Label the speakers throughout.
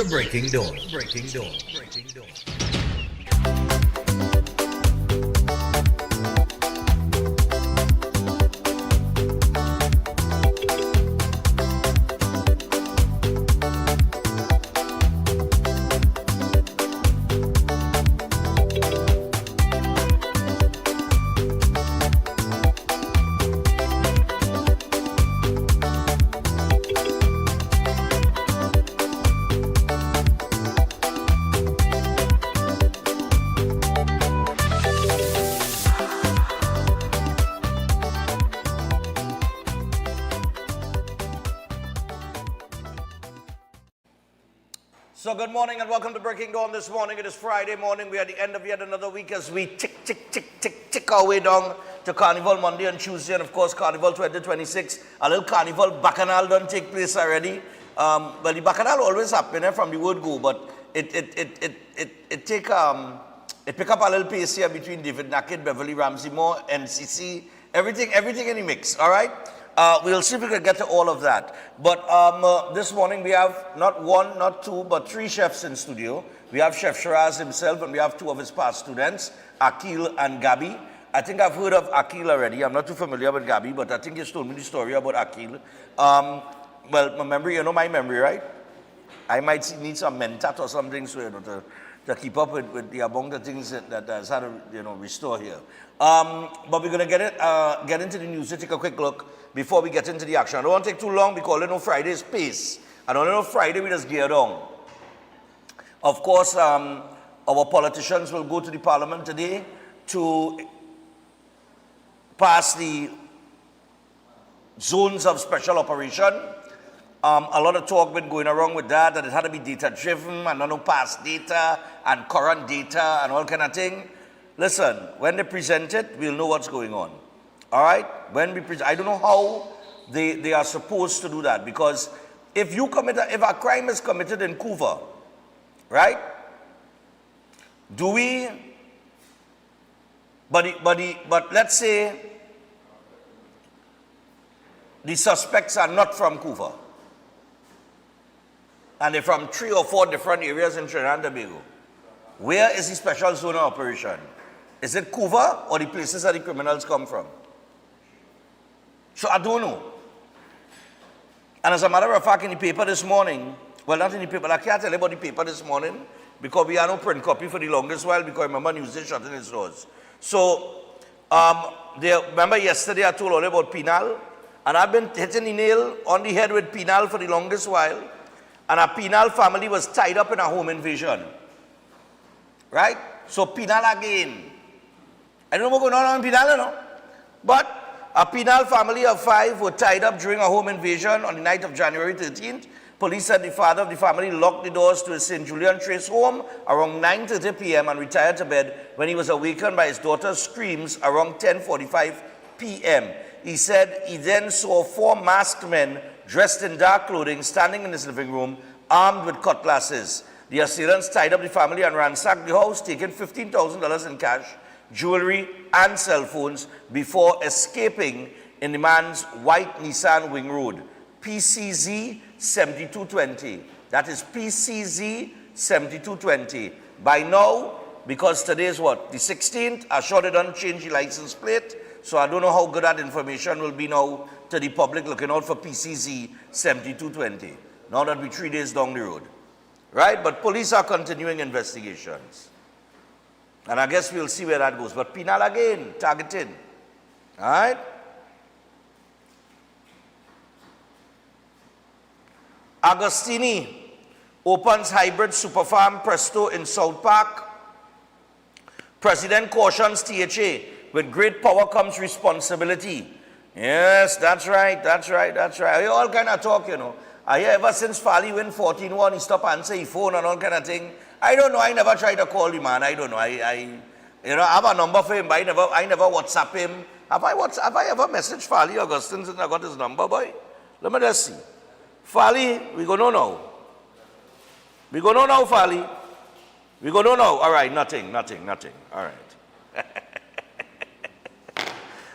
Speaker 1: to Breaking Dawn. Breaking Dawn. Breaking Dawn.
Speaker 2: So good morning and welcome to Breaking Dawn this morning. It is Friday morning. We are at the end of yet another week as we tick our way down to Carnival Monday and Tuesday, and of course Carnival 2026. A little Carnival Bacchanal don't take place already. Well, the Bacchanal always happen from the word go, but it pick up a little pace here between David Naked, Beverly Ramsey Moore, NCC, everything in the mix. All right. We'll see if we can get to all of that. But this morning we have not one, not two, but three chefs in studio. We have Chef Shiraz himself, and we have two of his past students, Akil and Gabi. I think I've heard of Akil already. I'm not too familiar with Gabi, but I think he's told me the story about Akil. Well, my memory, you know my memory, right? I might need some mentat or something so, you know, to keep up with the among the things that has had to, restore here. But we're going to get into the news to take a quick look before we get into the action. I don't want to take too long because Friday's pace. And on Friday, we just gear down. Of course, our politicians will go to the parliament today to pass the zones of special operation. A lot of talk been going around with that it had to be data-driven and not past data and current data and all kind of thing. Listen, when they present it, we'll know what's going on. All right? When we present, I don't know how they are supposed to do that, because if a crime is committed in Couva, right? But let's say the suspects are not from Couva, and they're from 3 or 4 different areas in Trinidad and Tobago. Where is the special zone of operation? Is it Couva or the places that the criminals come from? So I don't know. And as a matter of fact, in the paper this morning, well, not in the paper, I can't tell you about the paper this morning because we had no print copy for the longest while because remember Newsday shutting its doors. So, remember yesterday I told all about penal, and I've been hitting the nail on the head with penal for the longest while, and a penal family was tied up in a home invasion. Right? So penal again. I don't know what's going on in penal, you know. But a penal family of 5 were tied up during a home invasion on the night of January 13th. Police said the father of the family locked the doors to his St. Julian Trace home around 9:30 p.m. and retired to bed when he was awakened by his daughter's screams around 10:45 p.m. He said he then saw 4 masked men dressed in dark clothing standing in his living room, armed with cutlasses. The assailants tied up the family and ransacked the house, taking $15,000 in cash, jewelry, and cell phones before escaping in the man's white Nissan Wing Road, PCZ 7220. That is PCZ 7220. By now, because today is what, the 16th, I'm sure they don't change the license plate, so I don't know how good that information will be now to the public looking out for PCZ 7220, now that we're 3 days down the road. Right? But police are continuing investigations. And I guess we'll see where that goes. But penal again, targeting. All right? Agostini opens hybrid super farm Presto in South Park. President cautions THA, with great power comes responsibility. Yes, that's right. I all kind of talk, you know. I hear ever since Fali win 14-1, he stopped answering his phone and all kind of thing. I don't know. I never tried to call the man. I don't know. I have a number for him, but I never WhatsApp him. Have I ever messaged Fali Augustine since I got his number, boy? Let me just see. Fali, we go know now. We go know now, Fali. We go know now. All right, nothing. All right.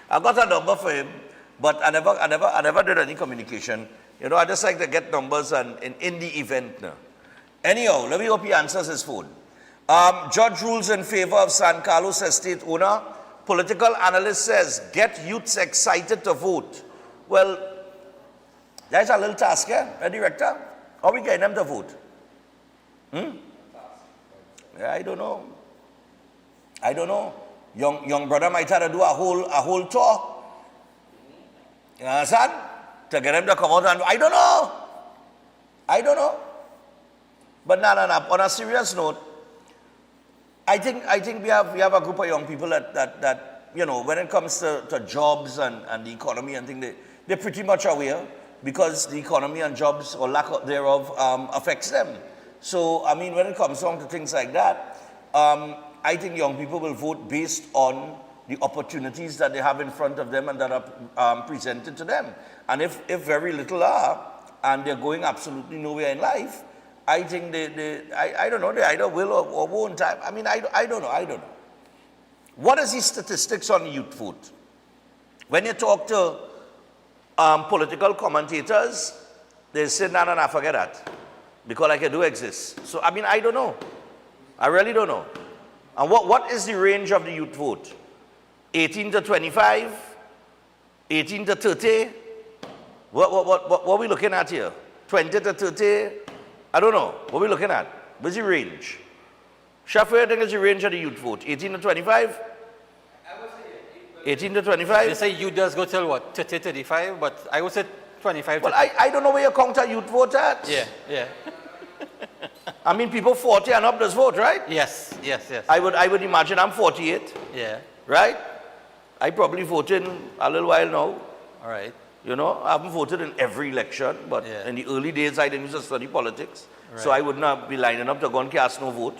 Speaker 2: I got a number for him, but I never did any communication. You know, I just like to get numbers and in the event now. Anyhow, let me hope he answers his phone. Judge rules in favor of San Carlos estate owner. Political analyst says, get youths excited to vote. Well, that's a little task, eh, Director? How we getting them to vote? Yeah, I don't know. I don't know. Young brother might have to do a whole tour. You understand? To get them to come out and I don't know. I don't know. But no. On a serious note, I think we have a group of young people that you know, when it comes to jobs and the economy and things, they're pretty much aware because the economy and jobs or lack thereof affects them. So, I mean, when it comes down to things like that, I think young people will vote based on the opportunities that they have in front of them and that are presented to them. And if very little are, and they're going absolutely nowhere in life, I think I don't know, they either will or won't. I mean, I don't know. What is the statistics on youth vote? When you talk to political commentators, they say, no, forget that. Because like I do exist. So, I mean, I don't know. I really don't know. And what is the range of the youth vote? 18 to 25? 18 to 30? What are we looking at here? 20 to 30? I don't know. What are we looking at? What's the range? Shaffer, I think it's the range of the youth vote. 18 to 25?
Speaker 3: I would say
Speaker 2: 18 to 25?
Speaker 3: They say youth does go till what, 30, 35, but I would say 25.
Speaker 2: Well, I don't know where you count a youth vote at.
Speaker 3: Yeah.
Speaker 2: I mean, people 40 and up does vote, right?
Speaker 3: Yes.
Speaker 2: I would imagine I'm 48,
Speaker 3: Yeah.
Speaker 2: right? I probably voted a little while now.
Speaker 3: All right.
Speaker 2: You know, I haven't voted in every election, but
Speaker 3: Yeah.
Speaker 2: in the early days, I didn't used to study politics. So
Speaker 3: Right.
Speaker 2: I would not be lining up to go and cast no vote.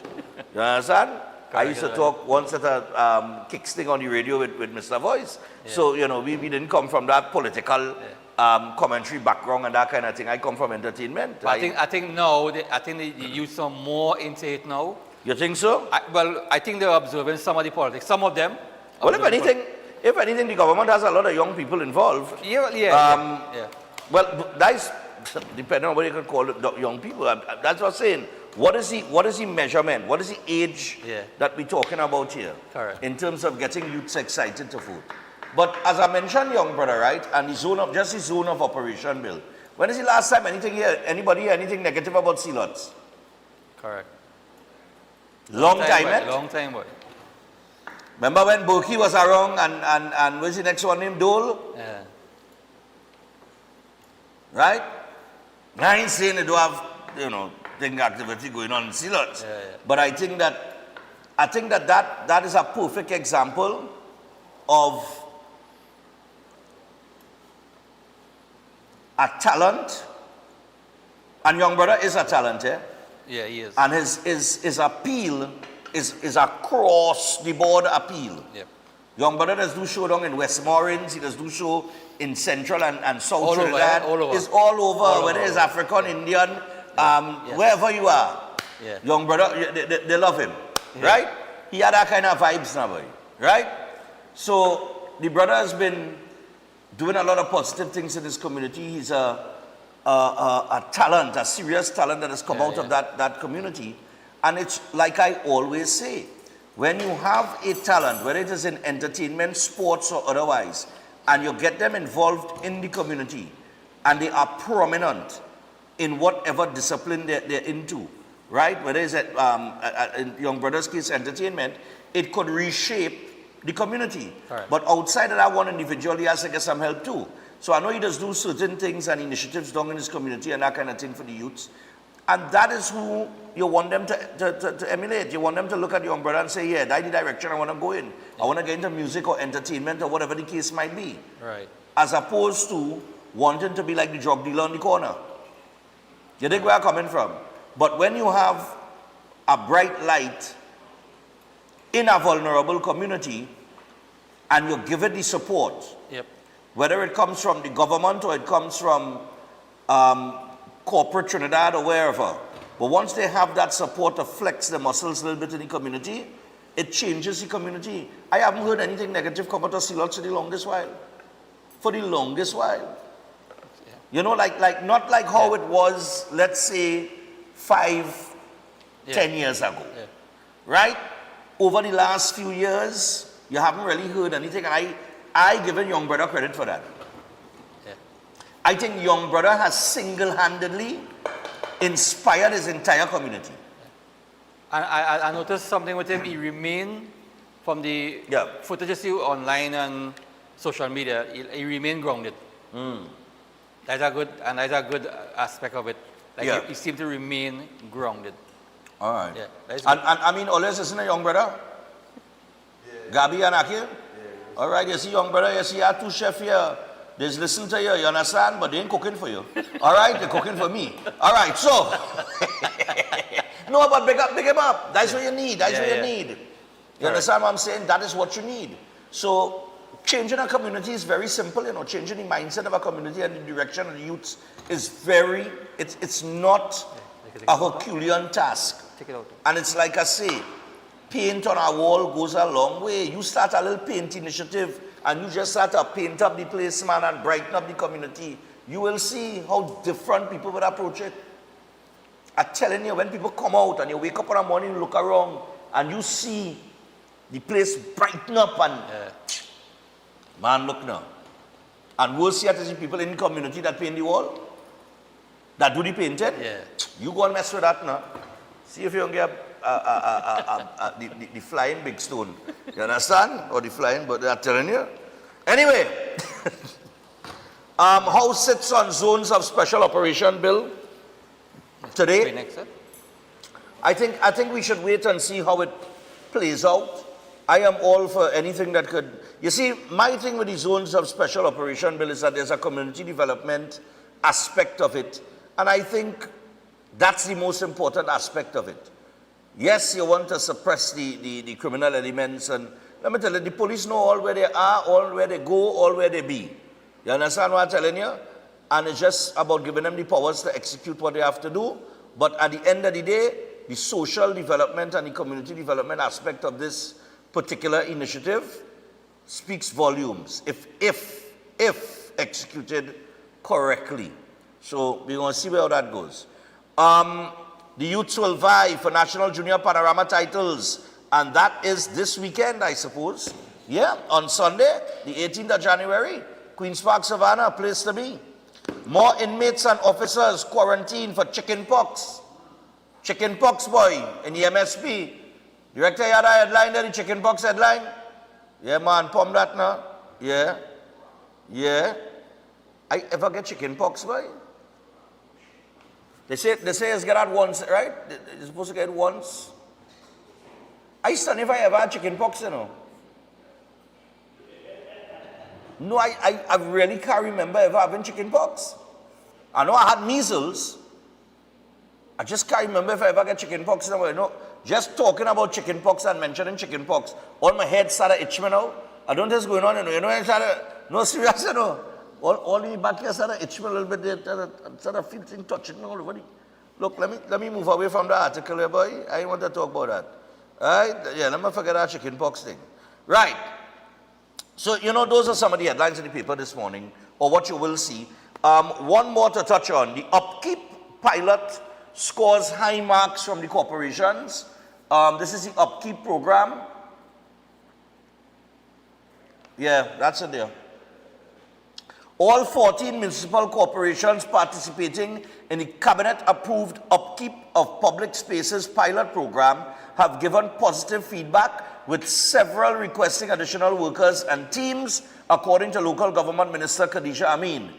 Speaker 2: You understand? I used to talk once at a kick sting on the radio with Mr. Voice.
Speaker 3: Yeah.
Speaker 2: So, you know, we didn't come from that political commentary background and that kind of thing. I come from entertainment.
Speaker 3: But I think now, the youth are more into it now.
Speaker 2: You think so?
Speaker 3: I think they're observing some of the politics. Some of them.
Speaker 2: Well, if anything, the government has a lot of young people involved.
Speaker 3: Yeah.
Speaker 2: Well, that's depending on what you can call it, young people. That's what I'm saying. What is the measurement? What is the age that we're talking about here?
Speaker 3: Correct.
Speaker 2: In terms of getting youths excited to vote. But as I mentioned, young brother, right, and the zone of operation bill. When is the last time anybody hear anything negative about CLOTs?
Speaker 3: Correct.
Speaker 2: Long time, eh?
Speaker 3: Long time, boy.
Speaker 2: Remember when Burki was around and where's the next one named Dole?
Speaker 3: Yeah.
Speaker 2: Right? I ain't saying they don't have, you know, thing activity going on in CLOTs.
Speaker 3: Yeah.
Speaker 2: But I think that is a perfect example of a talent, and young brother is a talent, eh?
Speaker 3: Yeah, he is.
Speaker 2: And his appeal is a cross the board appeal.
Speaker 3: Yep.
Speaker 2: Young brother does do show down in Westmoreland, he does do show in Central and South
Speaker 3: All over,
Speaker 2: Trinidad.
Speaker 3: all over.
Speaker 2: It's all over,
Speaker 3: All
Speaker 2: whether
Speaker 3: over.
Speaker 2: it's African, Indian,
Speaker 3: Yes.
Speaker 2: wherever you are.
Speaker 3: Yeah.
Speaker 2: Young brother, they love him, right? He had that kind of vibes now, boy, right? So the brother has been doing a lot of positive things in his community. He's a talent, a serious talent that has come out of that community. And it's like I always say, when you have a talent, whether it is in entertainment, sports, or otherwise, and you get them involved in the community, and they are prominent in whatever discipline they're into, right? Whether it's in young brother's case, entertainment, it could reshape the community.
Speaker 3: Correct.
Speaker 2: But outside of that one individual, he has to get some help too. So I know he does do certain things and initiatives down in his community and that kind of thing for the youths. And that is who you want them to emulate. You want them to look at young brother and say, yeah, that's the direction I want to go in. I want to get into music or entertainment or whatever the case might be.
Speaker 3: Right.
Speaker 2: As opposed to wanting to be like the drug dealer on the corner. You think where I'm coming from? But when you have a bright light in a vulnerable community and you give it the support,
Speaker 3: Yep.
Speaker 2: whether it comes from the government or it comes from corporate Trinidad or wherever, but once they have that support to flex the muscles a little bit in the community, it changes the community. I haven't heard anything negative come out of CLOTs for the longest while. For the longest while. You know, like not like how it was, let's say, 5 10 years ago.
Speaker 3: Yeah.
Speaker 2: Right? Over the last few years, you haven't really heard anything. I give a young brother credit for that.
Speaker 3: Yeah.
Speaker 2: I think young brother has single-handedly inspired his entire community.
Speaker 3: I noticed something with him. He remained, from the
Speaker 2: Yeah.
Speaker 3: footage you see online and social media, he remained grounded. That's a good aspect of it. Like
Speaker 2: Yeah.
Speaker 3: he seemed to remain grounded.
Speaker 2: All right.
Speaker 3: Yeah, that is
Speaker 2: And I mean, always isn't a young brother? Yeah. Gabi and Akil? Yeah. All right, you see young brother, you see our two chefs here. They just listen to you, you understand? But they ain't cooking for you. All right, they're cooking for me. All right, so. No, but big him up. That's what you need. That's what you need. You understand what I'm saying? That is what you need. So, changing a community is very simple, you know. Changing the mindset of a community and the direction of the youths is very, it's not a Herculean task.
Speaker 3: Take it out.
Speaker 2: And it's like I say, paint on a wall goes a long way. You start a little paint initiative and you just start to paint up the place, man, and brighten up the community. You will see how different people would approach it. I'm telling you, when people come out and you wake up in the morning, you look around and you see the place brighten up and man, look now. And we'll see the people in the community that paint the wall, that do the painting.
Speaker 3: Yeah.
Speaker 2: You go and mess with that now. See if you can get the flying big stone. You understand? Or the flying, but I'm telling you. Anyway, House sits on zones of special operation bill today.
Speaker 3: Next, sir.
Speaker 2: I think we should wait and see how it plays out. I am all for anything that could. You see, my thing with the zones of special operation bill is that there's a community development aspect of it. And I think that's the most important aspect of it. Yes, you want to suppress the criminal elements. And let me tell you, the police know all where they are, all where they go, all where they be. You understand what I'm telling you? And it's just about giving them the powers to execute what they have to do. But at the end of the day, the social development and the community development aspect of this particular initiative speaks volumes if executed correctly. So we're going to see where that goes. The youths will vie for National Junior Panorama titles, and that is this weekend, I suppose. Yeah, on Sunday, the 18th of January, Queen's Park, Savannah, a place to be. More inmates and officers quarantined for chicken pox. Chicken pox, boy, in the MSP. Director, you had a headline there, the chicken pox headline? Yeah, man, pump that now. Yeah. Yeah. I ever get chicken pox, boy? They say it's get that once, right? You're supposed to get it once. I used to never ever had chicken pox, you know. No, I really can't remember ever having chicken pox. I know I had measles. I just can't remember if I ever get chicken pox. You know, just talking about chicken pox and mentioning chicken pox, all my head started itching now. I don't know what's going on, you know. You know, I started, no, serious, you know. All the back here started itching a little bit. They started feeling touching all over. Look, let me move away from the article here, boy. I want to talk about that. All right? Yeah, let me forget that chicken pox thing. Right. So, you know, those are some of the headlines in the paper this morning, or what you will see. One more to touch on. The upkeep pilot scores high marks from the corporations. This is the upkeep program. Yeah, that's it there. All 14 municipal corporations participating in the cabinet-approved Upkeep of Public Spaces pilot program have given positive feedback, with several requesting additional workers and teams, according to local government minister Khadija Amin.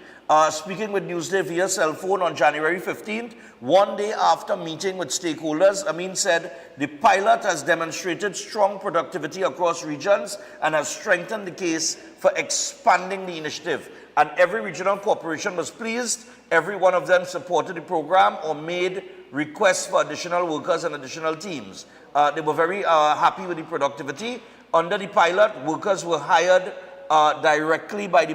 Speaker 2: Speaking with Newsday via cell phone on January 15th, one day after meeting with stakeholders, Amin said the pilot has demonstrated strong productivity across regions and has strengthened the case for expanding the initiative. And every regional corporation was pleased. Every one of them supported the program or made requests for additional workers and additional teams. They were very happy with the productivity. Under the pilot, workers were hired directly by the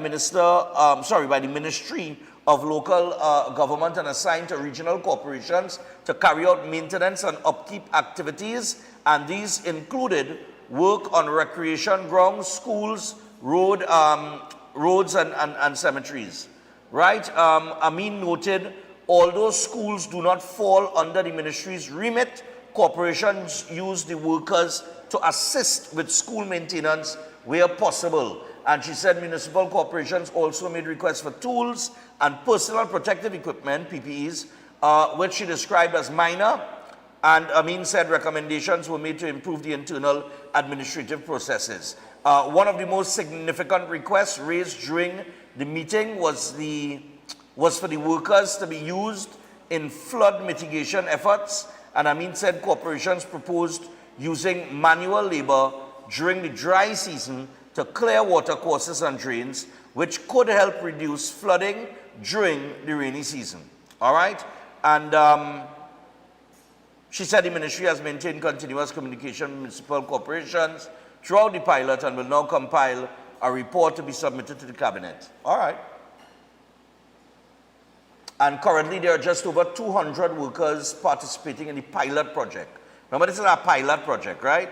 Speaker 2: by the Ministry of Local Government and assigned to regional corporations to carry out maintenance and upkeep activities. And these included work on recreation grounds, schools, roads and cemeteries. Right? Amin noted, although schools do not fall under the ministry's remit, corporations use the workers to assist with school maintenance where possible. And she said municipal corporations also made requests for tools and personal protective equipment, PPEs, which she described as minor. And Amin said recommendations were made to improve the internal administrative processes. One of the most significant requests raised during the meeting was for the workers to be used in flood mitigation efforts. And Amin said corporations proposed using manual labor during the dry season to clear water courses and drains, which could help reduce flooding during the rainy season. All right? And she said the ministry has maintained continuous communication with municipal corporations throughout the pilot and will now compile a report to be submitted to the cabinet. All right. And currently there are just over 200 workers participating in the pilot project. Remember, this is a pilot project, right?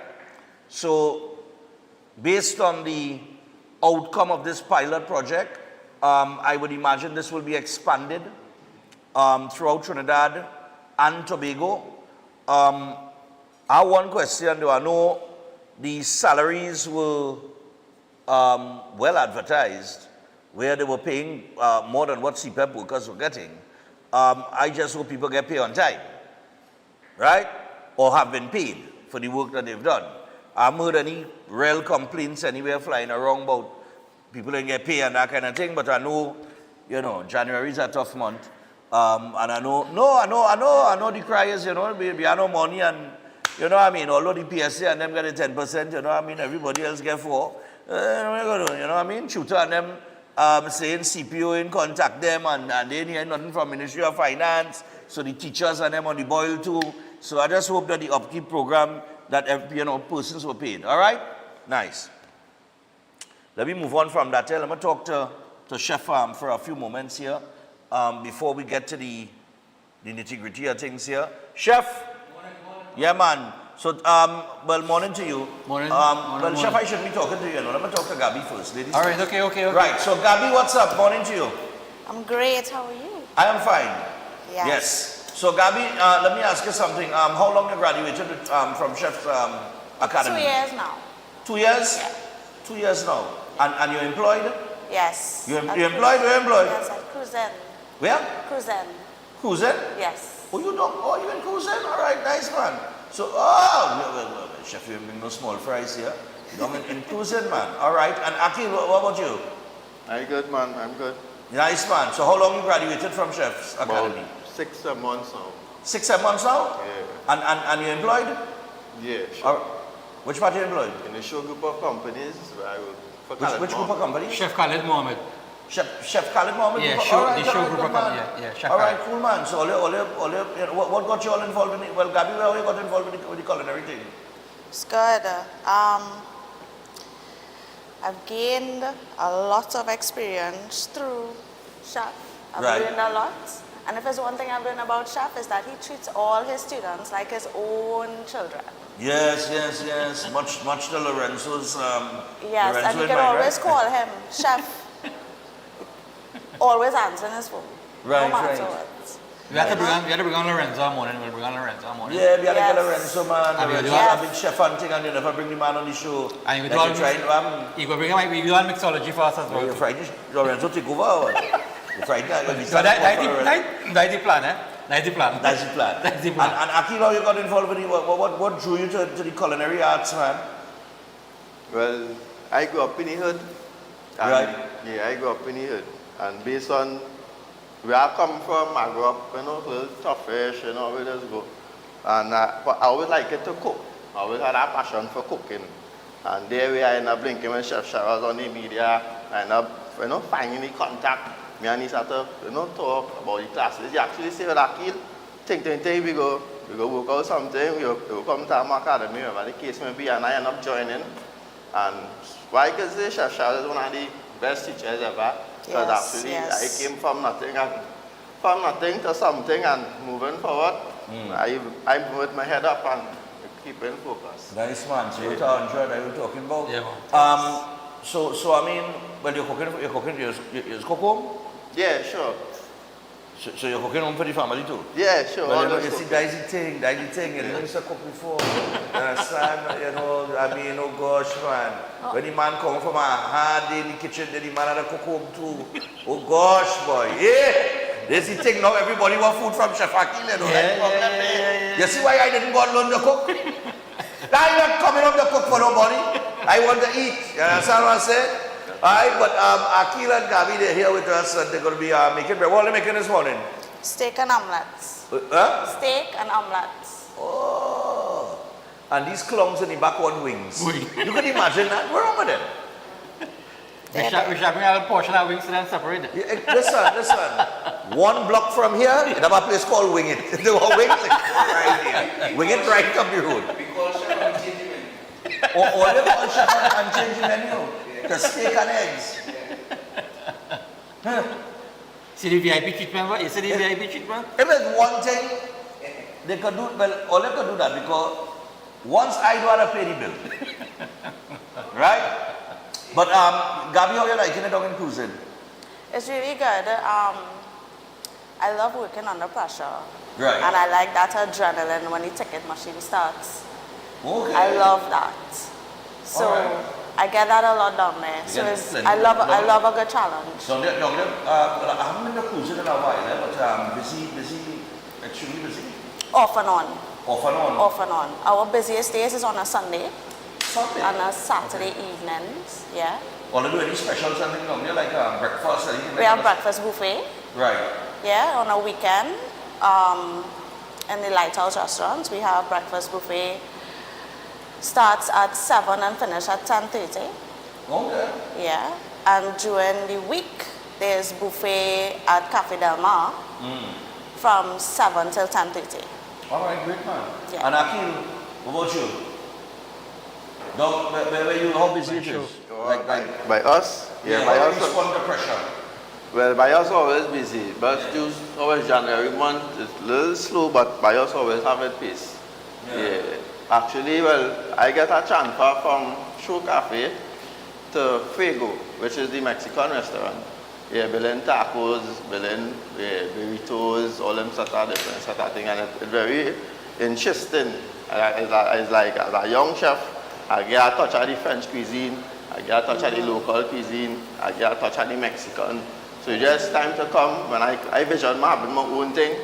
Speaker 2: So based on the outcome of this pilot project, I would imagine this will be expanded throughout Trinidad and Tobago. I have one question, though. I know the salaries were well advertised, where they were paying more than what CPEP workers were getting. I just hope people get paid on time, right? Or have been paid for the work that they've done. I haven't heard any real complaints anywhere flying around about people don't get paid and that kind of thing, but I know, you know, January is a tough month. And I know the cry is, you know, we have no money and, you know what I mean, although the PSA and them get a 10%, you know what I mean, everybody else get 4%. You know what I mean, Shooter and them saying CPO in contact them and they didn't hear nothing from Ministry of Finance, so the teachers and them on the boil too. So I just hope that the upkeep program, that, you know, persons were paid. All right? Nice. Let me move on from that. Let me talk to Chef for a few moments here before we get to the nitty-gritty of things here. Chef? Morning. Yeah, man. So, well, morning to you.
Speaker 3: Morning.
Speaker 2: Well, Chef, I should be talking to you. You know. Let me talk to Gabby first. Ladies
Speaker 3: All right,
Speaker 2: first.
Speaker 3: okay.
Speaker 2: Right, so Gabby, what's up? Morning to you.
Speaker 4: I'm great. How are you?
Speaker 2: I am fine.
Speaker 4: Yes.
Speaker 2: So, Gabby, let me ask you something. How long you graduated from Chef's Academy?
Speaker 4: 2 years now.
Speaker 2: 2 years?
Speaker 4: Yeah.
Speaker 2: 2 years now. And you're employed?
Speaker 4: Yes.
Speaker 2: You're employed? Where employed?
Speaker 4: Yes, at Cruzen.
Speaker 2: Where?
Speaker 4: Cruzen.
Speaker 2: Cruzen?
Speaker 4: Yes.
Speaker 2: Oh, you don't? Oh, you in Cruzen? All right, nice, man. So, Chef, you bring no small fries here. You're in Cruzen, man. All right. And Aki, what about you?
Speaker 5: I'm good, man. I'm good.
Speaker 2: Nice, man. So, how long you graduated from Chef's Academy?
Speaker 5: About 6 months now.
Speaker 2: 6, 7 months now?
Speaker 5: Yeah.
Speaker 2: And you're employed?
Speaker 5: Yeah, sure.
Speaker 2: Which part are you employed?
Speaker 5: In a show group of companies where I work for
Speaker 2: Which group of companies?
Speaker 3: Chef Khalid Mohammed.
Speaker 2: Chef Khalid Mohammed?
Speaker 3: Yeah,
Speaker 2: All right,
Speaker 3: the show
Speaker 2: all right,
Speaker 3: group
Speaker 2: good
Speaker 3: of
Speaker 2: man.
Speaker 3: company. Yeah, Chef
Speaker 2: All right,
Speaker 3: Khalid.
Speaker 2: cool, man. So, what got you all involved in it? Well, Gabby, how you got involved with the culinary thing?
Speaker 4: It's good. I've gained a lot of experience through Chef. I've
Speaker 2: Right.
Speaker 4: learned a lot. And if there's one thing I've learned about Chef is that he treats all his students like his own children.
Speaker 2: Yes. Much to Lorenzo's.
Speaker 4: Yes,
Speaker 2: Lorenzo
Speaker 4: and you
Speaker 2: in
Speaker 4: can
Speaker 2: mind,
Speaker 4: always
Speaker 2: right?
Speaker 4: call him Chef. Always answering his phone.
Speaker 2: Right,
Speaker 4: No matter
Speaker 2: right.
Speaker 4: what.
Speaker 3: We had to bring on Lorenzo morning. We'll bring on Lorenzo morning.
Speaker 2: Yeah, we had to get
Speaker 4: Yes.
Speaker 2: Lorenzo, man.
Speaker 3: And we
Speaker 2: Lorenzo
Speaker 3: do
Speaker 2: have
Speaker 4: have-
Speaker 2: been chef hunting and you never bring the man on the show.
Speaker 3: And we do
Speaker 2: Like
Speaker 3: all
Speaker 2: you trying to
Speaker 3: You go bring him. We do on mixology for us as well.
Speaker 2: you Friday, Lorenzo take over or what? You Friday,
Speaker 3: So that's the plan, eh? That's the plan.
Speaker 2: That's the plan.
Speaker 3: That's the plan.
Speaker 2: And Akil, how you got involved with it? What drew you to the culinary arts, man?
Speaker 5: Well, I grew up in the hood. And
Speaker 2: Right.
Speaker 5: Yeah, I grew up in the hood. And based on where I come from, I grew up, you know, a little toughish, you know, we just go. And but I always liked to cook. I always had a passion for cooking. And there we are in a blinking when Chef Shah was on the media, I end up, you know, finding the contact. Me and he started, you know, talk about the classes. He actually said, well, Akil, think, we go work out something, we go come to our academy, whatever the case may be, and I end up joining. And why? Because Chef Shah is one of the best teachers ever. Because
Speaker 4: Yes,
Speaker 5: actually,
Speaker 4: yes.
Speaker 5: I came from nothing to something and moving forward. I moved my head up and keeping focus.
Speaker 2: Nice, man. So you're 100 I was talking about.
Speaker 3: Yeah, man.
Speaker 2: So I mean, when you're cooking, you're cook home?
Speaker 5: Yeah, sure.
Speaker 2: So you're cooking home for the family too?
Speaker 5: Yeah, sure.
Speaker 2: Well, you know,
Speaker 5: always
Speaker 2: you see,
Speaker 5: cook.
Speaker 2: that's the thing, you know, used to cook before. You understand? You know, I mean, oh gosh, man. When the man come from a hard day in the kitchen, then the man had to cook home too. Oh gosh, boy, yeah. This is the thing now, everybody want food from Chef Akil, you know, that's the problem there. You see why I didn't go and learn to cook? I'm not coming up to cook for nobody. I want to eat, you understand what I'm saying? Alright, but Akil and Gabi, they're here with us and they're going to be making bread. What are they making this morning?
Speaker 4: Steak and omelets.
Speaker 2: Huh?
Speaker 4: Steak and omelets.
Speaker 2: Oh, and these clowns in the back on wings. You can imagine that? What's wrong with them?
Speaker 3: We should bring a portion of wings and then separate them.
Speaker 2: Yeah, listen. One block from here, you have a place called Wing It. The Wing It right here. Wing It right up the road.
Speaker 6: We call chef and change the menu.
Speaker 2: Or they call chef and change the menu. The steak and eggs.
Speaker 3: See the VIP treatment, what? You see the VIP treatment?
Speaker 2: If it's one thing, they could do, well, or they could do that because once I do, I pay the bill. Right? But, Gabi, how you liking it down in cruising?
Speaker 4: It's really good. I love working under pressure.
Speaker 2: Right.
Speaker 4: And I like that adrenaline when the ticket machine starts.
Speaker 2: Okay.
Speaker 4: I love that. So
Speaker 2: Alright.
Speaker 4: I get that a lot down there. So
Speaker 2: get
Speaker 4: it's,
Speaker 2: plenty.
Speaker 4: I love a good challenge.
Speaker 2: So, well, I haven't been to cruising in a while, but busy, extremely busy.
Speaker 4: Off and on.
Speaker 2: Off and on.
Speaker 4: Off and on. Our busiest days is on a Sunday
Speaker 2: Sunday.
Speaker 4: and a Saturday evenings. Yeah.
Speaker 2: Or they do any special something down there, like breakfast or anything
Speaker 4: We
Speaker 2: like
Speaker 4: have
Speaker 2: that?
Speaker 4: breakfast buffet.
Speaker 2: Right.
Speaker 4: Yeah, on a weekend. In the Lighthouse restaurants, we have breakfast buffet. Starts at 7 and finish at 10:30.
Speaker 2: Okay.
Speaker 4: Yeah. And during the week, there's buffet at Cafe Del Mar from 7 till 10:30.
Speaker 2: All right, great man.
Speaker 4: Yeah.
Speaker 2: And Akil, what about you? Doc, where you, how busy it is?
Speaker 5: By us? Yeah, by
Speaker 2: how
Speaker 5: us.
Speaker 2: do you respond to pressure?
Speaker 5: Well, by us always busy, but still always January month is a little slow, but by us always have it pace. Yeah. Actually, well, I get a transfer from Show Cafe to Fuego, which is the Mexican restaurant. Yeah, billing tacos, billing burritos, all them sort of different sort of thing, and it's very interesting. It's like as a young chef, I get a touch of the French cuisine, I get a touch of the local cuisine, I get a touch of the Mexican. So it's just time to come when I vision having my own thing,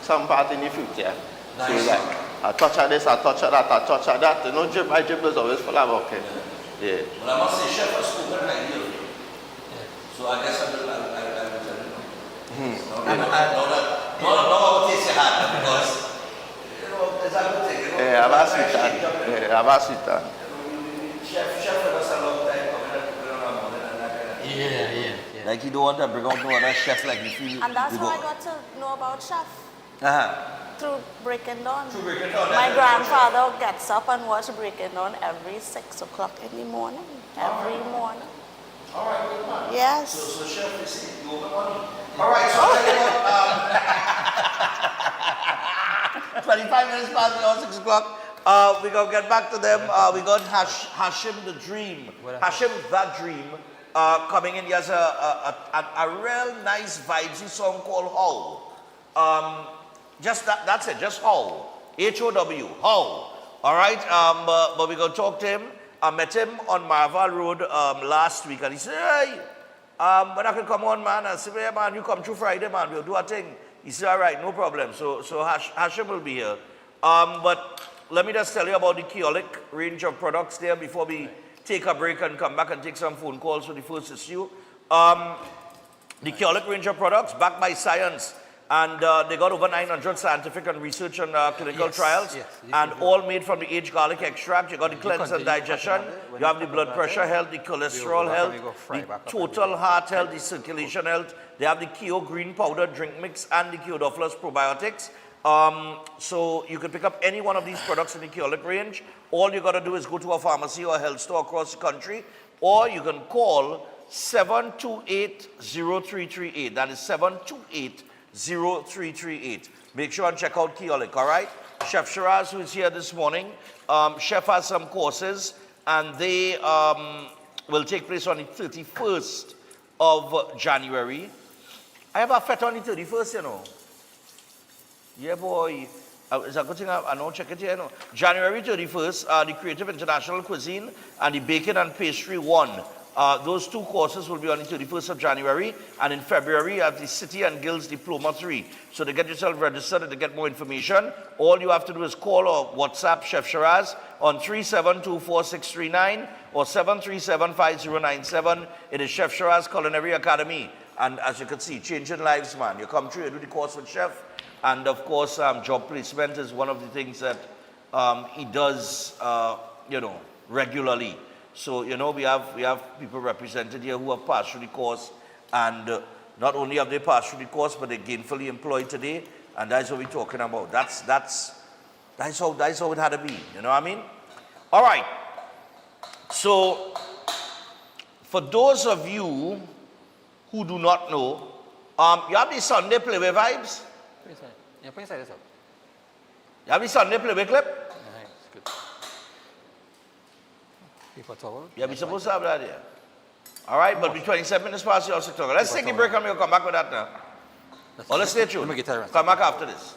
Speaker 5: some part in the future.
Speaker 2: Nice.
Speaker 5: So like a touch of this, a touch of that, a touch of that. You know, drip by drip is always full of okay. Yeah.
Speaker 2: Well, I must say, chef has spoken highly of you. So I guess I will tell you. No, I will taste your hand because, you know, it's a good thing. You know,
Speaker 5: Yeah, Abasita. Yeah, Abasita.
Speaker 2: Chef with us a long time coming and putting on our morning and that kind of thing.
Speaker 3: Yeah.
Speaker 2: Like you don't want to bring out no other chef like you feel.
Speaker 4: And that's
Speaker 2: you
Speaker 4: how I
Speaker 2: go-
Speaker 4: got to know about chef. Through Breaking Dawn.
Speaker 2: Through Breaking Dawn,
Speaker 4: My
Speaker 2: that's
Speaker 4: grandfather gets up and watches Breaking Dawn every 6 o'clock in the morning. Every morning.
Speaker 2: All right, good man.
Speaker 4: Yes.
Speaker 2: So chef, you see, you owe me money. All right, so tell you what, 25 minutes past now, 6 o'clock. We're going to get back to them. We got Hashim the Dream. Hashim the Dream coming in. He has a real nice vibesy song called How. Just that's it, just How. H-O-W, How. All right, but we're going to talk to him. I met him on Marval Road last week and he said, hey, when I can come on, man, I said, yeah, man, you come through Friday, man, we'll do a thing. He said, all right, no problem. So Hashim will be here. But let me just tell you about the Keolic range of products there before we take a break and come back and take some phone calls for the first issue. The Keolic range of products backed by science. And they got over 900 scientific and research and clinical trials, and all made from the aged garlic extract. You got the cleanse and digestion, you have the blood pressure health, the cholesterol health, the total heart health, the circulation health. They have the Keo green powder drink mix and the Keodophilus probiotics. So you can pick up any one of these products in the Keolic range. All you got to do is go to a pharmacy or a health store across the country, or you can call 728-0338. That is 728-0338. Make sure and check out Keolic, all right? Chef Shiraz, who is here this morning, Chef has some courses, and they will take place on the 31st of January. I have a fete on the 31st, you know. Yeah, boy. It's a good thing I know, check it here, you know. January 31st, the Creative International Cuisine and the Baking and Pastry 1. Those two courses will be on the 31st of January. And in February, you have the City and Guilds Diploma 3. So to get yourself registered and to get more information, all you have to do is call or WhatsApp Chef Shiraz on 3724-639 or 737-5097. It is Chef Shiraz Culinary Academy. And as you can see, changing lives, man. You come through, you do the course with Chef. And of course, job placement is one of the things that he does, regularly. So, we have people represented here who have passed through the course. And not only have they passed through the course, but they're gainfully employed today. And that's what we're talking about. That's how it had to be. You know what I mean? All right. So, for those of you who do not know, you have the Sunday Playway vibes?
Speaker 3: Yeah, put inside this up.
Speaker 2: You have the Sunday Playway clip?
Speaker 3: Nice, good. Paper towel.
Speaker 2: Yeah, we're supposed to have that here. All right, but we're 27 minutes past your 6 o'clock. Let's take the break and we'll come back with that now. Or let's stay tuned.
Speaker 3: Let me get that.
Speaker 2: Come back after this.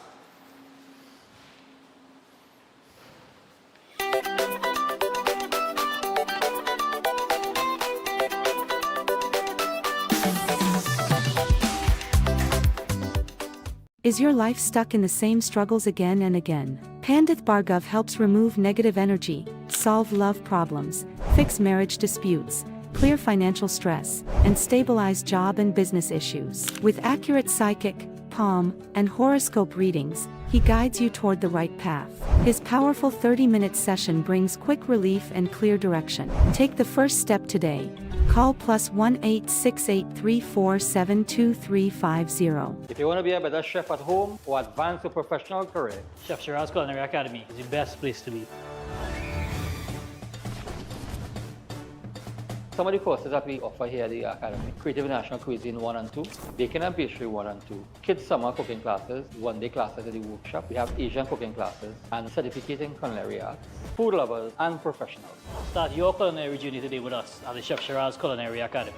Speaker 7: Is your life stuck in the same struggles again and again? Pandit Bhargav helps remove negative energy, solve love problems, fix marriage disputes, clear financial stress, and stabilize job and business issues. With accurate psychic, palm, and horoscope readings, he guides you toward the right path. His powerful 30-minute session brings quick relief and clear direction. Take the first step today. Call +1 868-347-2350.
Speaker 8: If you want to be a better chef at home or advance your professional career,
Speaker 9: Chef Shiraz Culinary Academy is the best place to be.
Speaker 8: some of the courses that we offer here at the Academy: Creative International Cuisine 1 and 2, Baking and Pastry 1 and 2, Kids Summer Cooking Classes, one-day classes at the workshop. We have Asian cooking classes and certificating culinary arts, food lovers and professionals.
Speaker 9: Start your culinary journey today with us at the Chef Shiraz Culinary Academy.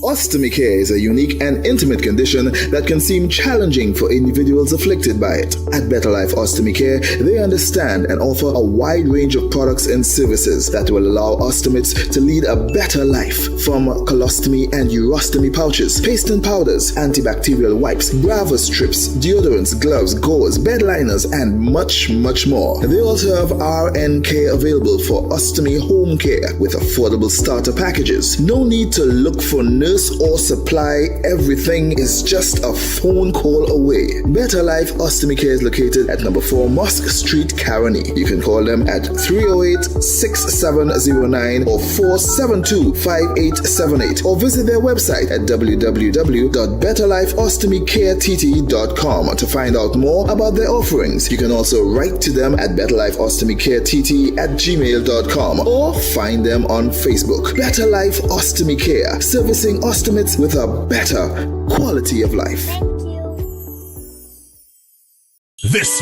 Speaker 10: Ostomy care is a unique and intimate condition that can seem challenging for individuals afflicted by it. At Better Life Ostomy Care, they understand and offer a wide range of products and services that will allow ostomates to lead a better life. From colostomy and urostomy pouches, paste and powders, antibacterial wipes, Brava strips, deodorants, gloves, gauze, bed liners, and much, much more. They also have RN care available for ostomy home care with affordable starter packages. No need to look for nurse or supply. Everything is just a phone call away. Better Life Ostomy Care is located at number 4 Mosque Street, Caroni. You can call them at 308-6709 or 472-5878 or visit their website at www.betterlifeostomycareTT.com to find out more about their offerings. You can also write to them at betterlifeostomycareTT@gmail.com or find them on Facebook. Better Life Ostomy Care, servicing ostomates with a better quality of life.
Speaker 11: This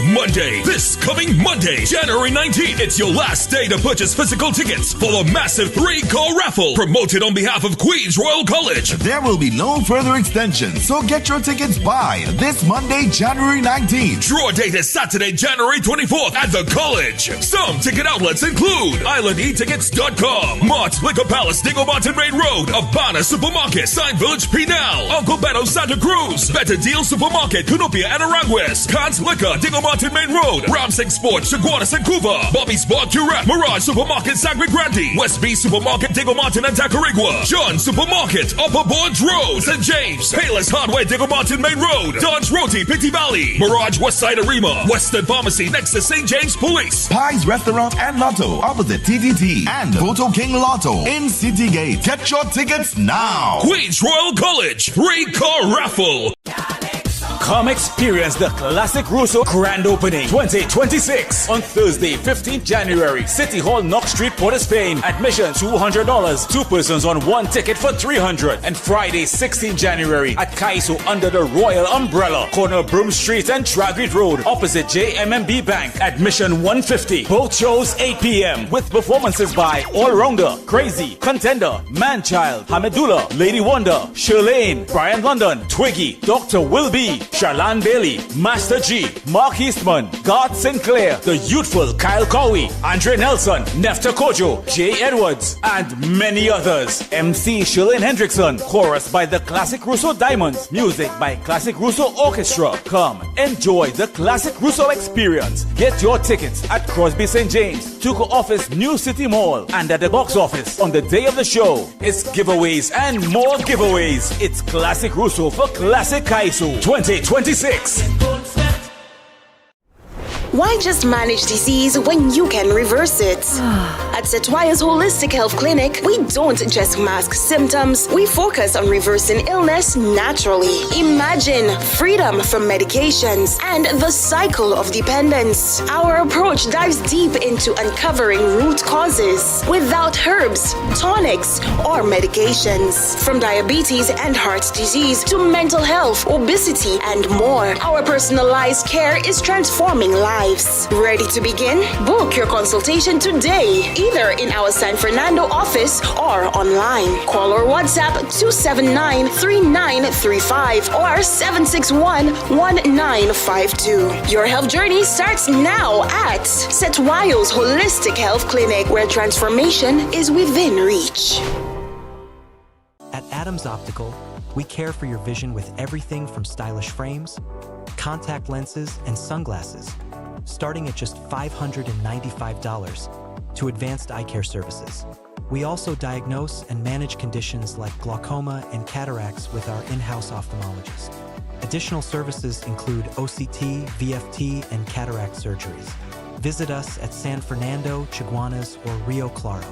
Speaker 11: coming Monday, January 19th, it's your last day to purchase physical tickets for the massive 3-car raffle promoted on behalf of Queens Royal College.
Speaker 12: There will be no further extensions, so get your tickets by this Monday, January 19th.
Speaker 11: Draw date is Saturday, January 24th at the college. Some ticket outlets include IslandEtickets.com, Mart's Liquor Palace, Dingle Martin Main Road, Abana Supermarket, Sign Village Pinal, Uncle Beto Santa Cruz, Better Deal Supermarket, Cunupia and Aranguez, Khan's Liquor, Dingle Martin Main Road, Ramsing Sports, Chaguanas and Cuba, Bobby's Bar Curette, Mirage Supermarket, Sangre Grande, West B Supermarket, Dingle Martin and Tacarigua, John Supermarket, Upper Bourne Road, St. James, Payless Hardware, Dingle Martin Main Road, Don's Roti, Pitty Valley, Mirage Westside Arima, Western Pharmacy next to St. James Police,
Speaker 12: Pies Restaurant and Lotto, opposite TTT, and Photo King Lotto in City Gate. Get your tickets now.
Speaker 11: Queens Royal College, 3-car raffle.
Speaker 13: Come experience the Classic Russo Grand Opening 2026 on Thursday, 15th January, City Hall, Knox Street, Port of Spain. Admission $200. 2 persons on 1 ticket for $300. And Friday, 16th January at Kaiso under the Royal Umbrella, corner Broom Street and Tragrit Road, opposite JMMB Bank. Admission $150. Both shows 8 p.m. with performances by All Rounder, Crazy, Contender, Manchild, Hamidullah, Lady Wonder, Shirlane, Brian London, Twiggy, Dr. Wilby, Charlene Bailey, Master G, Mark Eastman, Garth Sinclair, the youthful Kyle Cowie, Andre Nelson, Nefta Kojo, Jay Edwards, and many others. MC Shirlane Hendrickson. Chorus by the Classic Russo Diamonds. Music by Classic Russo Orchestra. Come, enjoy the Classic Russo experience. Get your tickets at Crosby St. James, Tuco Office, New City Mall, and at the box office on the day of the show. It's giveaways and more giveaways. It's Classic Russo for Classic Kaiso 2026.
Speaker 14: Why just manage disease when you can reverse it? At Setwaya's Holistic Health Clinic, we don't just mask symptoms, we focus on reversing illness naturally. Imagine freedom from medications and the cycle of dependence. Our approach dives deep into uncovering root causes without herbs, tonics, or medications. From diabetes and heart disease to mental health, obesity, and more, our personalized care is transforming lives. Ready to begin? Book your consultation today, either in our San Fernando office or online. Call or WhatsApp 279-3935 or 761-1952. Your health journey starts now at Setwayo's Holistic Health Clinic, where transformation is within reach.
Speaker 15: At Adams Optical, we care for your vision with everything from stylish frames, contact lenses, and sunglasses, starting at just $595, to advanced eye care services. We also diagnose and manage conditions like glaucoma and cataracts with our in-house ophthalmologist. Additional services include OCT, VFT, and cataract surgeries. Visit us at San Fernando, Chaguanas, or Rio Claro.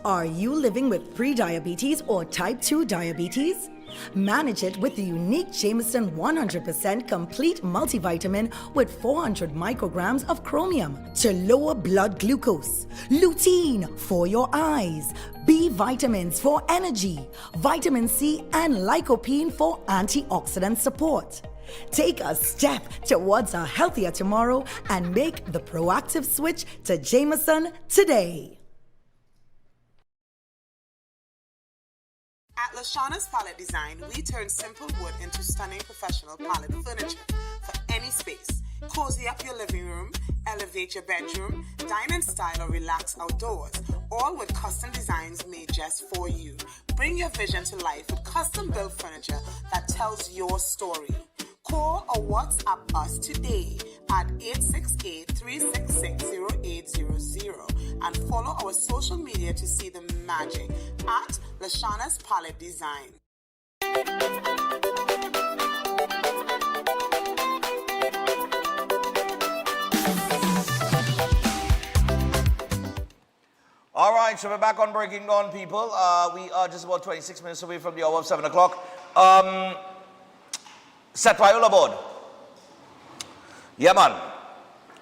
Speaker 16: Are you living with pre-diabetes or type 2 diabetes? Manage it with the unique Jameson 100% complete multivitamin with 400 micrograms of chromium to lower blood glucose, lutein for your eyes, B vitamins for energy, vitamin C and lycopene for antioxidant support. Take a step towards a healthier tomorrow and make the proactive switch to Jameson today.
Speaker 17: At Lashana's Palette Design, we turn simple wood into stunning professional palette furniture for any space. Cozy up your living room, elevate your bedroom, dine in style or relax outdoors, all with custom designs made just for you. Bring your vision to life with custom-built furniture that tells your story. Call or WhatsApp us today at 868-366-0800 and follow our social media to see the magic at Lashana's Palette Design.
Speaker 2: All right, so we're back on Breaking Dawn, people. We are just about 26 minutes away from the hour of 7 o'clock. Setwayo board. Yeah, man.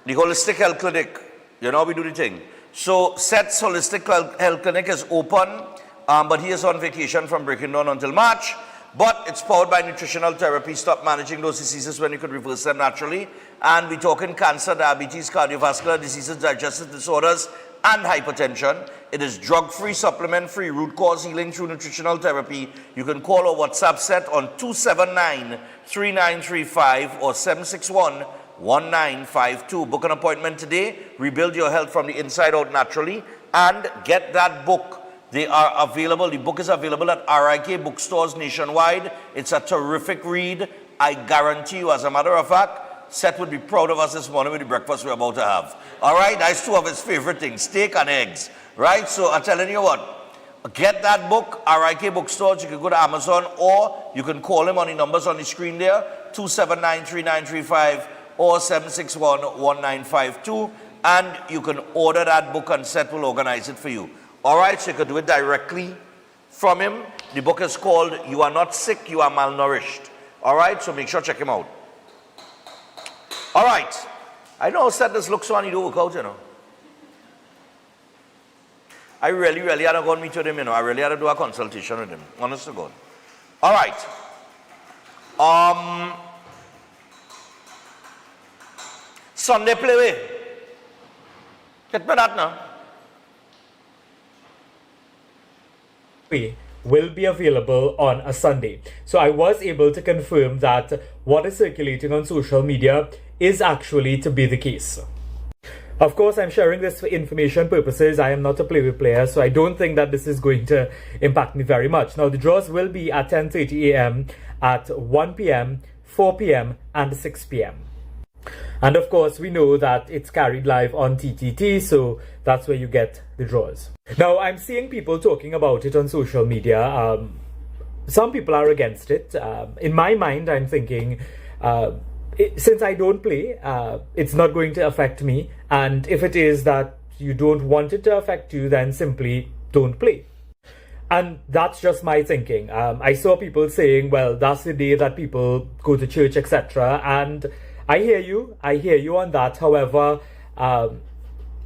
Speaker 2: The Holistic Health Clinic. You know we do the thing. So, Set's Holistic Health Clinic is open, but he is on vacation from Breaking Dawn until March. But it's powered by nutritional therapy. Stop managing those diseases when you could reverse them naturally. And we're talking cancer, diabetes, cardiovascular diseases, digestive disorders, and hypertension. It is drug-free, supplement-free, root cause healing through nutritional therapy. You can call or WhatsApp Set on 279-3935 or 761-1952. Book an appointment today. Rebuild your health from the inside out naturally. And get that book. They are available. The book is available at RIK bookstores nationwide. It's a terrific read. I guarantee you, as a matter of fact, Seth would be proud of us this morning with the breakfast we're about to have. All right, that's two of his favorite things, steak and eggs. Right, so I'm telling you what, get that book, RIK bookstores. You can go to Amazon or you can call him on the numbers on the screen there, 279-3935 or 761-1952. And you can order that book and Seth will organize it for you. All right, so you can do it directly from him. The book is called You Are Not Sick, You Are Malnourished. All right, so make sure check him out. All right. I know said this looks funny to work out, you know. I really had to go and meet with him, you know. I really had to do a consultation with him. Honest to God. All right. Sunday play. Get me that now.
Speaker 18: Will be available on a Sunday. So I was able to confirm that what is circulating on social media is actually to be the case. Of course, I'm sharing this for information purposes. I am not a Playway player, so I don't think that this is going to impact me very much. Now, the draws will be at 10:30 a.m., at 1 p.m., 4 p.m., and 6 p.m. And of course, we know that it's carried live on TTT, so that's where you get the draws. Now, I'm seeing people talking about it on social media. Some people are against it. In my mind, I'm thinking, since I don't play, it's not going to affect me. And if it is that you don't want it to affect you, then simply don't play. And that's just my thinking. I saw people saying, well, that's the day that people go to church, etc. And I hear you on that. However,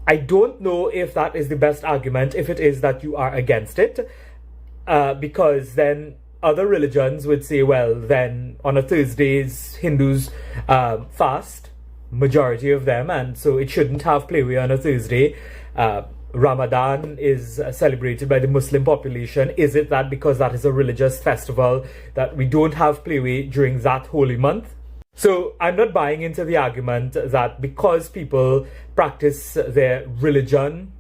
Speaker 18: I don't know if that is the best argument, if it is that you are against it, because then other religions would say, well, then on a Thursdays, Hindus fast, majority of them, and so it shouldn't have Playway on a Thursday. Ramadan is celebrated by the Muslim population. Is it that because that is a religious festival that we don't have Playway during that holy month? So I'm not buying into the argument that because people practice their religion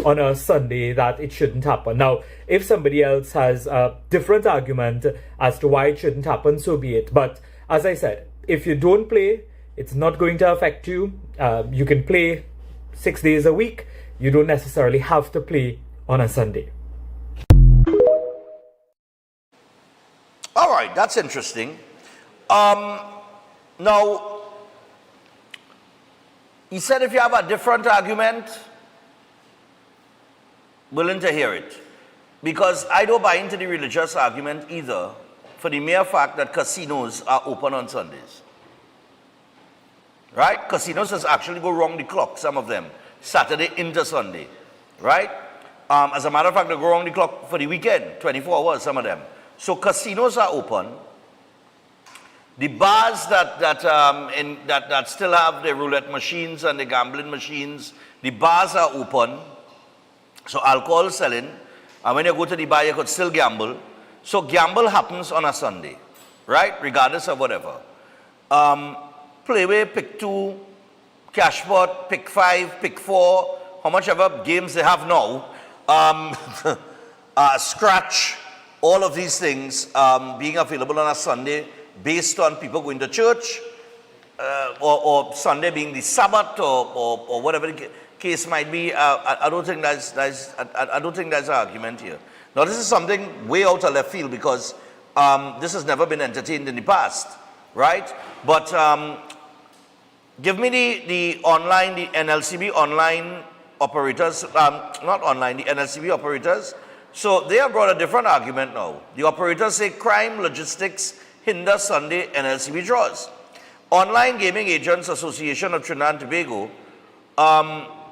Speaker 18: on a Sunday that it shouldn't happen. Now, if somebody else has a different argument as to why it shouldn't happen, so be it. But as I said, if you don't play, it's not going to affect you. You can play 6 days a week. You don't necessarily have to play on a Sunday.
Speaker 2: All right, that's interesting. Now, he said if you have a different argument, willing to hear it. Because I don't buy into the religious argument either, for the mere fact that casinos are open on Sundays. Right? Casinos just actually go wrong the clock, some of them, Saturday into Sunday. Right? As a matter of fact, they go wrong the clock for the weekend, 24 hours, some of them. So casinos are open. The bars that still have the roulette machines and the gambling machines, the bars are open. So alcohol selling, and when you go to the bar, you could still gamble. So gamble happens on a Sunday, right? Regardless of whatever. Playway, pick 2, Cashpot, pick 5, pick 4, how much ever games they have now. Scratch, all of these things being available on a Sunday based on people going to church, or Sunday being the Sabbath, or whatever the case might be. I don't think there's an argument here. Now, this is something way out of left field because this has never been entertained in the past, right? But give me the online, the NLCB online operators, not online, the NLCB operators. So they have brought a different argument now. The operators say crime, logistics, hinder Sunday NLCB draws. Online Gaming Agents Association of Trinidad and Tobago,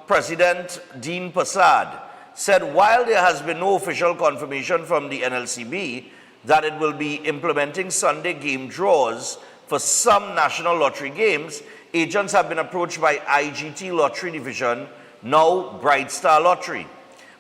Speaker 2: President Dean Passad said while there has been no official confirmation from the NLCB that it will be implementing Sunday game draws for some national lottery games, agents have been approached by IGT Lottery Division, now Bright Star Lottery.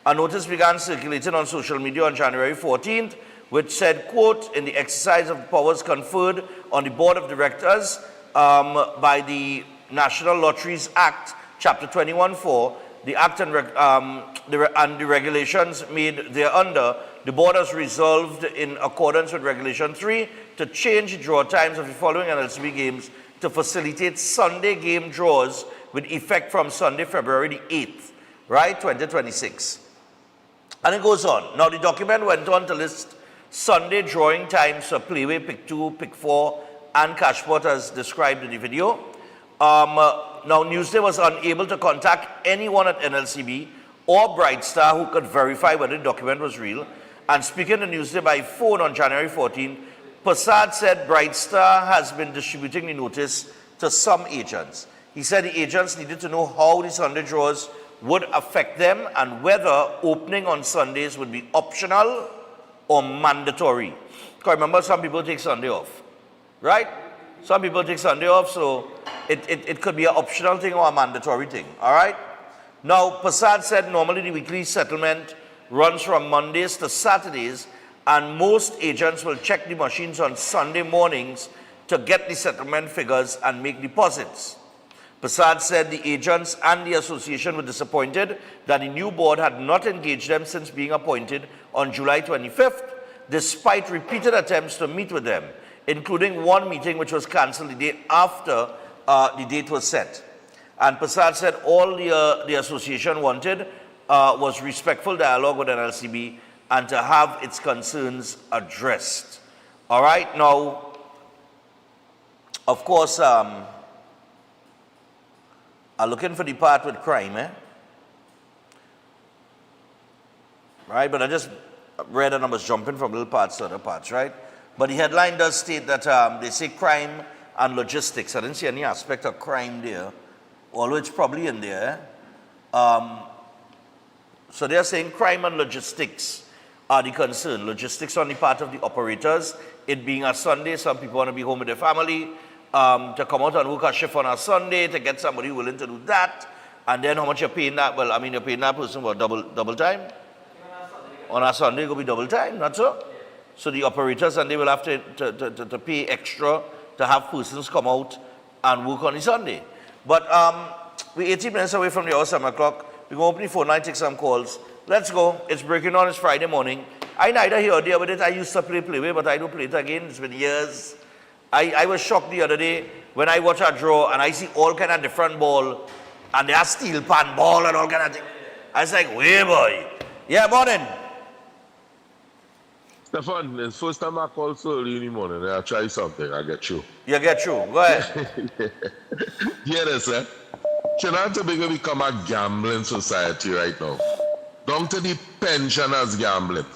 Speaker 2: A notice began circulating on social media on January 14th, which said, quote, in the exercise of powers conferred on the Board of Directors by the National Lotteries Act, Chapter 21(4), the Act and the regulations made thereunder, the Board has resolved in accordance with Regulation 3 to change draw times of the following NLCB games to facilitate Sunday game draws with effect from Sunday, February the 8th, right, 2026. And it goes on. Now, the document went on to list Sunday drawing times for Playway, Pick 2, Pick 4, and Cashpot as described in the video. Now, Newsday was unable to contact anyone at NLCB or Bright Star who could verify whether the document was real, And speaking to Newsday by phone on January 14, Prasad said Brightstar has been distributing the notice to some agents. He said the agents needed to know how the Sunday draws would affect them and whether opening on Sundays would be optional or mandatory. Because remember, some people take Sunday off, right? Some people take Sunday off, so it could be an optional thing or a mandatory thing, all right? Now, Prasad said normally the weekly settlement runs from Mondays to Saturdays, and most agents will check the machines on Sunday mornings to get the settlement figures and make deposits. Prasad said the agents and the association were disappointed that the new board had not engaged them since being appointed on July 25th, despite repeated attempts to meet with them, including one meeting which was cancelled the day after the date was set. And Prasad said all the association wanted was respectful dialogue with NLCB and to have its concerns addressed. All right, now, of course, I'm looking for the part with crime, right? But I just read and I was jumping from little parts to other parts, right? But the headline does state that they say crime and logistics. I didn't see any aspect of crime there, although it's probably in there. So they're saying crime and logistics are the concern. Logistics on the part of the operators. It being a Sunday, some people want to be home with their family. To come out and work a shift on a Sunday, to get somebody willing to do that. And then how much you're paying that? Well, I mean, you're paying that person for double time? On a Sunday, it will be double time, not so? So the operators, and they will have to pay extra to have persons come out and work on a Sunday. But we're 18 minutes away from the hour, 7 o'clock. We're going to open the phone line, take some calls. Let's go. It's breaking on. It's Friday morning. I neither here or there with it. I used to play with, but I don't play it again. It's been years. I was shocked the other day when I watch a draw and I see all kind of different ball and they are steel pan ball and all kind of thing. I was like, way boy. Yeah, morning.
Speaker 19: Stefan, it's first time I call so early in the morning. I'll try something. I'll get you.
Speaker 2: You get you. Go ahead.
Speaker 19: Yeah, that's it. Trinidad and Tobago become a gambling society right now. Down to the pensioners gambling.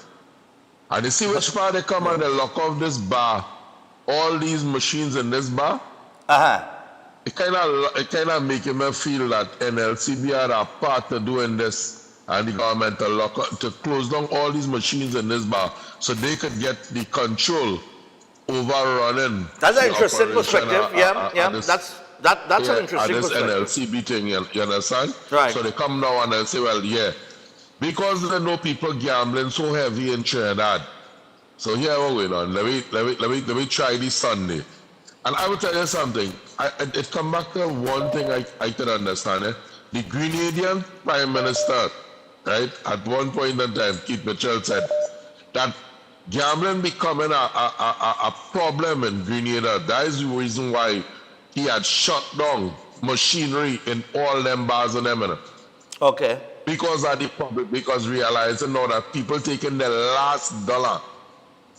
Speaker 19: And you see which part they come and they lock off this bar. All these machines in this bar, it kind of making me feel that NLCB are a part of doing this, and the government to close down all these machines in this bar so they could get the control over running.
Speaker 2: That's an interesting perspective. That's an interesting
Speaker 19: this
Speaker 2: perspective.
Speaker 19: NLCB thing, you understand?
Speaker 2: Right.
Speaker 19: So they come now and they say, well, yeah, because they know people gambling so heavy in Trinidad. So here we're going on. Let me try this Sunday. And I will tell you something. It come back to one thing I could understand. The Grenadian Prime Minister, right, at one point in time, Keith Mitchell said that gambling becoming a problem in Grenada. That is the reason why he had shut down machinery in all them bars and them.
Speaker 2: Okay.
Speaker 19: Because of the public, because realizing now that people taking their last dollar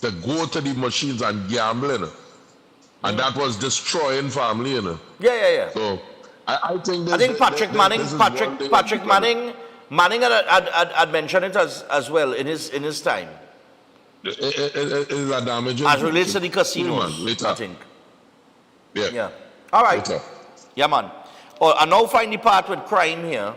Speaker 19: to go to the machines and gambling, and that was destroying family, you know.
Speaker 2: Yeah.
Speaker 19: So I think
Speaker 2: Patrick Manning had mentioned it as well in his time.
Speaker 19: It is a damaging.
Speaker 2: As relates to the casinos,
Speaker 19: later.
Speaker 2: I think.
Speaker 19: Yeah.
Speaker 2: All right.
Speaker 19: Later.
Speaker 2: Yeah, man. Oh, and now find the part with crime here.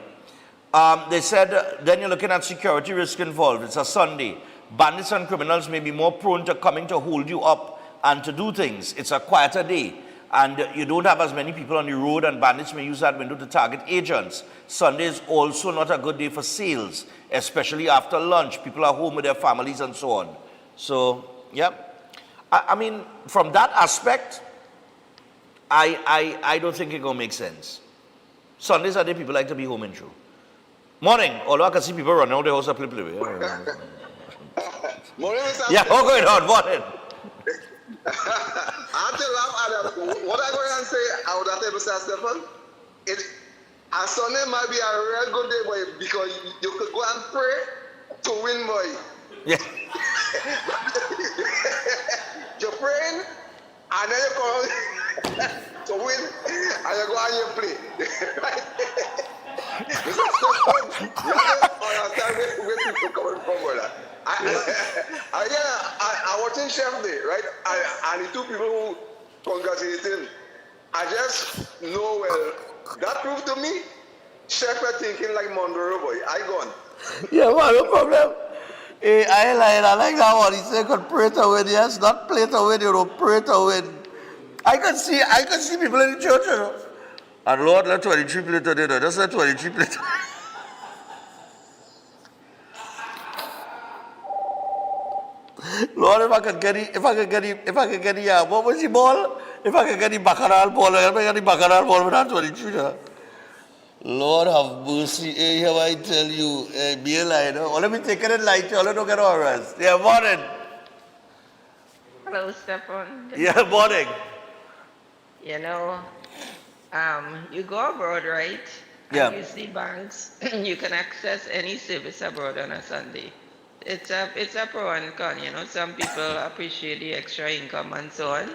Speaker 2: They said then you're looking at security risk involved. It's a Sunday. Bandits and criminals may be more prone to coming to hold you up and to do things. It's a quieter day. And you don't have as many people on the road, and bandits may use that window to target agents. Sunday is also not a good day for sales, especially after lunch. People are home with their families and so on. So, yeah. I mean, from that aspect, I don't think it's going to make sense. Sundays are the day people like to be home and true. Morning. Although I can see people running out the house and play.
Speaker 20: Morning,
Speaker 2: yeah, what's going on? Morning.
Speaker 20: What I'm going to say, I would have to say, Stefan, a Sunday might be a real good day, boy, because you could go and pray to win, boy.
Speaker 2: Yeah.
Speaker 20: You're praying, and then you come to win, and you go and you play. Right? Mr. Stefan, you have to understand where people coming from, brother. I watching Chef Day, right? And the two people who congratulating. I just know, well, that proved to me, Chef were thinking like Mondoro boy. I gone.
Speaker 2: Yeah, man, no problem. Hey, I like that one. He said, "Could pray to win." Yes, not play to win. You know, pray to win. I could see people in the church, you know. And Lord, let 23 play today. No, just let 23 play today. Lord, if I could get the, what was the ball? If I could get the Baccarat ball, if I get the Baccarat ball without 23. No? Lord have mercy. Hey, how I tell you, be a lie. No? Let me take it in light. Let me get ours. Yeah, morning.
Speaker 21: Hello, Stefan.
Speaker 2: Yeah, morning.
Speaker 21: You know, you go abroad, right?
Speaker 2: Yeah.
Speaker 21: And you see banks. You can access any service abroad on a Sunday. It's a pro and con. You know, some people appreciate the extra income and so on.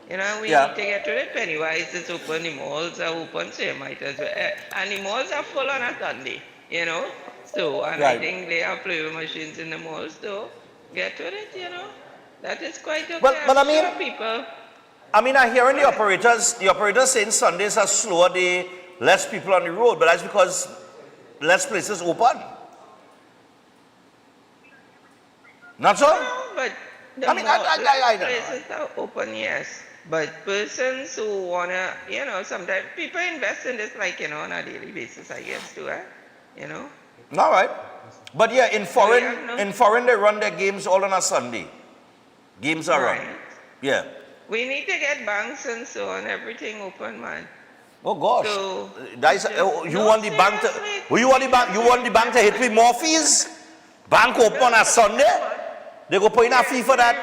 Speaker 21: You know, we need to get to it. Pennywise is open, the malls are open, so you might as well. And the malls are full on a Sunday, you know. So, and I think they have play machines in the malls, so get to it, you know. That is quite okay.
Speaker 2: But I mean,
Speaker 21: sure people.
Speaker 2: I mean, I'm hearing the operators saying Sundays are slower day, less people on the road, but that's because less places open. Not so?
Speaker 21: No, but
Speaker 2: I mean, I know.
Speaker 21: Places are open, yes. But persons who wanna, you know, sometimes people invest in this, like, you know, on a daily basis, I guess, too, you know.
Speaker 2: All right. But yeah, in foreign they run their games all on a Sunday. Games are run. Yeah.
Speaker 21: We need to get banks and so on, everything open, man.
Speaker 2: Oh gosh.
Speaker 21: So,
Speaker 2: you want the bank to hit with more fees? Bank open on a Sunday? They go put in a fee for that?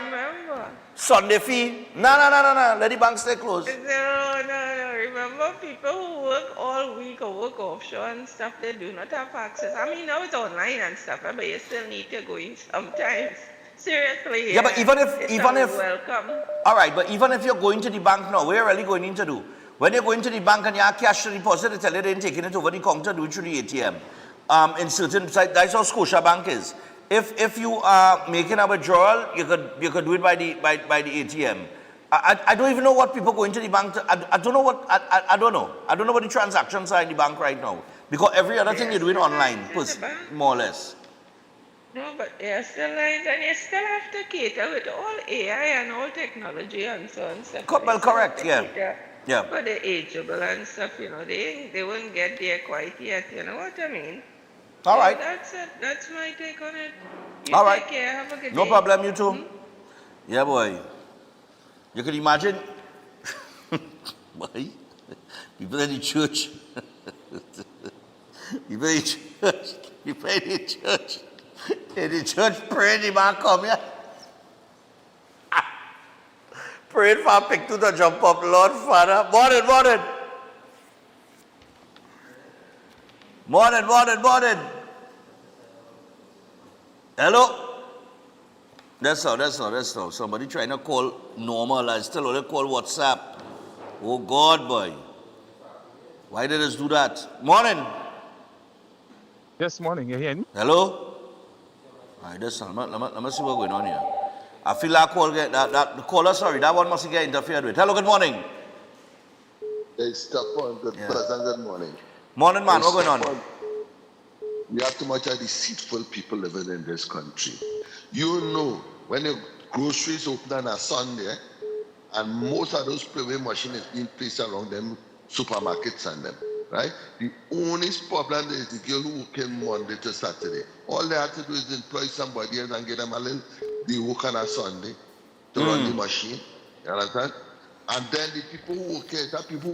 Speaker 2: Sunday fee? No. Let the bank stay closed.
Speaker 21: No. Remember, people who work all week or work offshore and stuff, they do not have access. I mean, now it's online and stuff, but you still need to go in sometimes. Seriously.
Speaker 2: Yeah, but even if
Speaker 21: welcome.
Speaker 2: All right, but even if you're going to the bank now, what are you really going in to do? When you're going to the bank and you have cash to deposit, they tell you they're taking it over the counter, do it through the ATM. In certain sites, that's how Scotiabank is. If you are making a withdrawal, you could do it by the ATM. I don't even know what people go into the bank to, I don't know what I don't know. I don't know what the transactions are in the bank right now. Because every other thing you're doing online, more or less.
Speaker 21: No, but there are still lines and you still have to cater with all AI and all technology and so on stuff.
Speaker 2: Well, correct, yeah. Yeah.
Speaker 21: For the ageable and stuff, you know, they won't get there quite yet, you know what I mean?
Speaker 2: All right.
Speaker 21: That's it. That's my take on it.
Speaker 2: All right.
Speaker 21: Take care. Have a good day.
Speaker 2: No problem, you too. Yeah, boy. You can imagine, boy, people in the church, in the church praying, the man come here. Praying for a picture to jump up, Lord Father. Morning. Hello? That's all. Somebody trying to call normal. I still only call WhatsApp. Oh God, boy. Why did us do that? Morning.
Speaker 22: Yes, morning. You hear me?
Speaker 2: Hello? All right, let me see what's going on here. I feel like the caller, sorry, that one must get interfered with. Hello, good morning.
Speaker 23: Hey, Stefan, good morning.
Speaker 2: Morning, man. What's going on?
Speaker 23: We have too much of deceitful people living in this country. You know, when your groceries open on a Sunday, and most of those play machines is being placed around them supermarkets and them, right? The only problem is the girl who came Monday to Saturday. All they have to do is employ somebody else and get them a little, they work on a Sunday to run the machine. You understand? And then the people who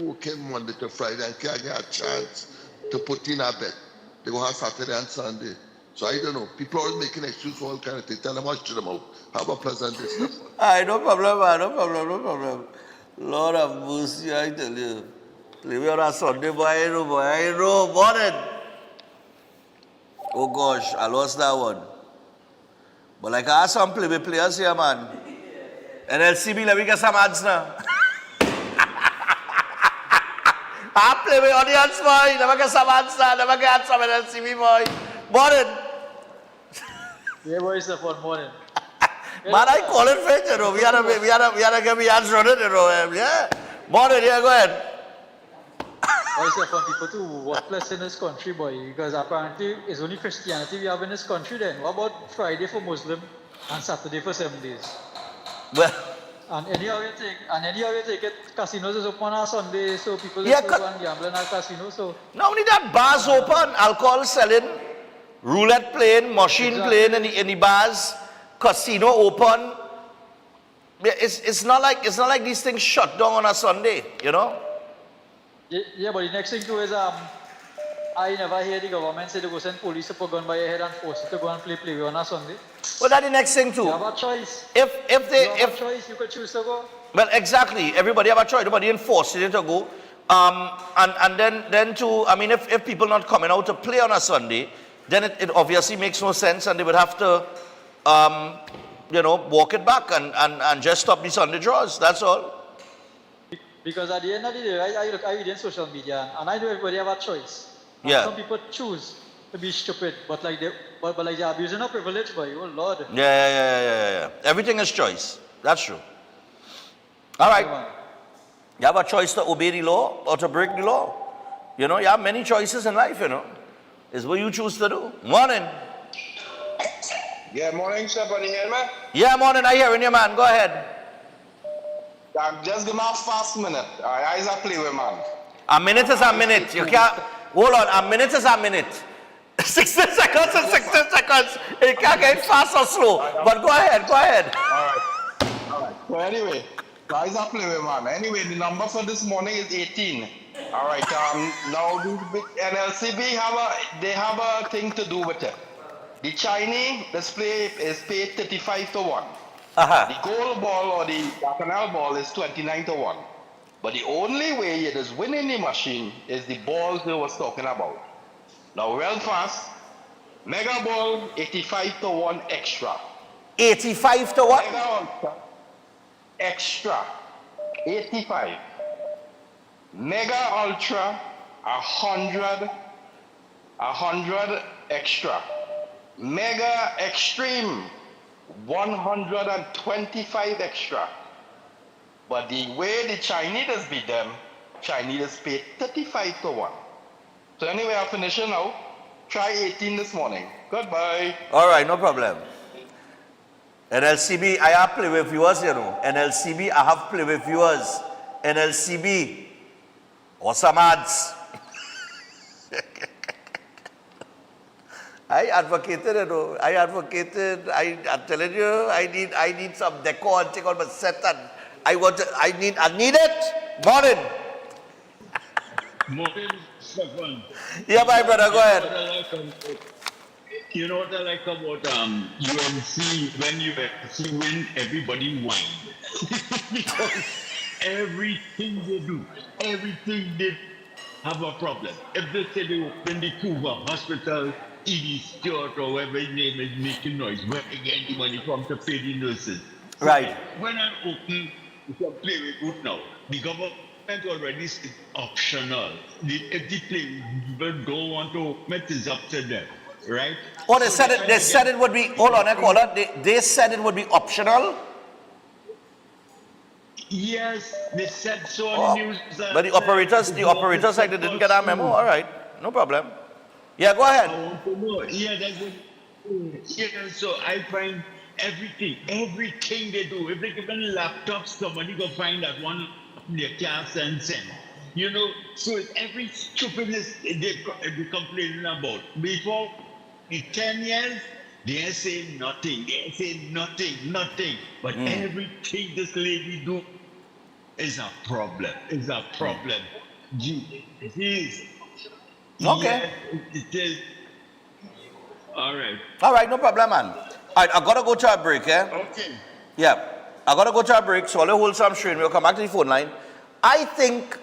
Speaker 23: work Monday to Friday and can't get a chance to put in a bet. They go have Saturday and Sunday. So I don't know. People are making excuses for all kinds of things. Tell them how to them out. Have a pleasant day.
Speaker 2: No problem, man. No problem. Lord have mercy, I tell you. Play me on a Sunday, boy. I know. Morning. Oh gosh, I lost that one. But like I have some players here, man. NLCB, let me get some ads now. I play with audience, boy. Never get some answer. Never get some NLCB, boy. Morning.
Speaker 1: Yeah, boys, the fun morning.
Speaker 2: Man, I call it French, you know. We had to get me hands on it, you know. Yeah. Morning, yeah, go ahead.
Speaker 1: Boys, the fun people too. What plus in this country, boy? Because apparently it's only Christianity we have in this country. Then what about Friday for Muslim and Saturday for 7 days?
Speaker 2: Well.
Speaker 1: And anyhow you take it, casinos is open on Sunday, so people
Speaker 2: Yeah,
Speaker 1: go and gamble in our casino. So
Speaker 2: not only that, bars open, alcohol selling, roulette playing, machine playing in the bars, casino open. It's not like these things shut down on a Sunday, you know.
Speaker 1: Yeah, but the next thing too is I never hear the government say they go send police to put gun by your head and force you to go and play on a Sunday.
Speaker 2: Well, that's the next thing too.
Speaker 1: You have a choice.
Speaker 2: If
Speaker 1: you have a choice, you could choose to go.
Speaker 2: Well, exactly. Everybody have a choice. Nobody enforced it to go. And then too, I mean, if people not coming out to play on a Sunday, then it obviously makes no sense, and they would have to, you know, walk it back and just stop the Sunday draws. That's all.
Speaker 1: Because at the end of the day, I read in social media, and I know everybody have a choice. And
Speaker 2: Yeah.
Speaker 1: some people choose to be stupid, but they're abusing our privilege, boy. Oh Lord.
Speaker 2: Yeah. Everything is choice. That's true. All right. You have a choice to obey the law or to break the law. You know, you have many choices in life, you know. It's what you choose to do. Morning.
Speaker 5: Yeah, morning, sir. Can you hear me?
Speaker 2: Yeah, morning. I hear you, man. Go ahead.
Speaker 5: Just give me a fast minute. I is a play with man.
Speaker 2: A minute is a minute. You can't. Hold on. A minute is a minute. 60 seconds is 60 seconds. You can't get fast or slow. But go ahead. Go ahead.
Speaker 5: All right. So anyway, guys are play with man. Anyway, the number for this morning is 18. All right. Now the NLCB have a thing to do with it. The Chinese display is paid 35-1. The gold ball or the canal ball is 29-1. But the only way it is winning the machine is the balls they was talking about. Now, real fast, Mega Ball 85-1 extra.
Speaker 2: 85-1?
Speaker 5: Mega Ultra extra 85. Mega Ultra 100 extra. Mega Extreme 125 extra. But the way the Chinese beat them, Chinese paid 35-1. So anyway, I'll finish it now. Try 18 this morning. Goodbye.
Speaker 2: All right, no problem. NLCB, I have play with viewers, you know. NLCB, I have play with viewers. NLCB, awesome ads. I advocated, you know. I'm telling you, I need some decor and take on my set, and I need it. Morning.
Speaker 6: Morning, Stefan.
Speaker 2: Yeah, my brother, go ahead.
Speaker 6: You know what I like about UMC? When UMC win, everybody whine. Because everything they have a problem. If they say they open the Cuba Hospital, ED Stewart or whatever his name is making noise, where they get the money from to pay the nurses.
Speaker 2: Right.
Speaker 6: When I open, we can play with good now. The government already said optional. If the people don't want to open it, it's up to them, right?
Speaker 2: Oh, they said it would be, hold on, caller. They said it would be optional?
Speaker 6: Yes, they said so on the news.
Speaker 2: But the operators like they didn't get our memo. All right, no problem. Yeah, go ahead.
Speaker 6: I want to know. Yeah, that's what. Yeah, so I find everything they do. If they give them laptops, somebody go find that one they can't send. You know, so it's every stupidness they complaining about. Before the 10 years, they say nothing. They say nothing. But everything this lady do is a problem. Jeez.
Speaker 2: Okay.
Speaker 6: It is. All
Speaker 2: right, no problem, man. All right, I gotta go to a break,
Speaker 6: Okay.
Speaker 2: Yeah, I gotta go to a break, so I'll hold some strain. We'll come back to the phone line. I think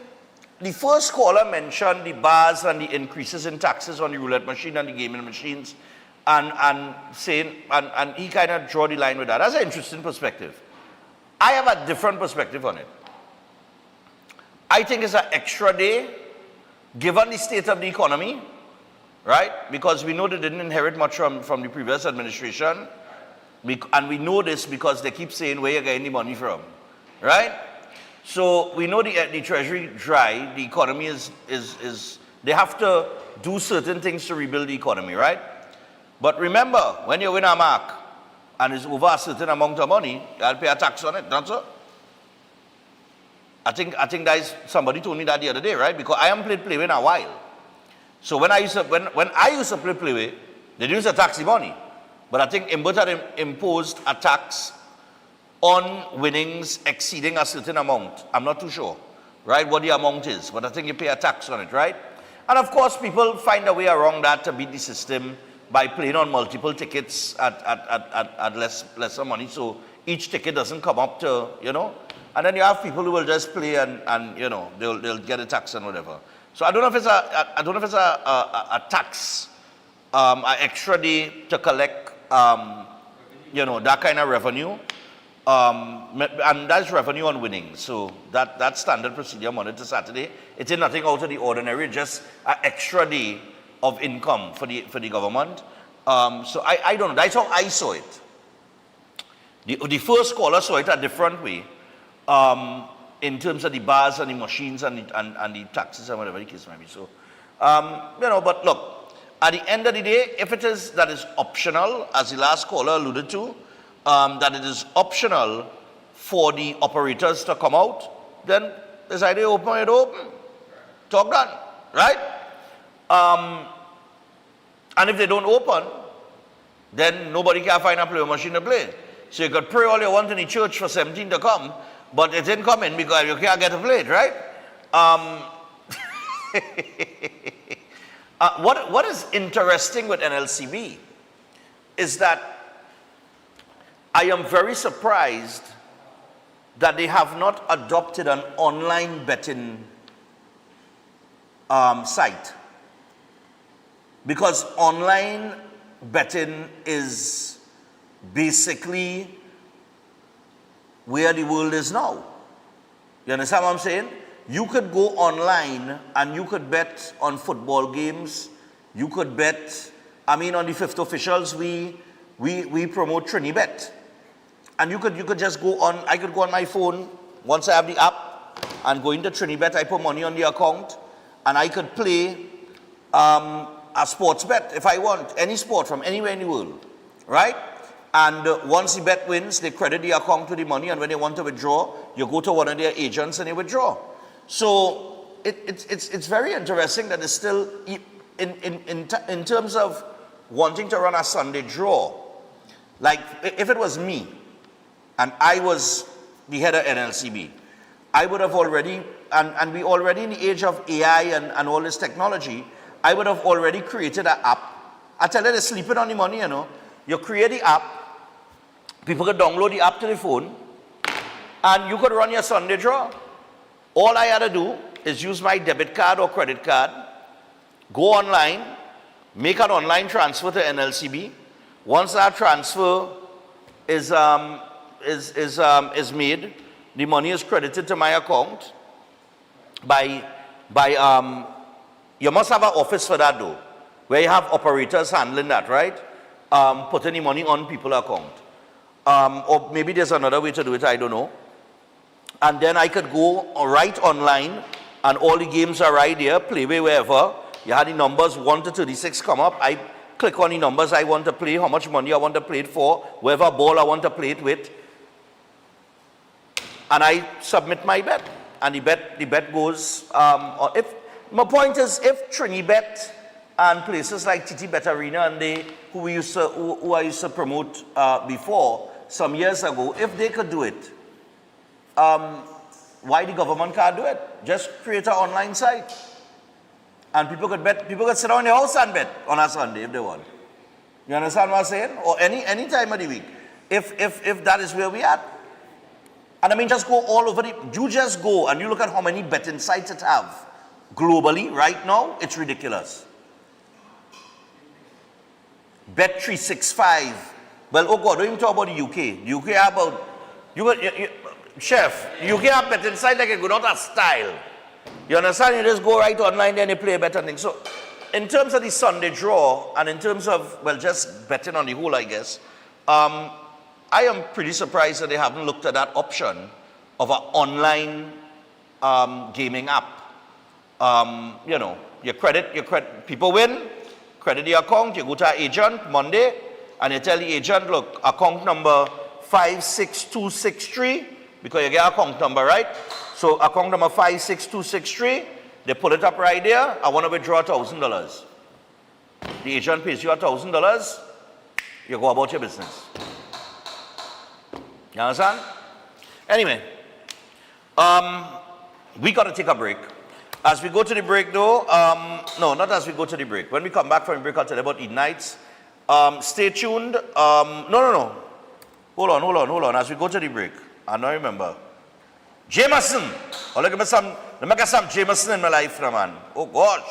Speaker 2: the first caller mentioned the bars and the increases in taxes on the roulette machine and the gaming machines, and saying, and he kind of draw the line with that. That's an interesting perspective. I have a different perspective on it. I think it's an extra day, given the state of the economy, right? Because we know they didn't inherit much from the previous administration. And we know this because they keep saying where you're getting the money from, right? So we know the treasury dry, the economy is they have to do certain things to rebuild the economy, right? But remember, when you win a mark and it's over a certain amount of money, you'll pay a tax on it, don't you? I think that is, somebody told me that the other day, right? Because I haven't played Playway in a while. So when I used to play Playway, they used to tax the money. But I think Imbut had imposed a tax on winnings exceeding a certain amount. I'm not too sure, right, what the amount is. But I think you pay a tax on it, right? And of course, people find a way around that to beat the system by playing on multiple tickets at lesser money. So each ticket doesn't come up to, you know. And then you have people who will just play and you know, they'll get a tax and whatever. So I don't know if it's a tax, an extra day to collect, you know, that kind of revenue. And that's revenue on winnings. So that's standard procedure Monday to Saturday. It is nothing out of the ordinary, just an extra day of income for the government. So I don't know. That's how I saw it. The first caller saw it a different way. In terms of the bars and the machines and the taxes and whatever the case might be. So, you know, but look, at the end of the day, if it is that is optional, as the last caller alluded to, that it is optional for the operators to come out, then this idea open it open. Talk done, right? And if they don't open, then nobody can find a play machine to play. So you could pray all you want in the church for 17 to come, but it didn't come in because you can't get a plate, right? What is interesting with NLCB is that I am very surprised that they have not adopted an online betting site. Because online betting is basically where the world is now. You understand what I'm saying? You could go online and you could bet on football games. You could bet, I mean, on the Fifth Officials, we promote TriniBet. And you could just go on, I could go on my phone, once I have the app, and go into TriniBet, I put money on the account, and I could play a sports bet if I want, any sport from anywhere in the world, right? And once the bet wins, they credit the account to the money, and when they want to withdraw, you go to one of their agents and they withdraw. So it's very interesting that it's still, in terms of wanting to run a Sunday draw, like if it was me, and I was the head of NLCB, I would have already, and we already in the age of AI and all this technology, I would have already created an app. I tell you, they're sleeping on the money, you know. You create the app, people could download the app to the phone, and you could run your Sunday draw. All I had to do is use my debit card or credit card, go online, make an online transfer to NLCB. Once that transfer is made, the money is credited to my account you must have an office for that though, where you have operators handling that, right? Putting the money on people's account. Or maybe there's another way to do it, I don't know. And then I could go right online and all the games are right there, Playway wherever. You had the numbers 1 to 36 come up. I click on the numbers I want to play, how much money I want to play it for, whatever ball I want to play it with. And I submit my bet. And the bet goes, my point is, if TriniBet and places like TT Bet Arena and who I used to promote before, some years ago, if they could do it, why the government can't do it? Just create an online site. And people could bet, people could sit down in their house and bet on a Sunday if they want. You understand what I'm saying? Or any time of the week, if that is where we at. And I mean, just go all over you just go and you look at how many betting sites it have. Globally, right now, it's ridiculous. Bet365. Well, oh God, don't even talk about the UK. The UK have about, Chef, the UK have betting site like a good, not a style. You understand? You just go right online there and you play a better thing. So, in terms of the Sunday draw, and in terms of, well, just betting on the whole, I guess, I am pretty surprised that they haven't looked at that option of an online gaming app. You know, your credit, people win, credit the account, you go to an agent Monday, and you tell the agent, look, account number 56263, because you get account number, right? So account number 56263, they pull it up right there. I want to withdraw $1,000. The agent pays you $1,000. You go about your business. You understand? Anyway, we got to take a break. As we go to the break, though, no, not as we go to the break. When we come back from the break, I'll tell you about Eid nights. Stay tuned. No. Hold on. As we go to the break, I don't remember. Jameson. Oh, let me get some Jameson in my life, man. Oh, gosh.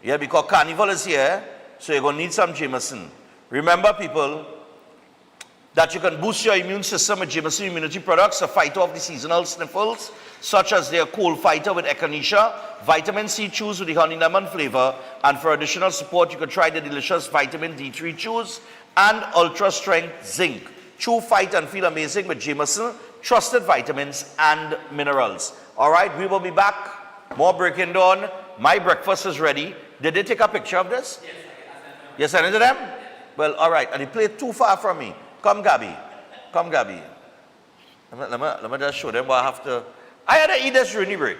Speaker 2: Yeah, because Carnival is here, so you're going to need some Jameson. Remember, people, that you can boost your immune system with Jameson immunity products to fight off the seasonal sniffles, such as their cold fighter with Echinacea, vitamin C chews with the honey lemon flavor, and for additional support, you can try the delicious vitamin D3 chews and ultra strength zinc. Chew, fight, and feel amazing with Jameson, trusted vitamins and minerals. All right, we will be back. More breaking down. My breakfast is ready. Did they take a picture of this? Yes, I sent it to them? Well, all right, and they played too far from me. Come, Gabby. Let me just show them what I have to. I had to eat this during the break.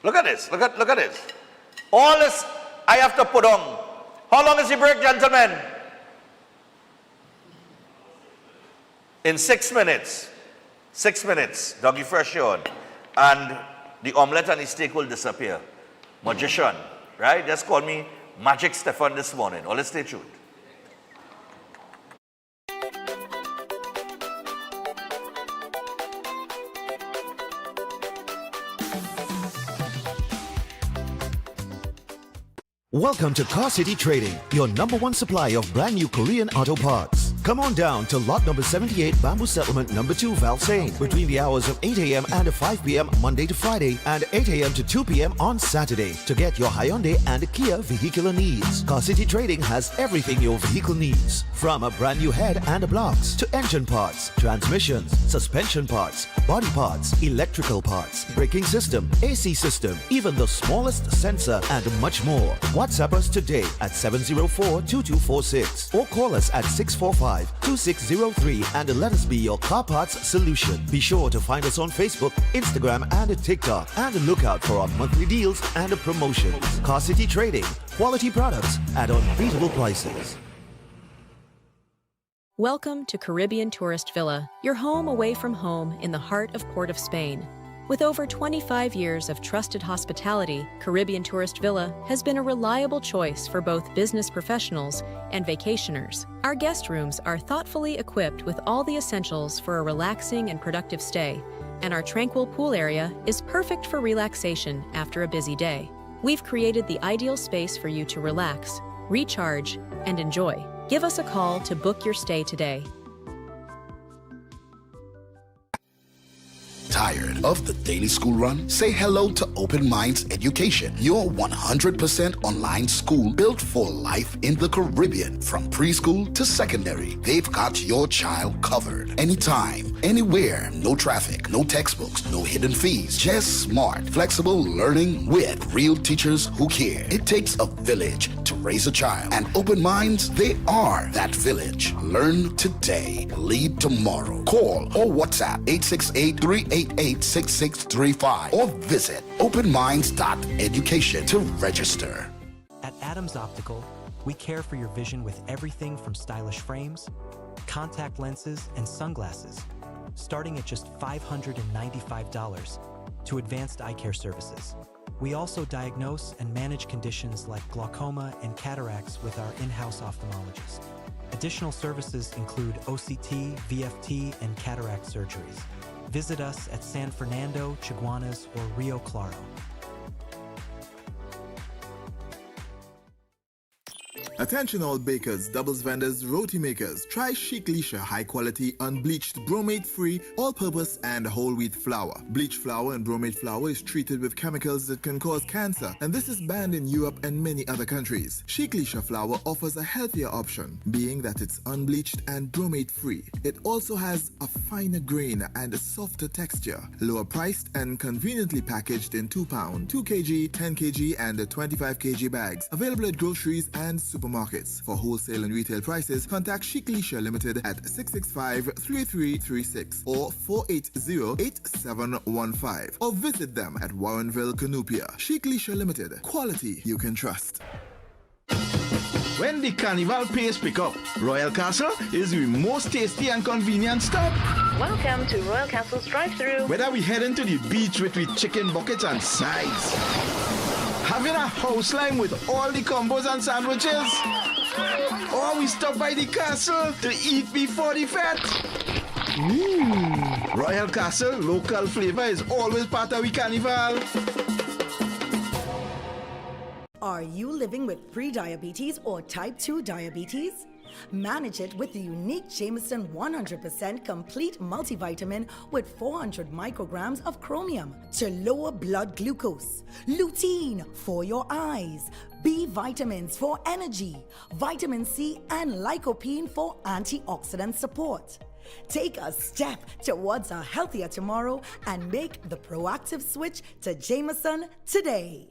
Speaker 2: Look at this. Look at this. All this I have to put on. How long is the break, gentlemen? In 6 minutes. 6 minutes. Doggy fresh on. And the omelette and the steak will disappear. Magician. Right? Just call me Magic Stefan this morning. Or let's stay tuned.
Speaker 3: Welcome to Car City Trading, your #1 supply of brand new Korean auto parts. Come on down to lot number 78, Bamboo Settlement number 2, Valsain, between the hours of 8 a.m. and 5 p.m. Monday to Friday, and 8 a.m. to 2 p.m. on Saturday to get your Hyundai and Kia vehicular needs. Car City Trading has everything your vehicle needs, from a brand new head and blocks to engine parts, transmissions, suspension parts, body parts, electrical parts, braking system, AC system, even the smallest sensor, and much more. WhatsApp us today at 704-2246 or call us at 645-2603 and let us be your car parts solution. Be sure to find us on Facebook, Instagram, and TikTok, and look out for our monthly deals and promotions. Car City Trading, quality products at unbeatable prices.
Speaker 4: Welcome to Caribbean Tourist Villa, your home away from home in the heart of Port of Spain. With over 25 years of trusted hospitality, Caribbean Tourist Villa has been a reliable choice for both business professionals and vacationers. Our guest rooms are thoughtfully equipped with all the essentials for a relaxing and productive stay, and our tranquil pool area is perfect for relaxation after a busy day. We've created the ideal space for you to relax, recharge, and enjoy. Give us a call to book your stay today.
Speaker 7: Tired of the daily school run? Say hello to Open Minds Education, your 100% online school built for life in the Caribbean. From preschool to secondary, they've got your child covered. Anytime, anywhere, no traffic, no textbooks, no hidden fees, just smart, flexible learning with real teachers who care. It takes a village to raise a child, and Open Minds, they are that village. Learn today, lead tomorrow. Call or WhatsApp 868-388-6635 or visit openminds.education to register.
Speaker 15: At Adams Optical, we care for your vision with everything from stylish frames, contact lenses, and sunglasses, starting at just $595, to advanced eye care services. We also diagnose and manage conditions like glaucoma and cataracts with our in-house ophthalmologist. Additional services include OCT, VFT, and cataract surgeries. Visit us at San Fernando, Chaguanas, or Rio Claro.
Speaker 12: Attention all bakers, doubles vendors, roti makers. Try Chic Lisha high quality, unbleached, bromate free, all purpose and whole wheat flour. Bleach flour and bromate flour is treated with chemicals that can cause cancer, and this is banned in Europe and many other countries. Chic Lisha flour offers a healthier option, being that it's unbleached and bromate free. It also has a finer grain and a softer texture, lower priced and conveniently packaged in 2 pound, 2 kg, 10 kg and 25 kg bags. Available at groceries and supermarkets. For wholesale and retail prices, contact Chic Lisha Limited at 665-3336 or 480-8715 or visit them at Warrenville, Canupia. Chic Lisha Limited. Quality you can trust.
Speaker 8: When the carnival pace pick up, Royal Castle is the most tasty and convenient stop.
Speaker 9: Welcome to Royal Castle's drive-thru.
Speaker 8: Whether we heading to the beach with chicken buckets and sides, having a house line with all the combos and sandwiches, or we stop by the castle to eat before the fete. Royal Castle local flavor is always part of the carnival.
Speaker 16: Are you living with pre-diabetes or type 2 diabetes? Manage it with the unique Jameson 100% complete multivitamin with 400 micrograms of chromium to lower blood glucose, lutein for your eyes, B vitamins for energy, vitamin C and lycopene for antioxidant support. Take a step towards a healthier tomorrow and make the proactive switch to Jameson today.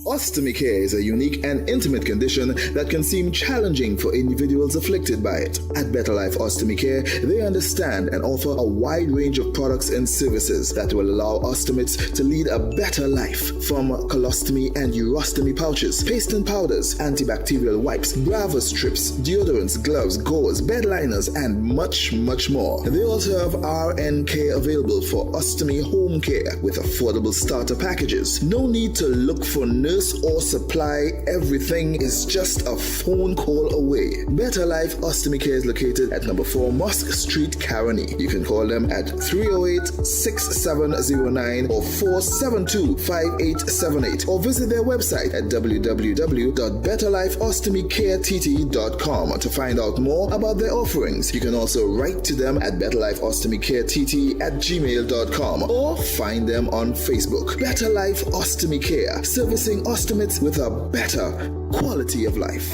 Speaker 10: Ostomy care is a unique and intimate condition that can seem challenging for individuals afflicted by it. At Better Life Ostomy Care, they understand and offer a wide range of products and services that will allow ostomates to lead a better life, from colostomy and urostomy pouches, paste and powders, antibacterial wipes, Brava strips, deodorants, gloves, gauze, bed liners, and much, much more. They also have RN care available for ostomy home care with affordable starter packages. No need to look for nurse or supply, everything is just a phone call away. Better Life Ostomy Care is located at number 4 Mosque Street, Caroni. You can call them at 308-6709 or 472-5878 or visit their website at www.betterlifeostomycareTT.com to find out more about their offerings. You can also write to them at betterlifeostomycareTT@gmail.com or find them on Facebook. Better Life Ostomy Care, servicing ostomates with a better quality of life.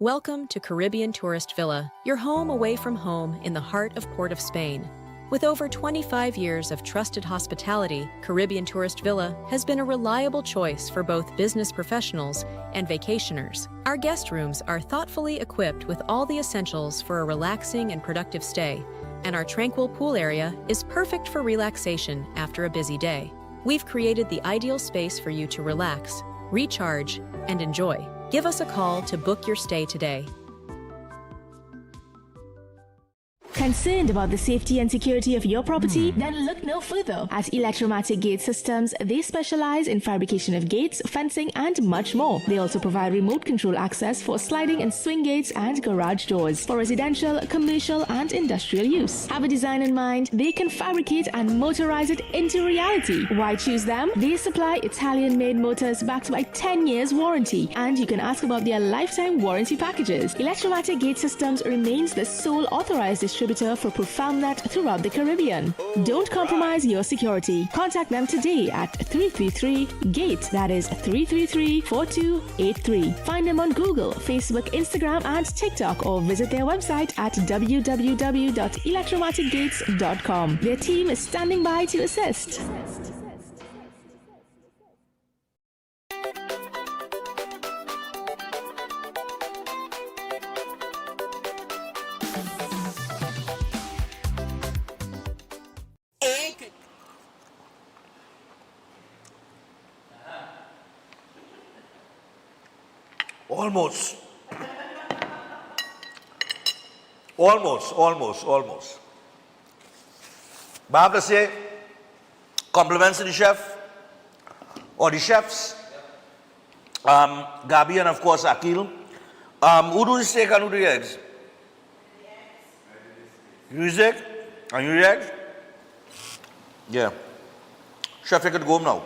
Speaker 4: Welcome to Caribbean Tourist Villa, your home away from home in the heart of Port of Spain. With over 25 years of trusted hospitality, Caribbean Tourist Villa has been a reliable choice for both business professionals and vacationers. Our guest rooms are thoughtfully equipped with all the essentials for a relaxing and productive stay, and our tranquil pool area is perfect for relaxation after a busy day. We've created the ideal space for you to relax, recharge, and enjoy. Give us a call to book your stay today.
Speaker 9: Concerned about the safety and security of your property? Then look no further. At Electromatic Gate Systems, they specialize in fabrication of gates, fencing, and much more. They also provide remote control access for sliding and swing gates and garage doors for residential, commercial, and industrial use. Have a design in mind? They can fabricate and motorize it into reality. Why choose them? They supply Italian-made motors backed by 10 years warranty, and you can ask about their lifetime warranty packages. Electromatic Gate Systems remains the sole authorized distributor for ProfoundNet throughout the Caribbean. Don't compromise your security. Contact them today at 333-GATE, that is 333-4283. Find them on Google, Facebook, Instagram, and TikTok, or visit their website at www.electromaticgates.com. Their team is standing by to assist.
Speaker 2: Almost. But I have to say, compliments to the chef, or the chefs, Gabi and of course Akil, Who do the steak and who do the eggs? You do the steak and you do the eggs? Yeah. Chef, you could go home now.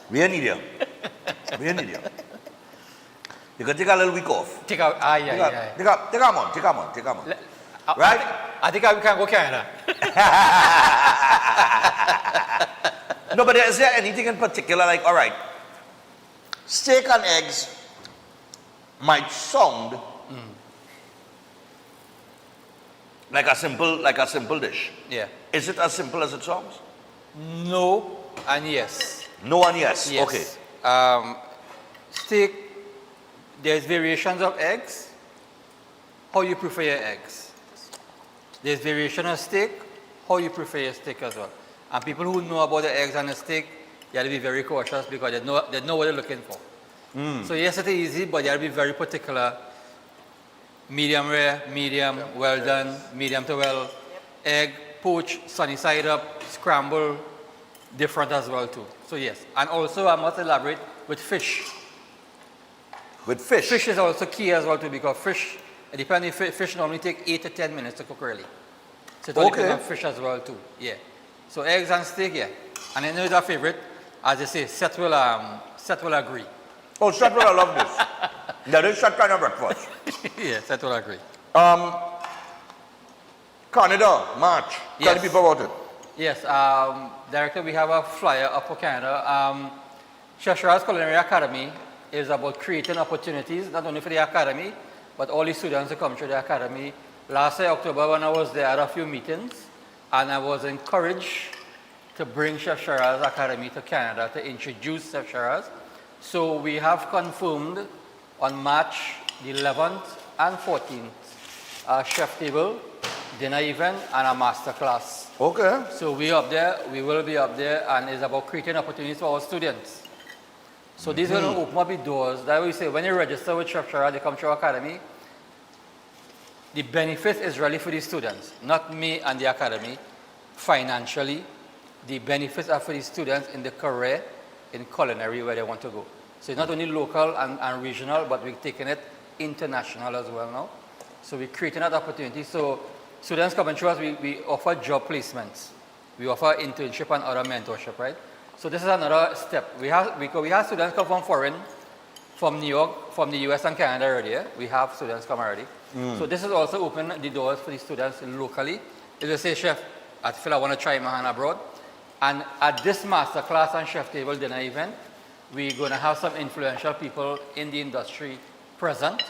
Speaker 2: We don't need you. We don't need you. You can take a little week off.
Speaker 11: Take a month.
Speaker 2: Right?
Speaker 11: I think we can go Canada.
Speaker 2: No, but is there anything in particular, like, all right, steak and eggs might sound like a simple dish.
Speaker 11: Yeah.
Speaker 2: Is it as simple as it sounds?
Speaker 11: No and yes.
Speaker 2: No and yes.
Speaker 11: Yes.
Speaker 2: Okay.
Speaker 11: Steak, there's variations of eggs. How you prefer your eggs. There's variation of steak. How you prefer your steak as well. And people who know about the eggs and the steak, you have to be very cautious because they know what they're looking for. So yes, it's easy, but you have to be very particular. Medium rare, medium, well done, medium to well. Egg, poach, sunny side up, scramble, different as well too. So yes, and also I must elaborate with fish.
Speaker 2: With fish?
Speaker 11: Fish is also key as well too because fish, depending fish normally take 8 to 10 minutes to cook really. So it all depends on fish as well too, yeah. So eggs and steak, yeah. And I know it's our favorite, as they say, Seth will agree.
Speaker 2: Oh, Seth will love this. That is Seth kind of breakfast.
Speaker 11: Yeah, Seth will agree.
Speaker 2: Canada, March. Tell the people about it.
Speaker 11: Yes, Director, we have a flyer up for Canada. Chef Shiraz Culinary Academy is about creating opportunities, not only for the academy, but all the students who come through the academy. Last year, October, when I was there, I had a few meetings, and I was encouraged to bring Chef Shiraz Academy to Canada to introduce Chef Shiraz. So we have confirmed on March the 11th and 14th chef table, dinner event, and a master class.
Speaker 2: Okay.
Speaker 11: So we will be up there, and it's about creating opportunities for our students. So these will open up the doors. That we say when you register with Chef Shiraz, they come to our academy. The benefit is really for the students, not me and the academy. Financially, the benefits are for the students in the career in culinary where they want to go. So it's not only local and regional, but we're taking it international as well now. So we're creating that opportunity. So students coming to us, we offer job placements. We offer internship and other mentorship, right? So this is another step. We have students come from foreign, from New York, from the US and Canada already. We have students come already. So this is also open the doors for the students locally. If they say, Chef, I feel I want to try my hand abroad. And at this masterclass and chef table dinner event, we're going to have some influential people in the industry present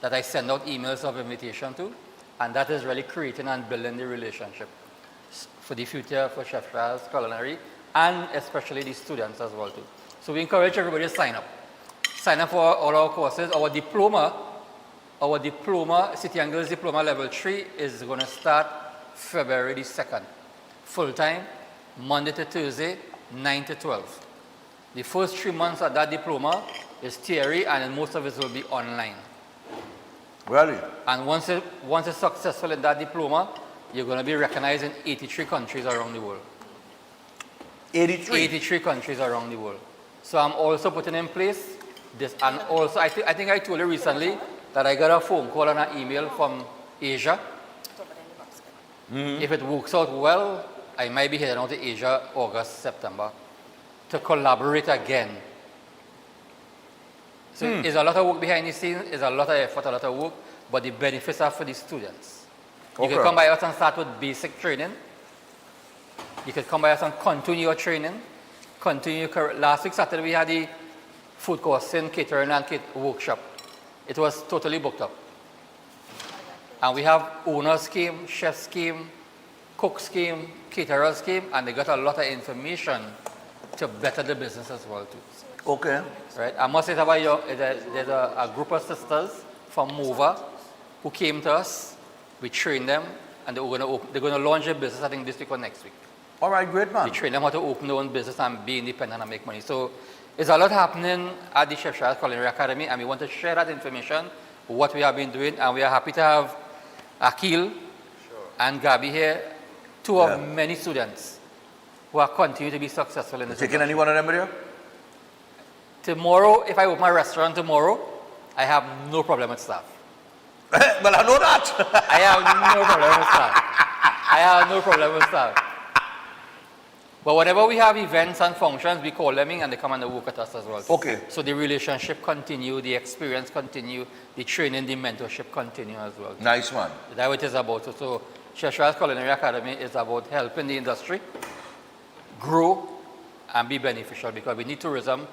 Speaker 11: that I send out emails of invitation to. And that is really creating and building the relationship for the future for Chef Shiraz Culinary and especially the students as well too. So we encourage everybody to sign up. Sign up for all our courses. Our diploma, City and Girls Diploma Level 3 is going to start February the 2nd. Full time, Monday to Thursday, 9 to 12. The first 3 months of that diploma is theory and most of it will be online.
Speaker 2: Really?
Speaker 11: And once it's successful in that diploma, you're going to be recognized in 83 countries around the world.
Speaker 2: 83?
Speaker 11: 83 countries around the world. So I'm also putting in place this, and also I think I told you recently that I got a phone call and an email from Asia. If it works out well, I might be heading out to Asia August, September to collaborate again. So it's a lot of work behind the scenes, it's a lot of effort, a lot of work, but the benefits are for the students. You can come by us and start with basic training. You could come by us and continue your training. Last week Saturday we had the food costing, catering and workshop. It was totally booked up. And we have owner scheme, chef scheme, cook scheme, caterer scheme, and they got a lot of information to better the business as well too.
Speaker 2: Okay.
Speaker 11: Right. I must say that there's a group of sisters from Mova who came to us. We trained them, and they're going to launch a business, I think, this week or next week.
Speaker 2: All right, great, man.
Speaker 11: We train them how to open their own business and be independent and make money. So there's a lot happening at the Chef Shiraz Culinary Academy, and we want to share that information, what we have been doing, and we are happy to have Akil and Gabi here, two of many students who are continuing to be successful in this.
Speaker 2: Taking any one of them with you?
Speaker 11: Tomorrow, if I open my restaurant tomorrow, I have no problem with staff.
Speaker 2: Well, I know that.
Speaker 11: I have no problem with staff. I have no problem with staff. But whenever we have events and functions, we call them in and they come and they work with us as well.
Speaker 2: Okay.
Speaker 11: So the relationship continue, the experience continue, the training, the mentorship continue as well.
Speaker 2: Nice one.
Speaker 11: That's what it is about. So Chef Charles Culinary Academy is about helping the industry grow and be beneficial, because we need tourism,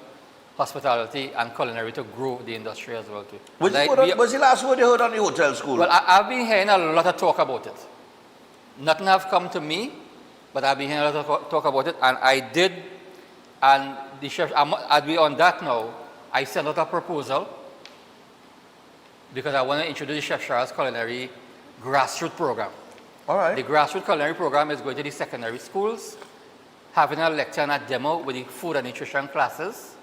Speaker 11: hospitality and culinary to grow the industry as well too.
Speaker 2: Was the last word you heard on the hotel school?
Speaker 11: Well, I've been hearing a lot of talk about it. Nothing have come to me, but I've been hearing a lot of talk about it, and I did, and the chef, I'll be on that now. I sent out a proposal because I want to introduce the Chef Charles Culinary grassroots program.
Speaker 2: All right.
Speaker 11: The grassroots culinary program is going to the secondary schools, having a lecture and a demo with the food and nutrition classes,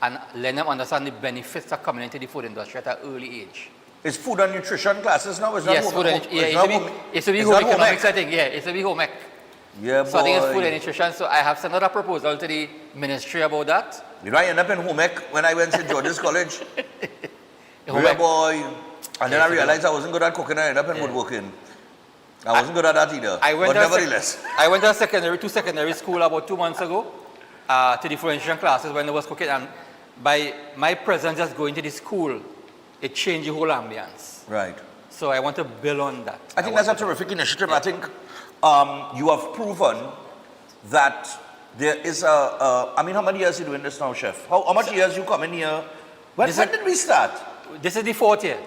Speaker 11: and let them understand the benefits of coming into the food industry at an early age.
Speaker 2: It's food and nutrition classes now? Is
Speaker 11: Yes, food and nutrition. It's to be home economics, I think. Yeah, it's to be home ec.
Speaker 2: Yeah,
Speaker 11: so I think it's food and nutrition. So I have sent out a proposal to the ministry about that.
Speaker 2: You know, I ended up in home ec when I went to George's College. Yeah, boy. And then I realized I wasn't good at cooking. I ended up in woodworking. I wasn't good at that either. But nevertheless.
Speaker 11: I went to secondary school about 2 months ago to the food and nutrition classes when I was cooking. And by my presence just going to the school, it changed the whole ambience.
Speaker 2: Right.
Speaker 11: So I want to build on that.
Speaker 2: I think that's a terrific initiative. Yeah. I think you have proven that there is I mean, how many years are you doing this now, Chef? How much years you come in here? When did we start?
Speaker 11: This is the 4th year.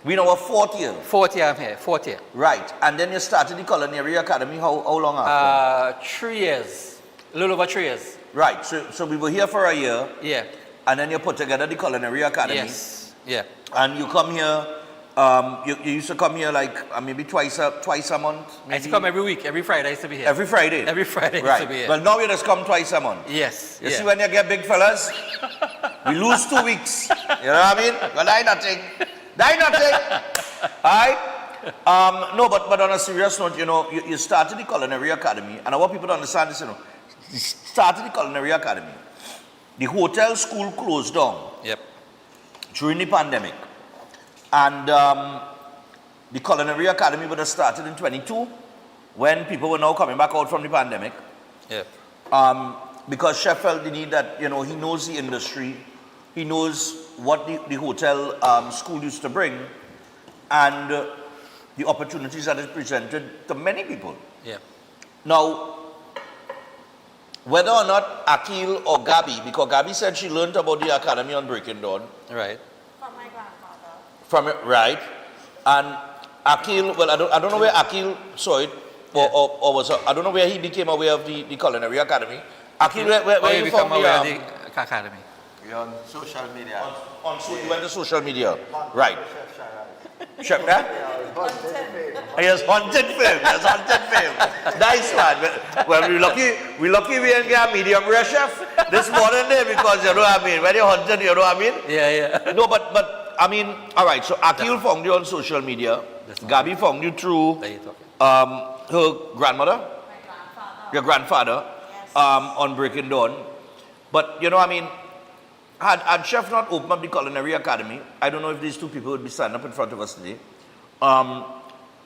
Speaker 2: We know our 4th year.
Speaker 11: 4th year I'm here, 4th year.
Speaker 2: Right. And then you started the Culinary Academy, how long after?
Speaker 11: 3 years. A little over 3 years.
Speaker 2: Right. So we were here for a year.
Speaker 11: Yeah.
Speaker 2: And then you put together the Culinary Academy.
Speaker 11: Yes. Yeah.
Speaker 2: And you come here, you used to come here like maybe twice a month? Maybe?
Speaker 11: I used to come every week, every Friday I used to be here.
Speaker 2: Every Friday?
Speaker 11: Every Friday I
Speaker 2: right.
Speaker 11: used to be here.
Speaker 2: Well, now you just come twice a month.
Speaker 11: Yes.
Speaker 2: You see when you get big fellas, we lose 2 weeks. You know what I mean? Well, die nothing. Alright? No, but on a serious note, you know, you started the Culinary Academy, and I want people to understand this, you know. You started the Culinary Academy. The hotel school closed down.
Speaker 11: Yep.
Speaker 2: During the pandemic. And the Culinary Academy would have started in 22 when people were now coming back out from the pandemic.
Speaker 11: Yep.
Speaker 2: Because Chef felt the need that, you know, he knows the industry, he knows what the hotel school used to bring, and the opportunities that it presented to many people.
Speaker 11: Yeah.
Speaker 2: Now, whether or not Akil or Gabi, because Gabi said she learned about the academy on Breaking Dawn.
Speaker 11: Right.
Speaker 2: Right. And Akil, well, I don't know where Akil saw it, or was I don't know where he became aware of the Culinary Academy. Akil, where you
Speaker 11: become
Speaker 2: from
Speaker 11: aware of the academy?
Speaker 23: We're on social media.
Speaker 2: You went to social media. Right. Chef, that? Yes, haunted film. Yes, haunted film. Nice man. Well, we lucky we didn't get a medium rare, Chef, this morning there, because you know what I mean. When you're haunted, you know what I mean?
Speaker 11: Yeah.
Speaker 2: No, but I mean, all right. So Akil found you on social media. Gabi found you through her grandmother, your grandfather, on Breaking Dawn. But you know, I mean, had Chef not opened up the Culinary Academy, I don't know if these two people would be standing up in front of us today.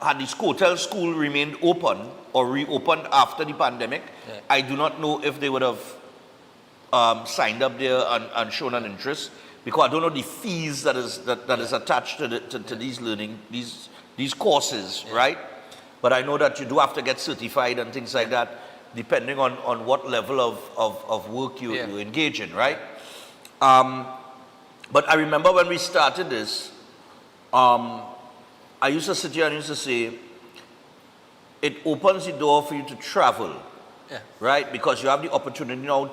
Speaker 2: Had the hotel school remained open or reopened after the pandemic, I do not know if they would have signed up there and shown an interest, because I don't know the fees that is attached to these learning, these courses, right? But I know that you do have to get certified and things like that, depending on what level of work you engage in, right? But I remember when we started this, I used to sit here and used to say, it opens the door for you to travel, right? Because you have the opportunity now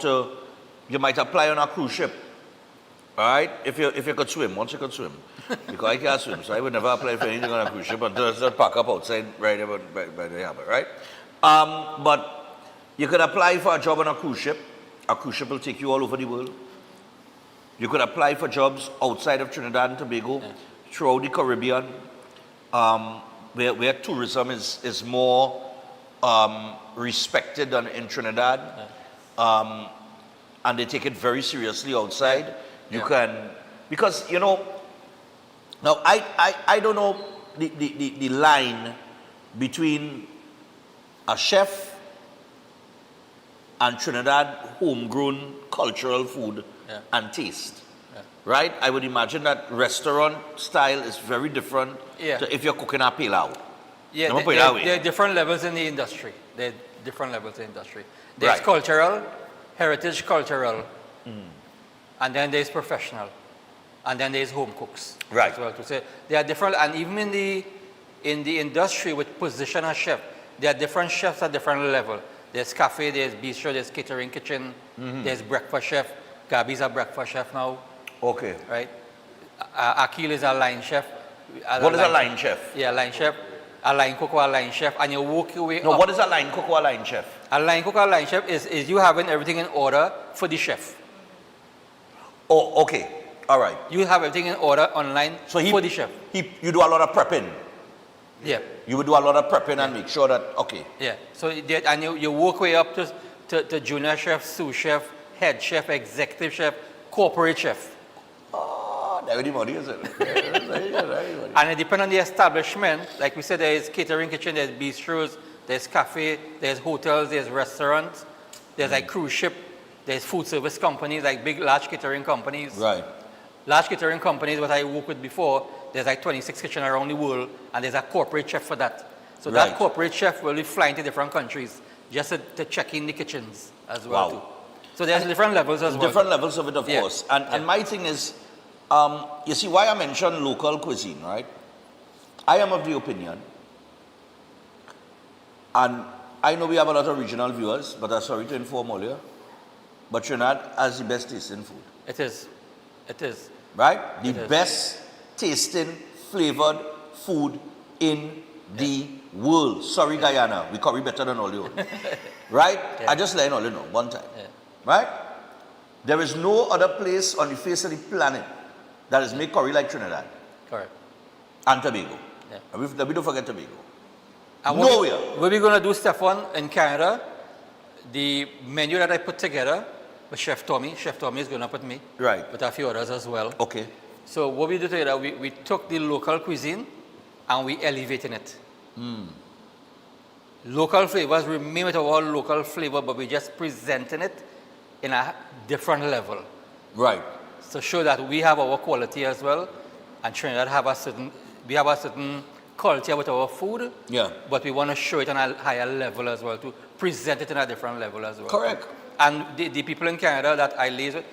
Speaker 2: you might apply on a cruise ship, all right? If you could swim, once you could swim. Because I can't swim, so I would never apply for anything on a cruise ship until I start pack up outside right by the harbor, right? But you could apply for a job on a cruise ship. A cruise ship will take you all over the world. You could apply for jobs outside of Trinidad and Tobago, throughout the Caribbean, where tourism is more respected than in Trinidad. and they take it very seriously outside, you
Speaker 11: Yeah.
Speaker 2: can, because, you know, now I don't know the line between a chef and Trinidad homegrown cultural food
Speaker 11: Yeah.
Speaker 2: and taste.
Speaker 11: Yeah.
Speaker 2: Right? I would imagine that restaurant style is very different
Speaker 11: Yeah.
Speaker 2: to if you're cooking a pilau.
Speaker 11: Yeah,
Speaker 2: Let me put it that way.
Speaker 11: there are different levels in the industry. There are different levels in the industry. There's
Speaker 2: Right.
Speaker 11: cultural, heritage cultural, and then there's professional, and then there's home cooks.
Speaker 2: Right.
Speaker 11: As well to say there are different, and even in the industry with position as chef, there are different chefs at different level. There's cafe, there's bistro, there's catering kitchen, there's breakfast chef. Gabi's a breakfast chef now.
Speaker 2: Okay.
Speaker 11: Right. Akil is a line chef.
Speaker 2: What is a line chef?
Speaker 11: Yeah, line chef. A line cook or a line chef, and you work your way
Speaker 2: No,
Speaker 11: up.
Speaker 2: what is a line cook or a line chef?
Speaker 11: A line cook or line chef is you having everything in order for the chef.
Speaker 2: Oh, okay. All right.
Speaker 11: You have everything in order online for the chef.
Speaker 2: You do a lot of prepping.
Speaker 11: Yeah.
Speaker 2: You would do a lot of prepping and make sure that, okay.
Speaker 11: Yeah. So and you work way up to junior chef, sous chef, head chef, executive chef, corporate chef.
Speaker 2: Oh, that's the money, is it? Yeah,
Speaker 11: And it depends on the establishment. Like we said, there is catering kitchen, there's bistros, there's cafe, there's hotels, there's restaurants, there's like cruise ship, there's food service companies, like big, large catering companies.
Speaker 2: Right.
Speaker 11: Large catering companies, what I worked with before, there's like 26 kitchens around the world, and there's a corporate chef for that. So
Speaker 2: Right.
Speaker 11: that corporate chef will be flying to different countries just to check in the kitchens as well.
Speaker 2: Wow.
Speaker 11: Too. So there's different levels as well.
Speaker 2: Different levels of it, of
Speaker 11: Yeah.
Speaker 2: course. And my thing is, you see why I mentioned local cuisine, right? I am of the opinion, and I know we have a lot of regional viewers, but I'm sorry to inform all you, but Trinidad has the best tasting food.
Speaker 11: It is. It is.
Speaker 2: Right? The
Speaker 11: It is.
Speaker 2: best tasting, flavored food in the world. Sorry, Guyana, we curry better than all you. Right? I just let all you know one time. Right? There is no other place on the face of the planet that is make curry like Trinidad
Speaker 11: Correct.
Speaker 2: and Tobago.
Speaker 11: Yeah.
Speaker 2: And we don't forget Tobago.
Speaker 11: And
Speaker 2: Nowhere.
Speaker 11: What we're going to do, Stefan, in Canada, the menu that I put together with Chef Tommy is going to put me.
Speaker 2: Right.
Speaker 11: With a few others as well.
Speaker 2: Okay.
Speaker 11: So what we do together, we took the local cuisine and we elevated it. Local flavors remain with our local flavor, but we just presenting it in a different level.
Speaker 2: Right.
Speaker 11: So show that we have our quality as well, and Trinidad have a certain quality with our food.
Speaker 2: Yeah.
Speaker 11: But we want to show it on a higher level as well, to present it in a different level as well.
Speaker 2: Correct.
Speaker 11: And the people in Canada that I liaise with,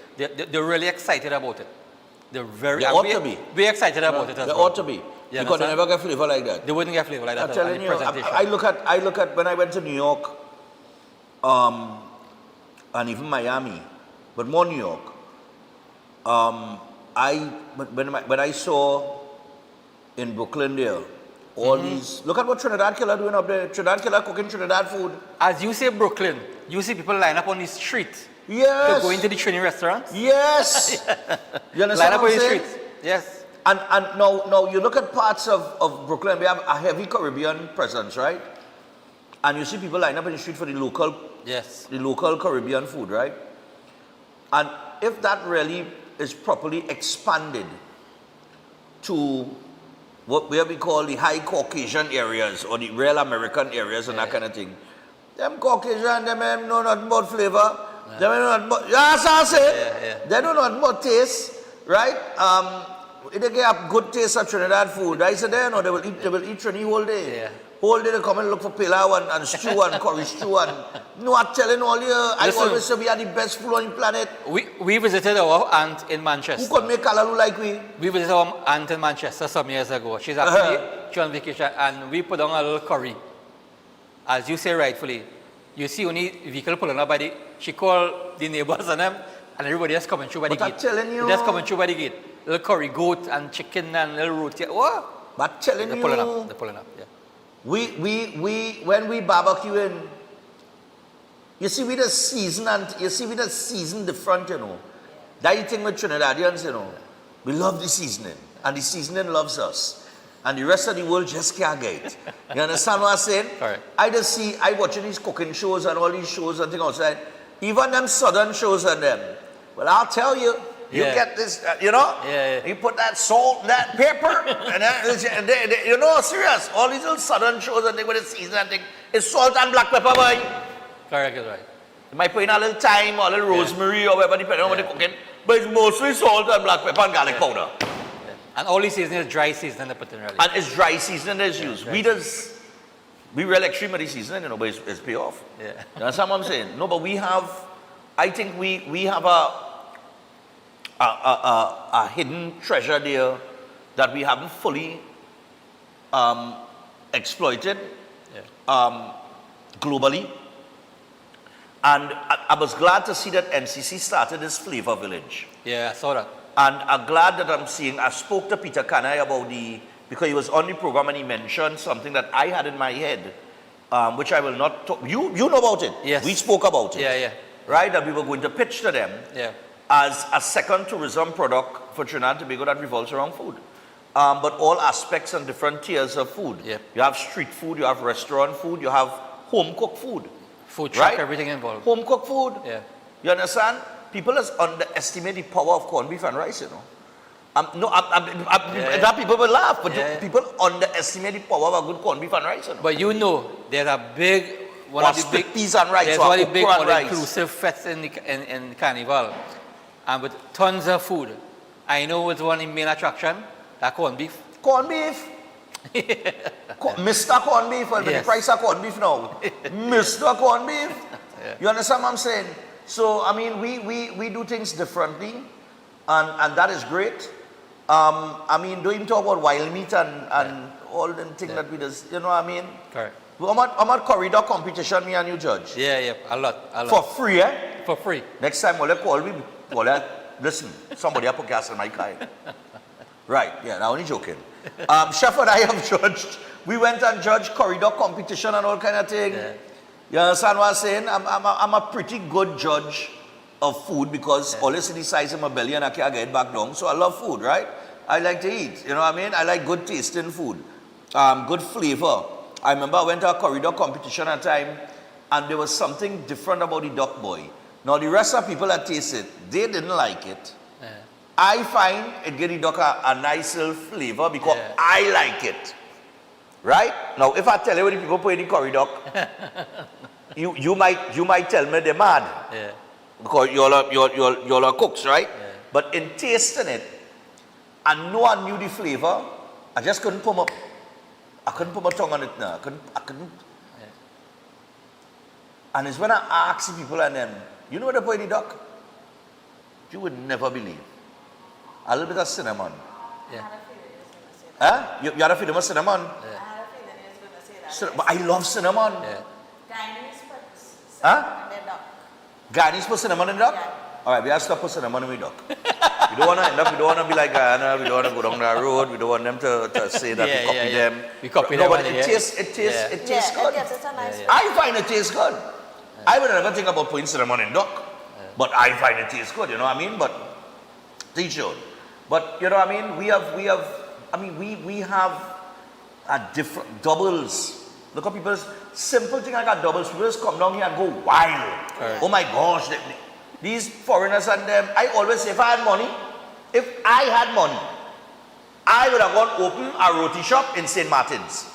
Speaker 11: they're really excited about it. They're very.
Speaker 2: They
Speaker 11: and
Speaker 2: ought
Speaker 11: we-
Speaker 2: to be.
Speaker 11: We're excited about it as
Speaker 2: They
Speaker 11: well.
Speaker 2: ought to be.
Speaker 11: You
Speaker 2: Because they
Speaker 11: understand?
Speaker 2: never get flavor like that.
Speaker 11: They wouldn't get flavor like that
Speaker 2: I'm
Speaker 11: at
Speaker 2: telling
Speaker 11: the
Speaker 2: you,
Speaker 11: presentation.
Speaker 2: I look at when I went to New York, and even Miami, but more New York. When I saw in Brooklyn there, all these, look at what Trinidad Killer doing up there. Trinidad Killer cooking Trinidad food.
Speaker 11: As you say Brooklyn, you see people line up on the street.
Speaker 2: Yes.
Speaker 11: To go into the Trini restaurants.
Speaker 2: Yes. You understand
Speaker 11: Line up
Speaker 2: what
Speaker 11: on
Speaker 2: I'm
Speaker 11: the
Speaker 2: saying?
Speaker 11: streets. Yes.
Speaker 2: And now you look at parts of Brooklyn, we have a heavy Caribbean presence, right? And you see people line up in the street for the local Caribbean food, right? And if that really is properly expanded to where we call the high Caucasian areas or the real American areas and that kind of thing, them Caucasian, them ain't know nothing about flavor. Them ain't know nothing about, yes, I say, they don't know nothing about taste, right? They get a good taste of Trinidad food. I said, they will eat Trini whole day. Whole day they come and look for pilau and stew and curry stew and no, I'm telling all you, I always say we are the best food on the planet.
Speaker 11: We visited our aunt in Manchester.
Speaker 2: Who could make kalaloo like we?
Speaker 11: We visited our aunt in Manchester some years ago. She's actually she on vacation, and we put on a little curry. As you say rightfully, you see only vehicle pulling up by the, she called the neighbors and them, and everybody else coming through by the
Speaker 2: But
Speaker 11: gate.
Speaker 2: I'm telling you.
Speaker 11: They just coming through by the gate. Little curry, goat and chicken and little roti. What?
Speaker 2: But I'm telling
Speaker 11: They're
Speaker 2: you.
Speaker 11: pulling up. They're pulling up. Yeah.
Speaker 2: We when we barbecuing, you see with the season different, you know. That thing with Trinidadians, you know. We love the seasoning, and the seasoning loves us. And the rest of the world just can't get it. You understand what I'm saying?
Speaker 11: Correct.
Speaker 2: I watching these cooking shows and all these shows and things outside, Even them southern shows and them. Well, I'll tell you, you get this, you know? You put that salt and that pepper, and you know, serious. All these little southern shows and thing with the season and thing, it's salt and black pepper, boy.
Speaker 11: Correct, is right.
Speaker 2: You might put in a little thyme or a little rosemary or whatever, depending on what they're cooking. But it's mostly salt and black pepper and garlic powder.
Speaker 11: And all this season is dry season they put in really.
Speaker 2: And it's dry season that's used. We real extreme of the season, you know, but it's pay off.
Speaker 11: Yeah.
Speaker 2: You understand what I'm saying? No, but we have, I think we have a hidden treasure there that we haven't fully exploited globally. And I was glad to see that NCC started this flavor village.
Speaker 11: Yeah, I saw that.
Speaker 2: And I'm glad that I'm seeing, I spoke to Peter Kanai about because he was on the program and he mentioned something that I had in my head, which I will not talk, you know about it.
Speaker 11: Yes.
Speaker 2: We spoke about it.
Speaker 11: Yeah.
Speaker 2: Right, that we were going to pitch to them as a second tourism product for Trinidad and Tobago that revolves around food. But all aspects and different tiers of food. You have street food, you have restaurant food, you have home cooked food.
Speaker 11: Food truck, everything involved.
Speaker 2: Home cooked food.
Speaker 11: Yeah.
Speaker 2: You understand? People just underestimate the power of corned beef and rice, you know. That people will laugh, but people underestimate the power of a good corned beef and rice, you know.
Speaker 11: But you know, there's a big, one of the big
Speaker 2: peas and rice,
Speaker 11: there's one of the big all-inclusive fests in Carnival. And with tons of food. I know it's one of the main attraction, that corned beef.
Speaker 2: Corned beef? Mr. Corned Beef, well, the price of corned beef now. Mr. Corned Beef. You understand what I'm saying? So, I mean, we do things differently, and that is great. I mean, don't even talk about wild meat and all the things that we do, you know what I mean?
Speaker 11: Correct.
Speaker 2: I'm at corridor competition, me and you judge.
Speaker 11: Yeah, a lot.
Speaker 2: For free, eh?
Speaker 11: For free.
Speaker 2: Next time, will you call me? Listen, somebody have put gas in my car. Right, yeah, now only joking. Chef and I have judged. We went and judged corridor competition and all kind of thing. You understand what I'm saying? I'm a pretty good judge of food because all you see the size of my belly and I can't get it back down. So I love food, right? I like to eat, you know what I mean? I like good tasting food, good flavor. I remember I went to a corridor competition at a time and there was something different about the duck boy. Now the rest of people that tasted, they didn't like it. I find it gave the duck a nice little flavor because I like it. Right? Now if I tell you what the people put in the corridor, you might tell me they're mad. Because you're all cooks, right? But in tasting it, I know I knew the flavor. I just couldn't put my tongue on it now. I couldn't. And it's when I ask people and them, you know what they put in the duck? You would never believe. A little bit of cinnamon. Huh? You had a feeling of cinnamon? But I love cinnamon. Huh? Guyanese put cinnamon in duck? Alright, we have to stop put cinnamon in duck. We don't want to end up, we don't want to be like Guyana, we don't want to go down that road, we don't want them to say that we copy them.
Speaker 11: We copy
Speaker 2: them.
Speaker 11: No,
Speaker 2: but it tastes good. I find it tastes good. I would never think about putting cinnamon in duck, but I find it tastes good, you know what I mean? But teach you. But you know what I mean? We have a different doubles. Look at people's simple thing like a doubles. People just come down here and go wild. Oh my gosh, these foreigners and them. I always say if I had money, I would have gone open a roti shop in St. Martin's.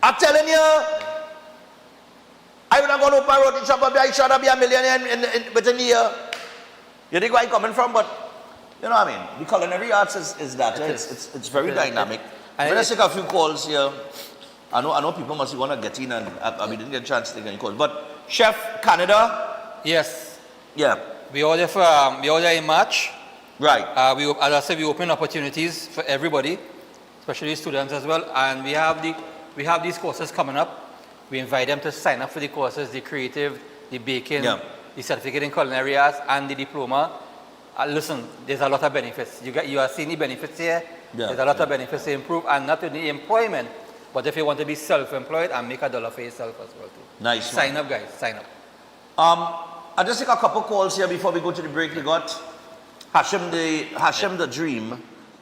Speaker 2: I'm telling you, I would have gone open a roti shop, but I should have been a millionaire within a year. You think where I'm coming from? But you know what I mean? The culinary arts is that. It's very dynamic. Let's take a few calls here. I know people must want to get in and we didn't get a chance to take any calls. But Chef Canada?
Speaker 11: Yes.
Speaker 2: Yeah.
Speaker 11: We order in March.
Speaker 2: Right.
Speaker 11: As I said, we open opportunities for everybody, especially students as well. And we have these courses coming up. We invite them to sign up for the courses, the creative, the baking, the certificate in culinary arts, and the diploma. Listen, there's a lot of benefits. You are seeing the benefits here. There's a lot of benefits to improve, and not only employment, but if you want to be self-employed and make $1 for yourself as well too.
Speaker 2: Nice.
Speaker 11: Sign up, guys. Sign up.
Speaker 2: I'll just take a couple calls here before we go to the break. We got Hashim the Dream.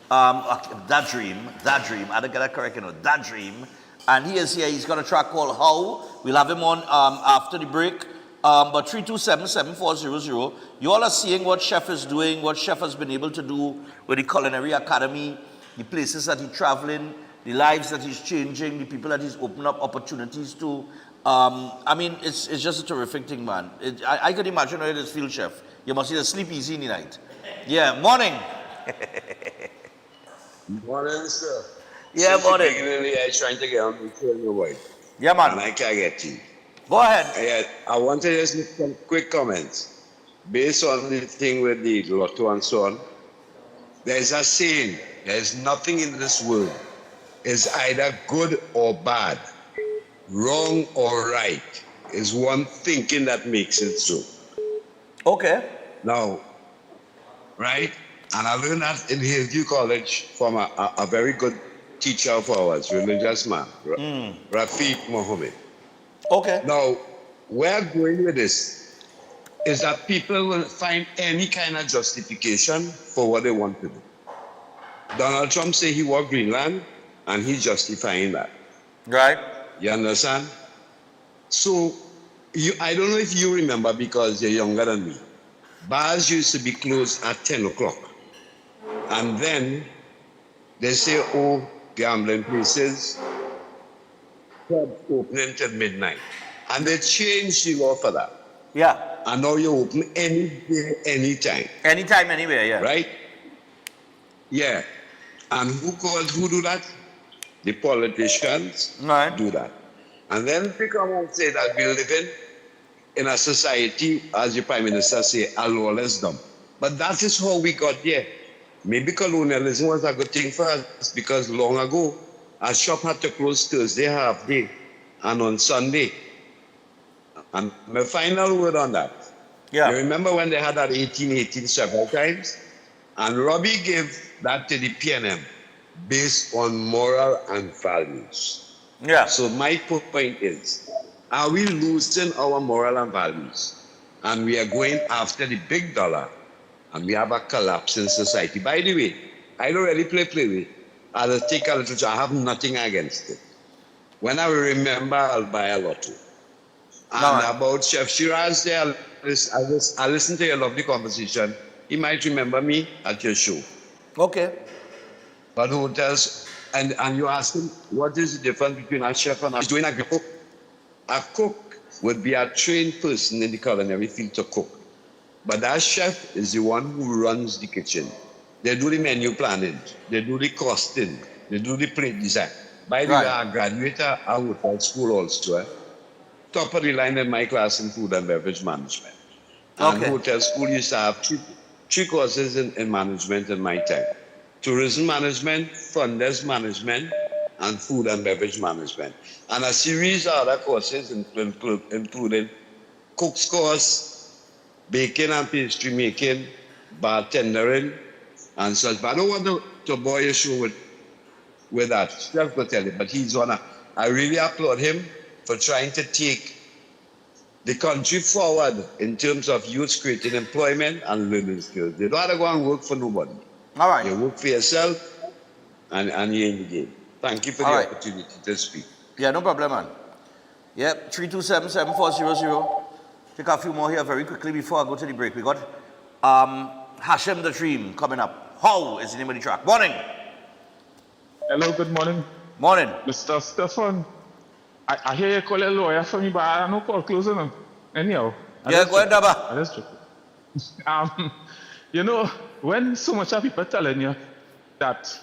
Speaker 2: That dream. I didn't get that correct, you know. That dream. And he is here. He's got a track called How. We'll have him on after the break. But 327-7400, you all are seeing what Chef is doing, what Chef has been able to do with the Culinary Academy, the places that he's traveling, the lives that he's changing, the people that he's opened up opportunities to. I mean, it's just a terrific thing, man. I can imagine how it is, Field Chef. You must either sleep easy in the night. Yeah, morning.
Speaker 13: Morning, sir.
Speaker 2: Yeah, morning.
Speaker 13: I'm trying to get on the phone away.
Speaker 2: Yeah, man.
Speaker 13: And I can't get you.
Speaker 2: Go ahead.
Speaker 13: I want to just make some quick comments. Based on the thing with the lotto and so on, there's a saying, there's nothing in this world is either good or bad, wrong or right. Is one thinking that makes it so.
Speaker 2: Okay.
Speaker 13: Now, right? And I learned that in Hillview College from a very good teacher of ours, religious man, Rafiq Mohammed.
Speaker 2: Okay.
Speaker 13: Now, where I'm going with this is that people will find any kind of justification for what they want to do. Donald Trump say he want Greenland, and he's justifying that.
Speaker 2: Right.
Speaker 13: You understand? So, I don't know if you remember because you're younger than me. Bars used to be closed at 10 o'clock. And then they say, oh, gambling places, clubs opening till midnight. And they changed the law for that.
Speaker 2: Yeah.
Speaker 13: And now you open any day, anytime.
Speaker 2: Anytime, anywhere, yeah.
Speaker 13: Right? Yeah. And who do that? The politicians do that. And then they come and say that we live in a society, as the Prime Minister say, a lawless dump. But that is how we got there. Maybe colonialism was a good thing for us because long ago, a shop had to close Thursday half day and on Sunday. And my final word on that.
Speaker 2: Yeah.
Speaker 13: You remember when they had that 1818 several times? And Robbie gave that to the PNM based on moral and values.
Speaker 2: Yeah.
Speaker 13: So my point is, are we losing our moral and values? And we are going after the big dollar, and we have a collapse in society. By the way, I don't really play with. I'll take a little, I have nothing against it. When I remember, I'll buy a lotto. And about Chef Shiraz there, I listened to your lovely conversation. He might remember me at your show.
Speaker 2: Okay.
Speaker 13: But hotels, and you ask him, what is the difference between a chef and a cook? A cook would be a trained person in the culinary field to cook. But that chef is the one who runs the kitchen. They do the menu planning, they do the costing, they do the plate design. By the way, I graduated a hotel school also. Top of the line in my class in food and beverage management. And hotel school used to have three courses in management in my time. Tourism management, front desk management, and food and beverage management. And a series of other courses including cook's course, baking and pastry making, bartendering, and such. But I don't want to bore your show with that. Chef will tell you, but he's one. I really applaud him for trying to take the country forward in terms of youth creating employment and learning skills. They don't have to go and work for nobody.
Speaker 2: All right.
Speaker 13: You work for yourself and you're in the game. Thank you for the opportunity to speak.
Speaker 2: Yeah, no problem, man. Yep, 327-7400. Take a few more here very quickly before I go to the break. We got Hashem the Dream coming up. How is the name of the track? Morning.
Speaker 22: Hello, good morning.
Speaker 2: Morning.
Speaker 22: Mr. Stefan, I hear you call a lawyer for me, but I don't call close enough. Anyhow.
Speaker 2: Yeah, go ahead, Daba.
Speaker 22: That's true. You know, when so much of people telling you that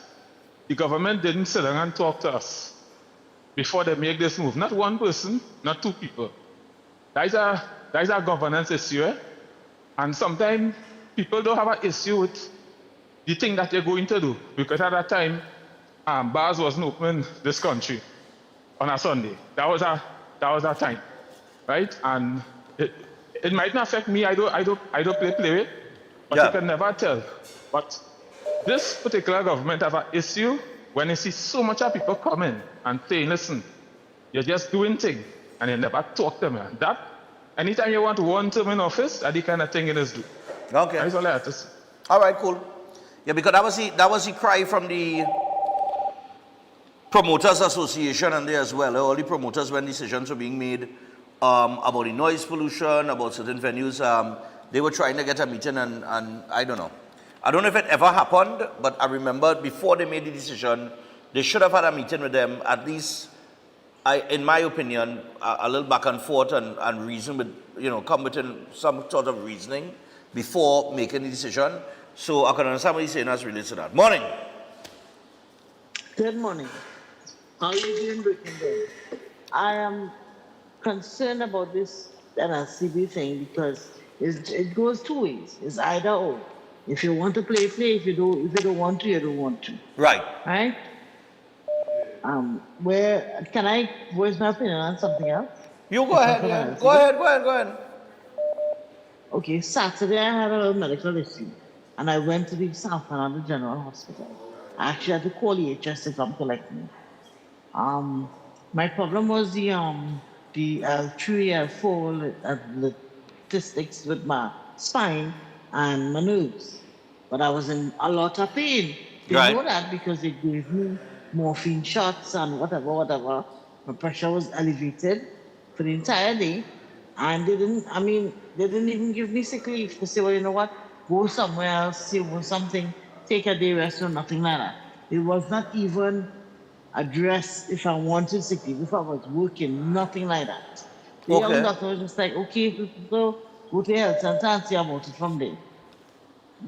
Speaker 22: the government didn't sit down and talk to us before they make this move, not one person, not two people. That is a governance issue, eh? And sometimes people don't have an issue with the thing that they're going to do, because at that time, bars wasn't open in this country on a Sunday. That was our time, right? And it might not affect me. I don't play with, but you can never tell. But this particular government have an issue when you see so much of people coming and saying, listen, you're just doing things, and you never talk to them. That anytime you want one term in office, that the kind of thing it is do.
Speaker 2: Okay.
Speaker 22: That's all I have to say.
Speaker 2: All right, cool. Yeah, because that was the cry from the Promoters Association and there as well. All the promoters, when decisions were being made about the noise pollution, about certain venues, they were trying to get a meeting and I don't know. I don't know if it ever happened, but I remember before they made the decision, they should have had a meeting with them, at least, in my opinion, a little back and forth and reason with, come with some sort of reasoning before making the decision. So I can understand what you're saying as relates to that. Morning.
Speaker 14: Good morning. How are you doing, Brittany? I am concerned about this NLCB thing because it goes two ways. It's either or. If you want to play, play. If you don't want to, you don't want to.
Speaker 2: Right.
Speaker 14: Right? Where can I voice my opinion on something else?
Speaker 2: You go ahead. Yeah. Go ahead.
Speaker 14: Okay, Saturday I had a medical issue and I went to the San Fernando General Hospital. I actually had to call EHS to come collect me. My problem was the L3, L4 statistics with my spine and my nerves. But I was in a lot of pain. They know that because they gave me morphine shots and whatever. My pressure was elevated for the entire day. And they didn't even give me sick leave to say, well, you know what, go somewhere else, do something, take a day rest or nothing like that. It was not even addressed if I wanted sick leave, if I was working, nothing like that. The young doctor was just like, okay, go to health center and see about it from there.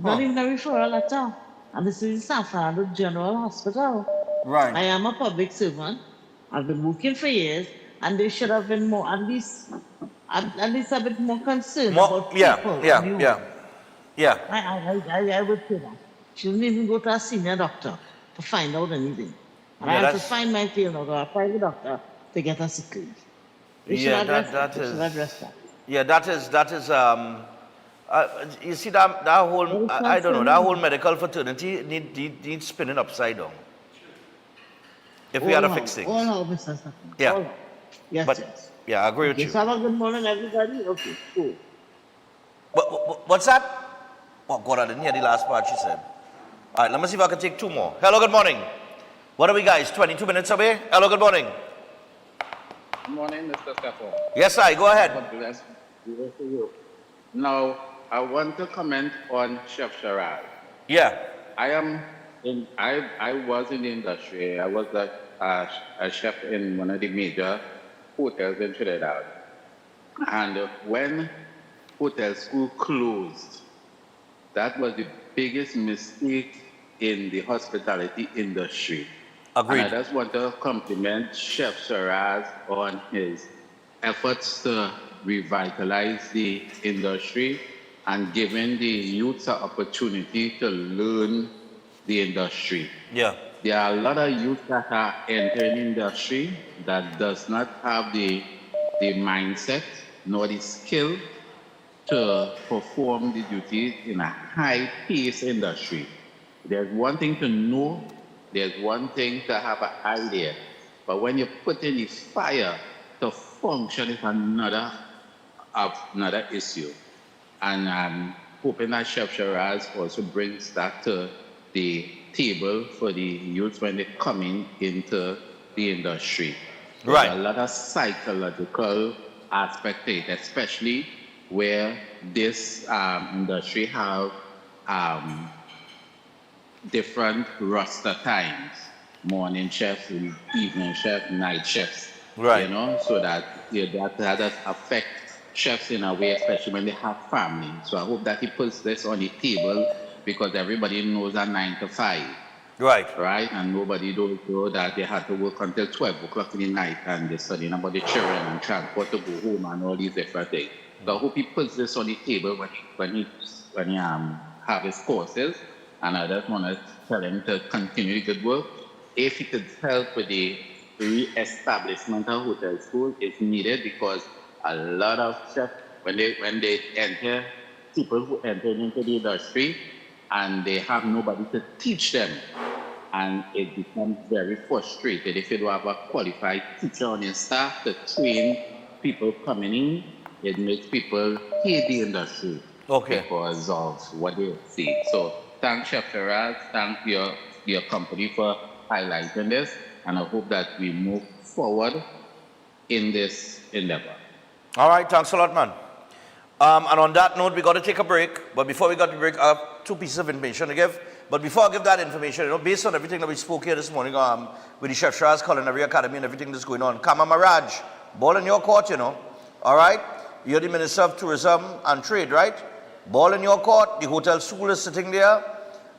Speaker 14: Not even a referral at all. And this is San Fernando General Hospital.
Speaker 2: Right.
Speaker 14: I am a public servant. I've been working for years, and they should have been more, at least a bit more concerned about people.
Speaker 2: Yeah.
Speaker 14: I would say that. She didn't even go to a senior doctor to find out anything. And I had to find my field or a private doctor to get a sick leave. They should address that.
Speaker 2: Yeah, that is. You see that whole, I don't know, that whole medical fraternity needs spinning upside down. If we had to fix things.
Speaker 14: All Mr.
Speaker 2: Yeah.
Speaker 14: Yes.
Speaker 2: Yeah, I agree with you.
Speaker 14: So have a good morning, everybody. Okay, cool.
Speaker 2: What's that? Oh, God, I didn't hear the last part she said. All right, let me see if I can take two more. Hello, good morning. What are we, guys? 22 minutes away? Hello, good morning.
Speaker 17: Good morning, Mr. Stefan.
Speaker 2: Yes, I. Go ahead.
Speaker 17: God bless you. Now, I want to comment on Chef Sherrod.
Speaker 2: Yeah.
Speaker 17: I was in the industry. I was a chef in one of the major hotels in Trinidad. And when hotel school closed, that was the biggest mistake in the hospitality industry.
Speaker 2: Agreed.
Speaker 17: And I just want to compliment Chef Sherrod on his efforts to revitalize the industry and giving the youth an opportunity to learn the industry.
Speaker 2: Yeah.
Speaker 17: There are a lot of youth that are entering the industry that does not have the mindset nor the skill to perform the duties in a high-paced industry. There's one thing to know, there's one thing to have an idea, but when you put in the fire to function is another issue. And I'm hoping that Chef Sherrod also brings that to the table for the youth when they're coming into the industry.
Speaker 2: Right.
Speaker 17: There's a lot of psychological aspect to it, especially where this industry have different roster times, morning chefs, evening chefs, night chefs.
Speaker 2: Right.
Speaker 17: You know, so that that affect chefs in a way, especially when they have family. So I hope that he puts this on the table because everybody knows that 9 to 5.
Speaker 2: Right.
Speaker 17: Right? And nobody knows that they had to work until 12 o'clock in the night and they're studying about the children and transport to go home and all these different things. So I hope he puts this on the table when he have his courses. And I just want to tell him to continue the good work. If he could help with the re-establishment of hotel school, it's needed because a lot of chefs, when they enter, people who enter into the industry and they have nobody to teach them, and it becomes very frustrated if you don't have a qualified teacher on your staff to train people coming in. It makes people hate the industry because of what they see. So thank Chef Sherrod, thank your company for highlighting this. And I hope that we move forward in this endeavor.
Speaker 2: All right, thanks a lot, man. And on that note, we got to take a break. But before we got to break, I have 2 pieces of information to give. But before I give that information, based on everything that we spoke here this morning with the Chef Shiraz Culinary Academy and everything that's going on, Kama Maraj, ball in your court, all right? You're the Minister of Tourism and Trade, right? Ball in your court. The hotel school is sitting there.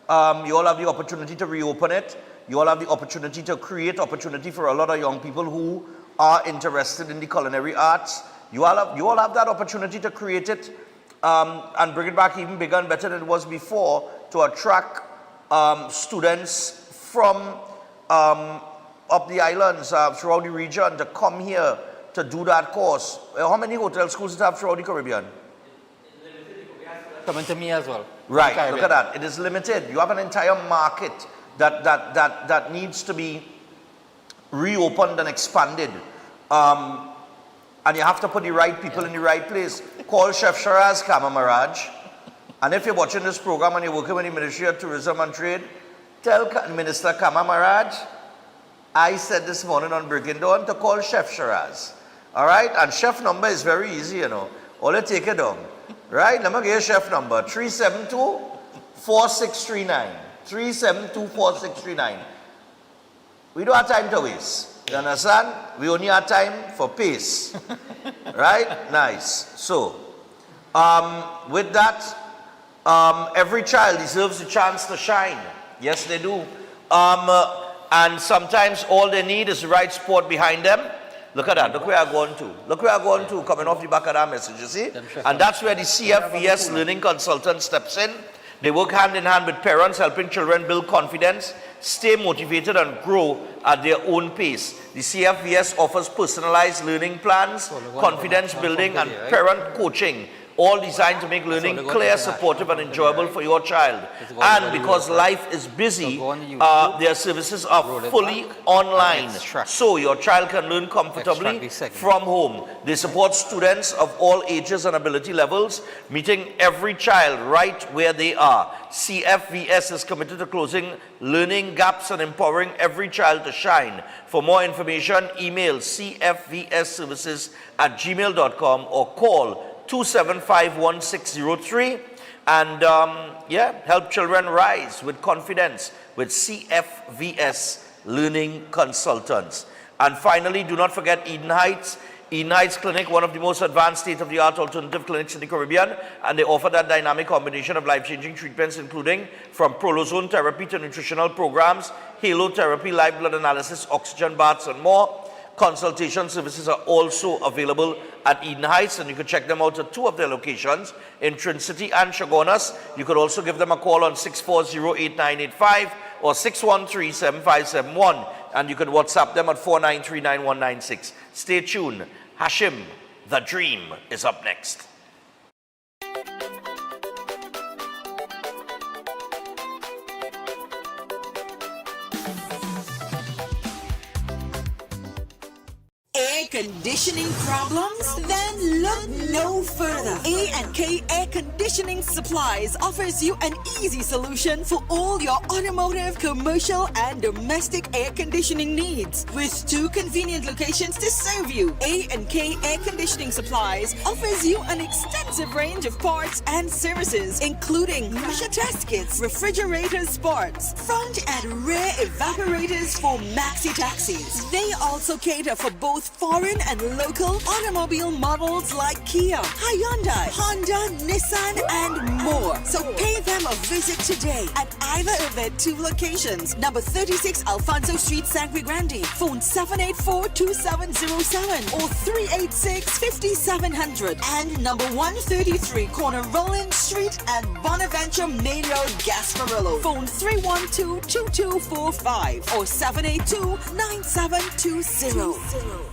Speaker 2: You all have the opportunity to reopen it. You all have the opportunity to create opportunity for a lot of young people who are interested in the culinary arts. You all have that opportunity to create it and bring it back even bigger and better than it was before to attract students from up the islands, throughout the region to come here to do that course. How many hotel schools do you have throughout the Caribbean?
Speaker 11: Coming to me as well.
Speaker 2: Right, look at that. It is limited. You have an entire market that needs to be reopened and expanded. And you have to put the right people in the right place. Call Chef Shiraz Kama Maraj. And if you're watching this program and you're working with the Ministry of Tourism and Trade, tell Minister Kama Maraj, I said this morning on Breaking Dawn to call Chef Shiraz. All right? And chef number is very easy, All you take it down. Right? Let me give you chef number. 372-4639. 372-4639. We don't have time to waste. You understand? We only have time for pace. Right? Nice. So, with that, every child deserves a chance to shine. Yes, they do. And sometimes all they need is the right support behind them. Look at that. Look where I'm going to. Look where I'm going to, coming off the back of that message, you see? And that's where the CFVS Learning Consultant steps in. They work hand in hand with parents, helping children build confidence, stay motivated, and grow at their own pace. The CFVS offers personalized learning plans, confidence building, and parent coaching, all designed to make learning clear, supportive, and enjoyable for your child. And because life is busy, their services are fully online, so your child can learn comfortably from home. They support students of all ages and ability levels, meeting every child right where they are. CFVS is committed to closing learning gaps and empowering every child to shine. For more information, email cfvsservices@gmail.com or call 275-1603 and help children rise with confidence with CFVS Learning Consultants. And finally, do not forget Eden Heights. Eden Heights Clinic, one of the most advanced state-of-the-art alternative clinics in the Caribbean, and they offer that dynamic combination of life-changing treatments, including from prolozone therapy to nutritional programs, halo therapy, live blood analysis, oxygen baths, and more. Consultation services are also available at Eden Heights, and you can check them out at 2 of their locations in Trincity and Chagonas. You could also give them a call on 640-8985 or 613-7571, and you can WhatsApp them at 493-9196. Stay tuned. Hashim, the Dream, is up next.
Speaker 18: Air conditioning problems? Then look no further. A&K Air Conditioning Supplies offers you an easy solution for all your automotive, commercial, and domestic air conditioning needs. With 2 convenient locations to serve you, A&K Air Conditioning Supplies offers you an extensive range of parts and services, including pressure test kits, refrigerator parts, front and rear evaporators for maxi taxis. They also cater for both foreign and local automobile models like Kia, Hyundai, Honda, Nissan, and more. So pay them a visit today at either of their 2 locations. Number 36 Alfonso Street, Sangre Grande. Phone 784-2707 or 386-5700. And number 133 Corner Roland Street and Bonaventure Main Road, Gasparillo. Phone 312-2245 or 782-9720.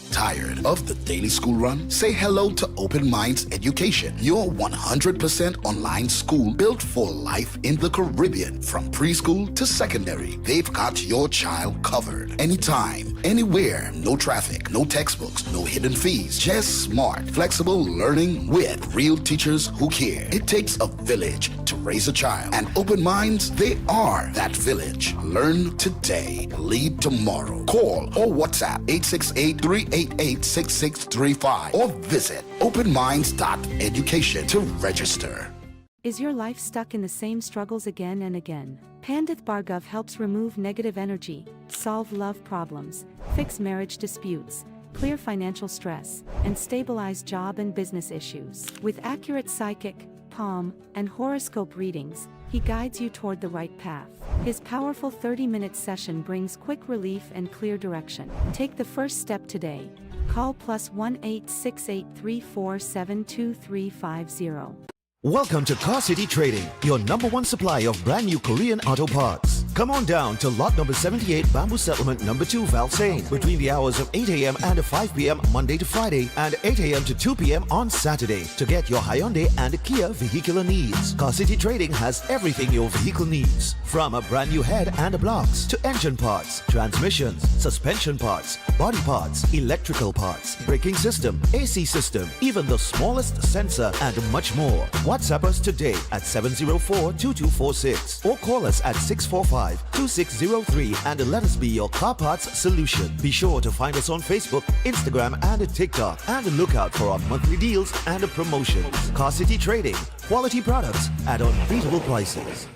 Speaker 7: Tired of the daily school run? Say hello to Open Minds Education, your 100% online school built for life in the Caribbean. From preschool to secondary, they've got your child covered. Anytime, anywhere, no traffic, no textbooks, no hidden fees. Just smart, flexible learning with real teachers who care. It takes a village to raise a child. And Open Minds, they are that village. Learn today, lead tomorrow. Call or WhatsApp 868-388-6635 or visit openminds.education to register.
Speaker 19: Is your life stuck in the same struggles again and again? Pandith Bhargav helps remove negative energy, solve love problems, fix marriage disputes, clear financial stress, and stabilize job and business issues. With accurate psychic, palm, and horoscope readings, he guides you toward the right path. His powerful 30-minute session brings quick relief and clear direction. Take the first step today. Call +1 868-347-2350.
Speaker 3: Welcome to Car City Trading, your #1 supply of brand new Korean auto parts. Come on down to lot number 78 Bamboo Settlement number 2 Valsain between the hours of 8 a.m. and 5 p.m. Monday to Friday and 8 a.m. to 2 p.m. on Saturday to get your Hyundai and Kia vehicular needs. Car City Trading has everything your vehicle needs, from a brand new head and blocks to engine parts, transmissions, suspension parts, body parts, electrical parts, braking system, AC system, even the smallest sensor and much more. WhatsApp us today at 704-2246 or call us at 645-2603 and let us be your car parts solution. Be sure to find us on Facebook, Instagram and TikTok and look out for our monthly deals and promotions. Car City Trading, quality products at unbeatable prices.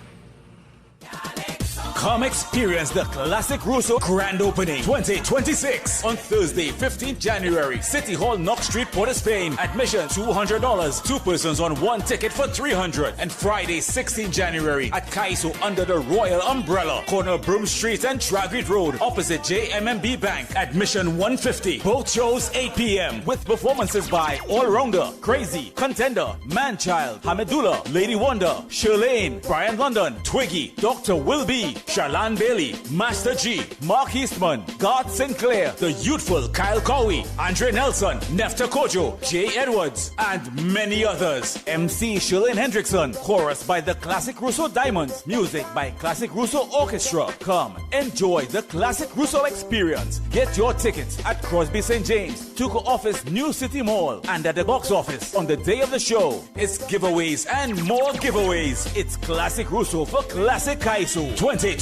Speaker 20: Come experience the Classic Russo Grand Opening 2026 on Thursday, 15th January, City Hall, Knox Street, Port of Spain. Admission $200, 2 persons on 1 ticket for $300. And Friday, 16th January at Kaiso under the Royal Umbrella, corner Broom Street and Tragrit Road, opposite JMMB Bank. Admission $150. Both shows 8 p.m. with performances by All Rounder, Crazy, Contender, Manchild, Hamidullah, Lady Wonder, Shirlane, Brian London, Twiggy, Dr. Wilby, Charlene Bailey, Master G, Mark Eastman, Garth Sinclair, the youthful Kyle Cowie, Andre Nelson, Nefta Kojo, Jay Edwards, and many others. MC Shirlane Hendrickson, chorus by the Classic Russo Diamonds, music by Classic Russo Orchestra. Come, enjoy the Classic Russo experience. Get your tickets at Crosby St. James, Tuco Office, New City Mall, and at the box office on the day of the show. It's giveaways and more giveaways. It's Classic Russo for Classic Kaiso 2026.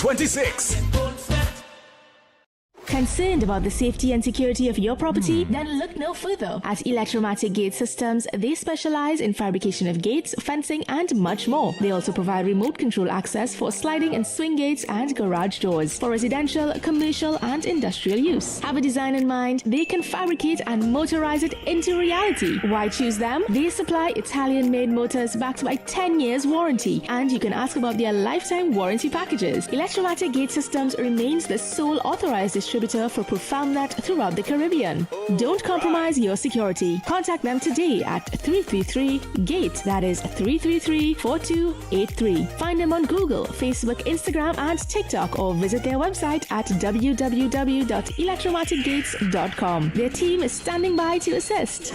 Speaker 9: Concerned about the safety and security of your property? Then look no further. At Electromatic Gate Systems, they specialize in fabrication of gates, fencing, and much more. They also provide remote control access for sliding and swing gates and garage doors for residential, commercial, and industrial use. Have a design in mind? They can fabricate and motorize it into reality. Why choose them? They supply Italian-made motors backed by 10 years warranty, and you can ask about their lifetime warranty packages. Electromatic Gate Systems remains the sole authorized distributor for ProfoundNet throughout the Caribbean. Don't compromise your security. Contact them today at 333-GATE. That is 333-4283. Find them on Google, Facebook, Instagram, and TikTok, or visit their website at www.electromaticgates.com. Their team is standing by to assist.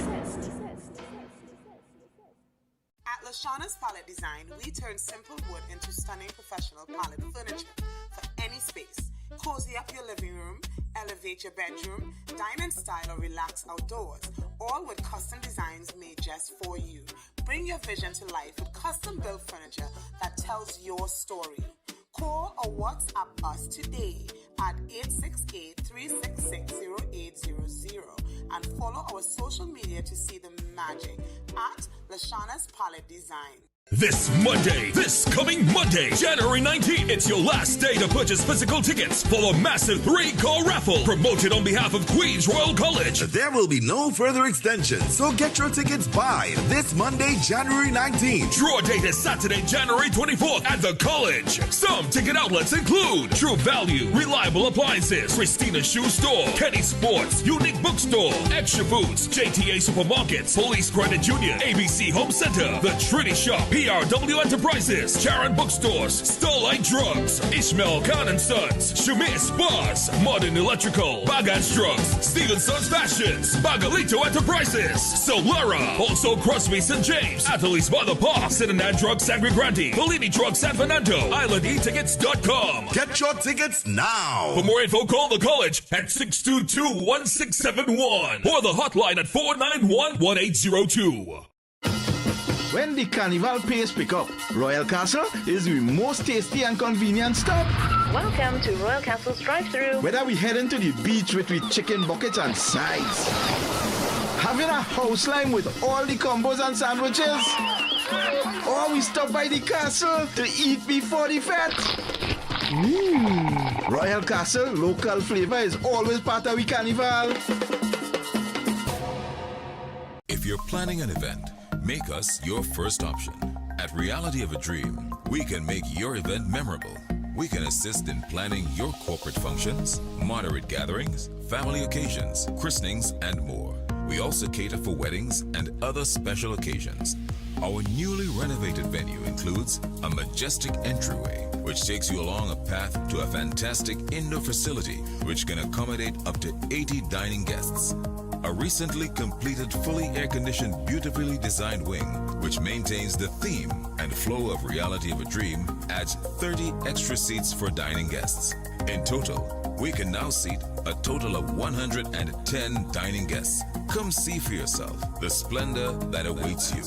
Speaker 21: At Lashana's Palette Design, we turn simple wood into stunning professional palette furniture for any space. Cozy up your living room, elevate your bedroom, dine in style or relax outdoors, all with custom designs made just for you. Bring your vision to life with custom-built furniture that tells your story. Call or WhatsApp us today at 868-366-0800 and follow our social media to see the magic at Lashana's Palette Design.
Speaker 24: This coming Monday, January 19th, it's your last day to purchase physical tickets for the massive 3-car raffle promoted on behalf of Queens Royal College.
Speaker 25: There will be no further extensions, so get your tickets by this Monday, January 19th.
Speaker 24: Draw date is Saturday, January 24th at the college. Some ticket outlets include True Value, Reliable Appliances, Christina Shoe Store, Kenny Sports, Unique Bookstore, Extra Foods, JTA Supermarkets, Police Credit Union, ABC Home Center, The Trinity Shop, PRW Enterprises, Sharon Bookstores, Starlight Drugs, Ishmael Khan & Sons, Shamir Spas, Modern Electrical, Bagans Drugs, Stevenson's Fashions, Bagalito Enterprises, Solera, also Crosby St. James, Athletes by the Park, Cincinnati Drugs Sangre Grande, Bellini Drugs San Fernando, IslandEtickets.com.
Speaker 25: Get your tickets now.
Speaker 24: For more info, call the college at 622-1671 or the hotline at 491-1802.
Speaker 8: When the carnival pace pick up, Royal Castle is the most tasty and convenient stop.
Speaker 1: Welcome to Royal Castle's drive-thru.
Speaker 8: Whether we heading to the beach with chicken buckets and sides, having a house line with all the combos and sandwiches, or we stop by the castle to eat before the fete. Royal Castle local flavor is always part of the carnival.
Speaker 5: If you're planning an event, make us your first option. At Reality of a Dream, we can make your event memorable. We can assist in planning your corporate functions, moderate gatherings, family occasions, christenings, and more. We also cater for weddings and other special occasions. Our newly renovated venue includes a majestic entryway, which takes you along a path to a fantastic indoor facility which can accommodate up to 80 dining guests. A recently completed, fully air-conditioned, beautifully designed wing, which maintains the theme and flow of Reality of a Dream, adds 30 extra seats for dining guests. In total, we can now seat a total of 110 dining guests. Come see for yourself the splendor that awaits you.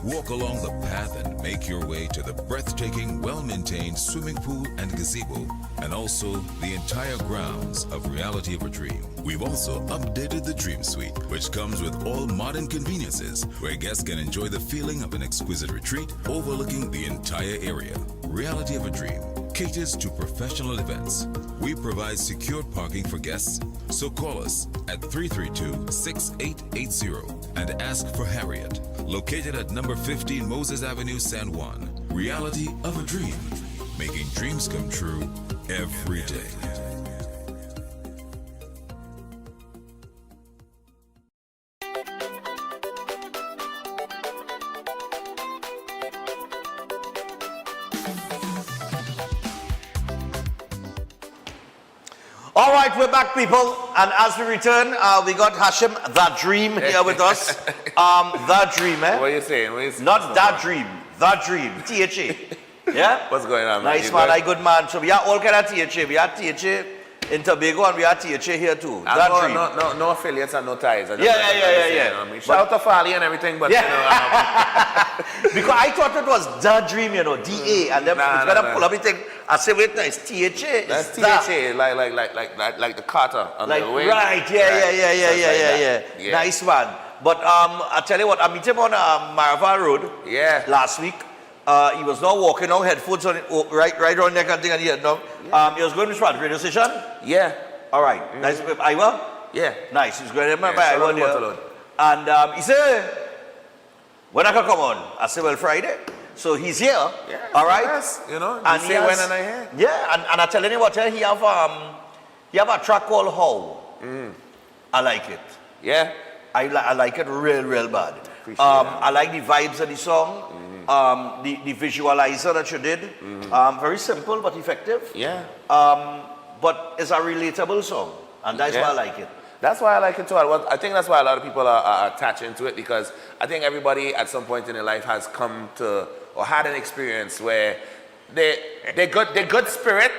Speaker 5: Walk along the path and make your way to the breathtaking, well-maintained swimming pool and gazebo, and also the entire grounds of Reality of a Dream. We've also updated the Dream Suite, which comes with all modern conveniences, where guests can enjoy the feeling of an exquisite retreat overlooking the entire area. Reality of a Dream caters to professional events. We provide secure parking for guests, so call us at 332-6880 and ask for Harriet, located at number 15 Moses Avenue, San Juan. Reality of a Dream, making dreams come true every day.
Speaker 2: All right, we're back, people. And as we return, we got Hashim, the Dream, here with us. The Dream, eh?
Speaker 6: What are you saying?
Speaker 2: Not that Dream, the Dream, THA. Yeah?
Speaker 6: What's going on, man?
Speaker 2: Nice, man. I good, man. So we are all kind of THA. We are THA in Tobago and we are THA here too. That Dream.
Speaker 6: No affiliates and no ties.
Speaker 2: Yeah.
Speaker 6: Shout out to Farley and everything, but
Speaker 2: yeah. Because I thought it was the Dream, you know, DA, and then it's gonna pull up and think, I say, wait, no, it's THA.
Speaker 6: That's THA, like the Carter on the way.
Speaker 2: Right, yeah. Nice one. But I tell you what, I met him on Marava Road last week. He was now walking out, headphones on, right around there, kind of thing, and he had no. He was going to what, radio station?
Speaker 6: Yeah.
Speaker 2: All right. Nice. Iowa?
Speaker 6: Yeah.
Speaker 2: Nice. He was going to by Iowa there. And he said, when I can come on? I said, well, Friday. So he's here. Yeah. All right.
Speaker 6: Yes. You know,
Speaker 2: and
Speaker 6: you say when and I hear.
Speaker 2: Yeah. And I telling you what, he have a track called How. I like it.
Speaker 6: Yeah.
Speaker 2: I like it real bad. I like the vibes of the song. The visualizer that you did, very simple but effective.
Speaker 6: Yeah.
Speaker 2: But it's a relatable song, and that's why I like it.
Speaker 6: That's why I like it too. I think that's why a lot of people are attaching to it, because I think everybody at some point in their life has come to or had an experience where they're good spirit.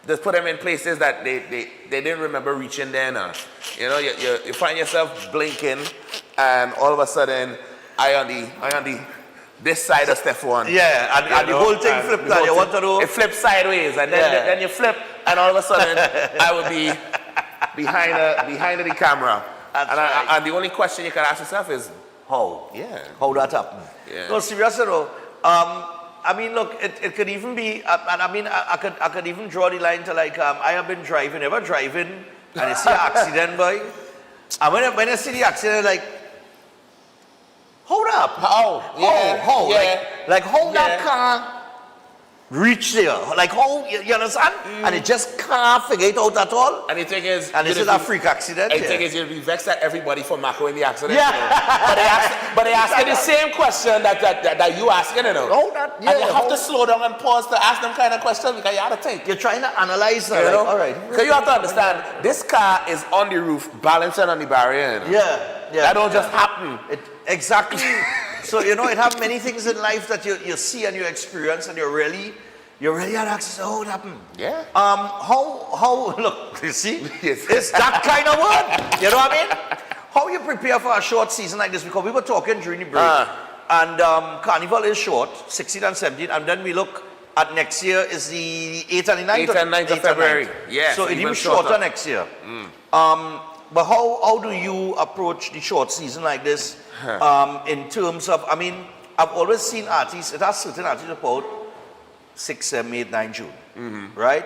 Speaker 6: Just put them in places that they didn't remember reaching there now. You know, you find yourself blinking, and all of a sudden, I on the this side of step one.
Speaker 2: Yeah, and the whole thing flipped and you want to do?
Speaker 6: It flips sideways, and then you flip, and all of a sudden, I will be behind the camera. And the only question you can ask yourself is,
Speaker 2: how?
Speaker 6: Yeah.
Speaker 2: How that happened?
Speaker 6: Yeah.
Speaker 2: No, seriously though, I mean, look, it could even be, and I mean, I could even draw the line to like, I have been driving, and you see an accident, boy, and when you see the accident, like, hold up.
Speaker 6: How?
Speaker 2: Like how that car reach there? Like how, you understand? And it just can't figure it out at all.
Speaker 6: And the thing is,
Speaker 2: and this is a freak accident.
Speaker 6: And the thing is, you'll be vexed at everybody for macroing the accident. Yeah. You know? but they ask the same question that you asking, you know. And you have to slow down and pause to ask them kind of questions, because you have to think.
Speaker 2: You're trying to analyze that.
Speaker 6: You know?
Speaker 2: All right.
Speaker 6: Because you have to understand, this car is on the roof, balancing on the barrier. You know?
Speaker 2: Yeah.
Speaker 6: That don't just happen.
Speaker 2: Exactly. So, you know, it have many things in life that you see and you experience, and you really had access to how it happened.
Speaker 6: Yeah.
Speaker 2: How, look, you see? It's that kind of word. You know what I mean? How you prepare for a short season like this? Because we were talking during the break, And Carnival is short, 16 and 17, and then we look at next year is the 8th and the 9th.
Speaker 6: 8th and 9th of February. Yes.
Speaker 2: So it'll be shorter next year. But how do you approach the short season like this in terms of, I mean, I've always seen artists, it has certain artists about 6, 7, 8, 9 June, right?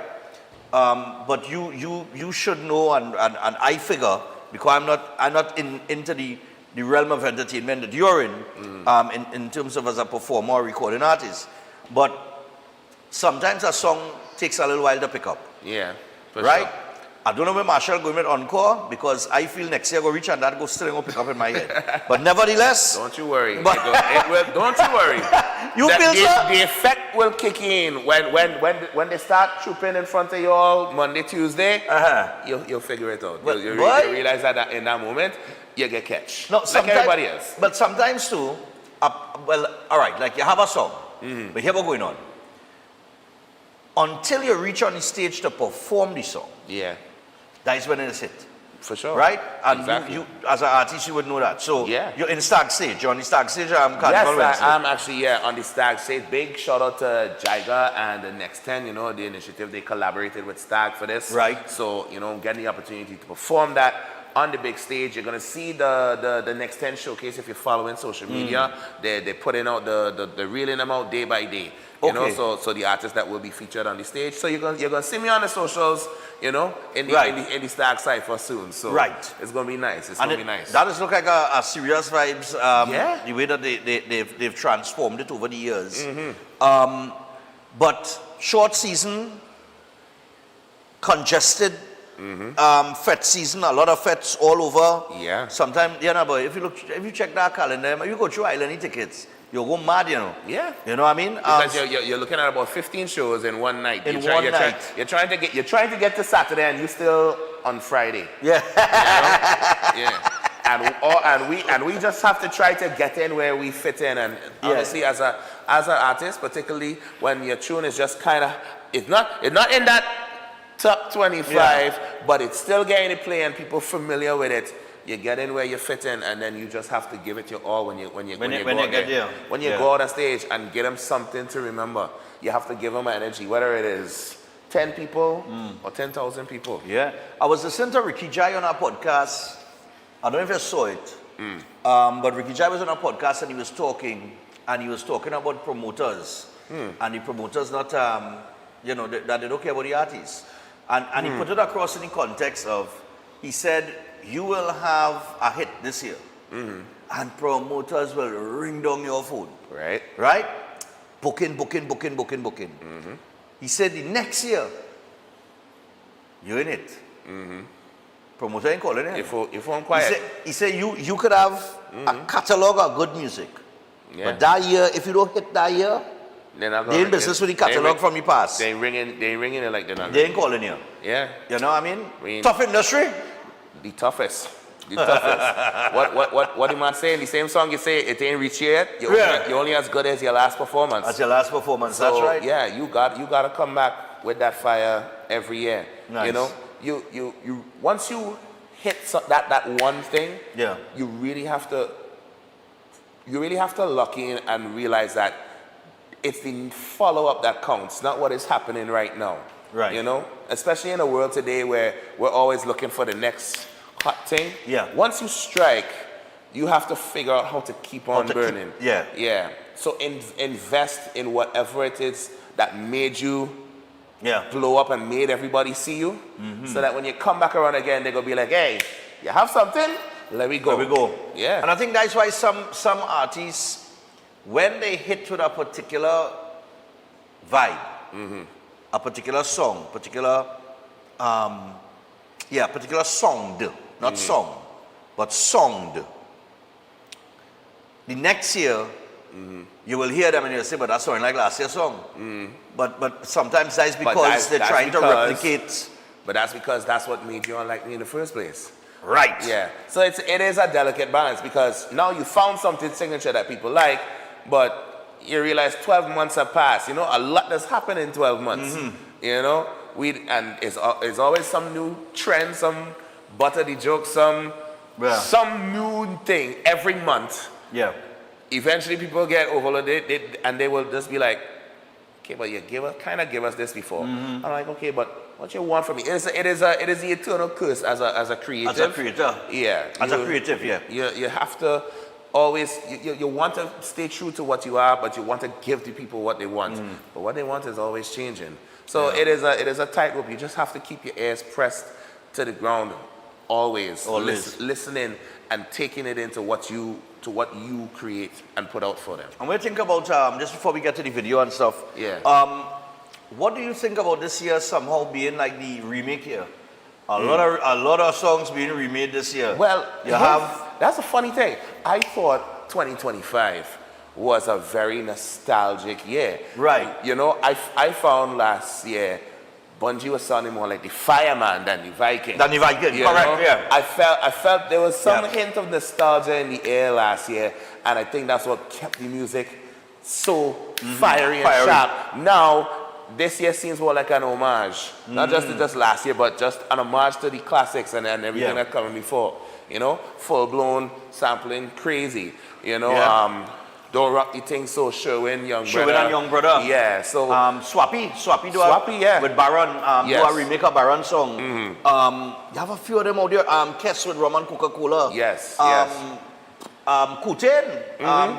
Speaker 2: But you should know, and I figure, because I'm not into the realm of entertainment that you're in terms of as a performer or recording artist. But sometimes a song takes a little while to pick up.
Speaker 6: Yeah, for
Speaker 2: right?
Speaker 6: sure.
Speaker 2: I don't know when Marshall going with encore because I feel next year go reach and that go still go pick up in my head. But nevertheless,
Speaker 6: don't you worry. Don't you worry.
Speaker 2: You feel so?
Speaker 6: The effect will kick in when they start trooping in front of you all Monday, Tuesday. You'll figure it out. You'll realize that in that moment you get catch.
Speaker 2: No,
Speaker 6: like everybody else.
Speaker 2: But sometimes too. Well, all right. Like you have a song, but here what's going on. Until you reach on the stage to perform the song, that is when it is hit.
Speaker 6: For sure.
Speaker 2: Right? And
Speaker 6: exactly.
Speaker 2: you as an artist, you would know that. So you're in Stag Stage. You're on the Stag Stage.
Speaker 6: Yes, I'm actually on the Stag Stage. Big shout out to Jaiga and the Next 10, you know, the initiative. They collaborated with Stag for this.
Speaker 2: Right.
Speaker 6: So, you know, getting the opportunity to perform that on the big stage. You're going to see the Next 10 showcase if you're following social media. They're putting out they're reeling them out day by day. You know, so the artists that will be featured on the stage. So you're gonna see me on the socials, you know, in the Stag side for soon. So it's gonna be nice. It's gonna be nice.
Speaker 2: That does look like a serious vibes. The way that they've transformed it over the years. But short season, congested. Fet season, a lot of fets all over.
Speaker 6: Yeah.
Speaker 2: Sometimes, but if you check that calendar, you go through island tickets. You'll go mad, you know.
Speaker 6: Yeah.
Speaker 2: You know what I mean?
Speaker 6: Because you're looking at about 15 shows in one night.
Speaker 2: You're
Speaker 6: trying to get to Saturday and you still on Friday.
Speaker 2: Yeah.
Speaker 6: You know? Yeah. And we just have to try to get in where we fit in. And honestly, as an artist, particularly when your tune is just kind of it's not in that top 25, but it's still getting to play and people familiar with it. You get in where you fit in, and then you just have to give it your all when you go out on stage and get them something to remember. You have to give them energy, whether it is 10 people or 10,000 people.
Speaker 2: Yeah, I was listening to Ricky Jai on our podcast. I don't know if you saw it, but Ricky Jai was on our podcast and he was talking about promoters, and the promoters not that they don't care about the artists, and he put it across in the context of, he said, you will have a hit this year, and promoters will ring down your phone. Right? Booking. He said the next year, you're in it. Promoter ain't calling it.
Speaker 6: If I'm quiet.
Speaker 2: He said you could have a catalog of good music, but that year, if you don't hit that year, they're in business with the catalog from the past.
Speaker 6: They ain't ringing it like they're not.
Speaker 2: They ain't calling you.
Speaker 6: Yeah.
Speaker 2: You know what I mean? Tough industry.
Speaker 6: The toughest. What the man saying? The same song you say, it ain't reached yet. You're only as good as your last performance.
Speaker 2: That's your last performance.
Speaker 6: So,
Speaker 2: that's right.
Speaker 6: Yeah, you got to come back with that fire every year.
Speaker 2: Nice.
Speaker 6: You know, you once you hit that one thing, you really have to lock in and realize that it's the follow up that counts, not what is happening right now.
Speaker 2: Right.
Speaker 6: You know, especially in a world today where we're always looking for the next hot thing.
Speaker 2: Yeah.
Speaker 6: Once you strike, you have to figure out how to keep on burning. Yeah. So invest in whatever it is that made you blow up and made everybody see you. So that when you come back around again, they're gonna be like, hey, you have something? Let me go. Yeah.
Speaker 2: And I think that's why some artists, when they hit with a particular vibe, a particular song, particular songed, not song, but songed. The next year, you will hear them and you'll say, but that's sounding like last year's song. But sometimes that's because they're trying to replicate.
Speaker 6: But that's because that's what made you unlike me in the first place.
Speaker 2: Right.
Speaker 6: Yeah. So it is a delicate balance, because now you found something signature that people like, but you realize 12 months have passed. You know, a lot has happened in 12 months. You know, and it's always some new trend, some butter the joke, some new thing every month.
Speaker 2: Yeah.
Speaker 6: eventually people get overloaded, and they will just be like, okay, but you kind of give us this before. I'm like, okay, but what you want from me? It is the eternal curse as a creative.
Speaker 2: As a creator.
Speaker 6: Yeah.
Speaker 2: As a creative, yeah.
Speaker 6: You have to always, you want to stay true to what you are, but you want to give the people what they want. But what they want is always changing. So it is a tightrope. You just have to keep your ears pressed to the ground always. Listening and taking it into what you create and put out for them.
Speaker 2: And we think about, just before we get to the video and stuff, what do you think about this year somehow being like the remake year? A lot of songs being remade this year.
Speaker 6: Well, that's a funny thing. I thought 2025 was a very nostalgic year.
Speaker 2: Right.
Speaker 6: You know, I found last year Bunji was sounding more like the Fireman than the Viking.
Speaker 2: Correct, yeah.
Speaker 6: I felt there was some hint of nostalgia in the air last year, and I think that's what kept the music so fiery and sharp. Now, this year seems more like an homage. Not just last year, but just an homage to the classics and everything that coming before. You know, full-blown sampling, crazy. You know, Don't Rock the Thing So, Sherwin, Young Brother. Yeah, so...
Speaker 2: Swappy with Baron, do a remake of Baron song. You have a few of them out there. Kess with Roman Coca-Cola.
Speaker 6: Yes.
Speaker 2: Kutin,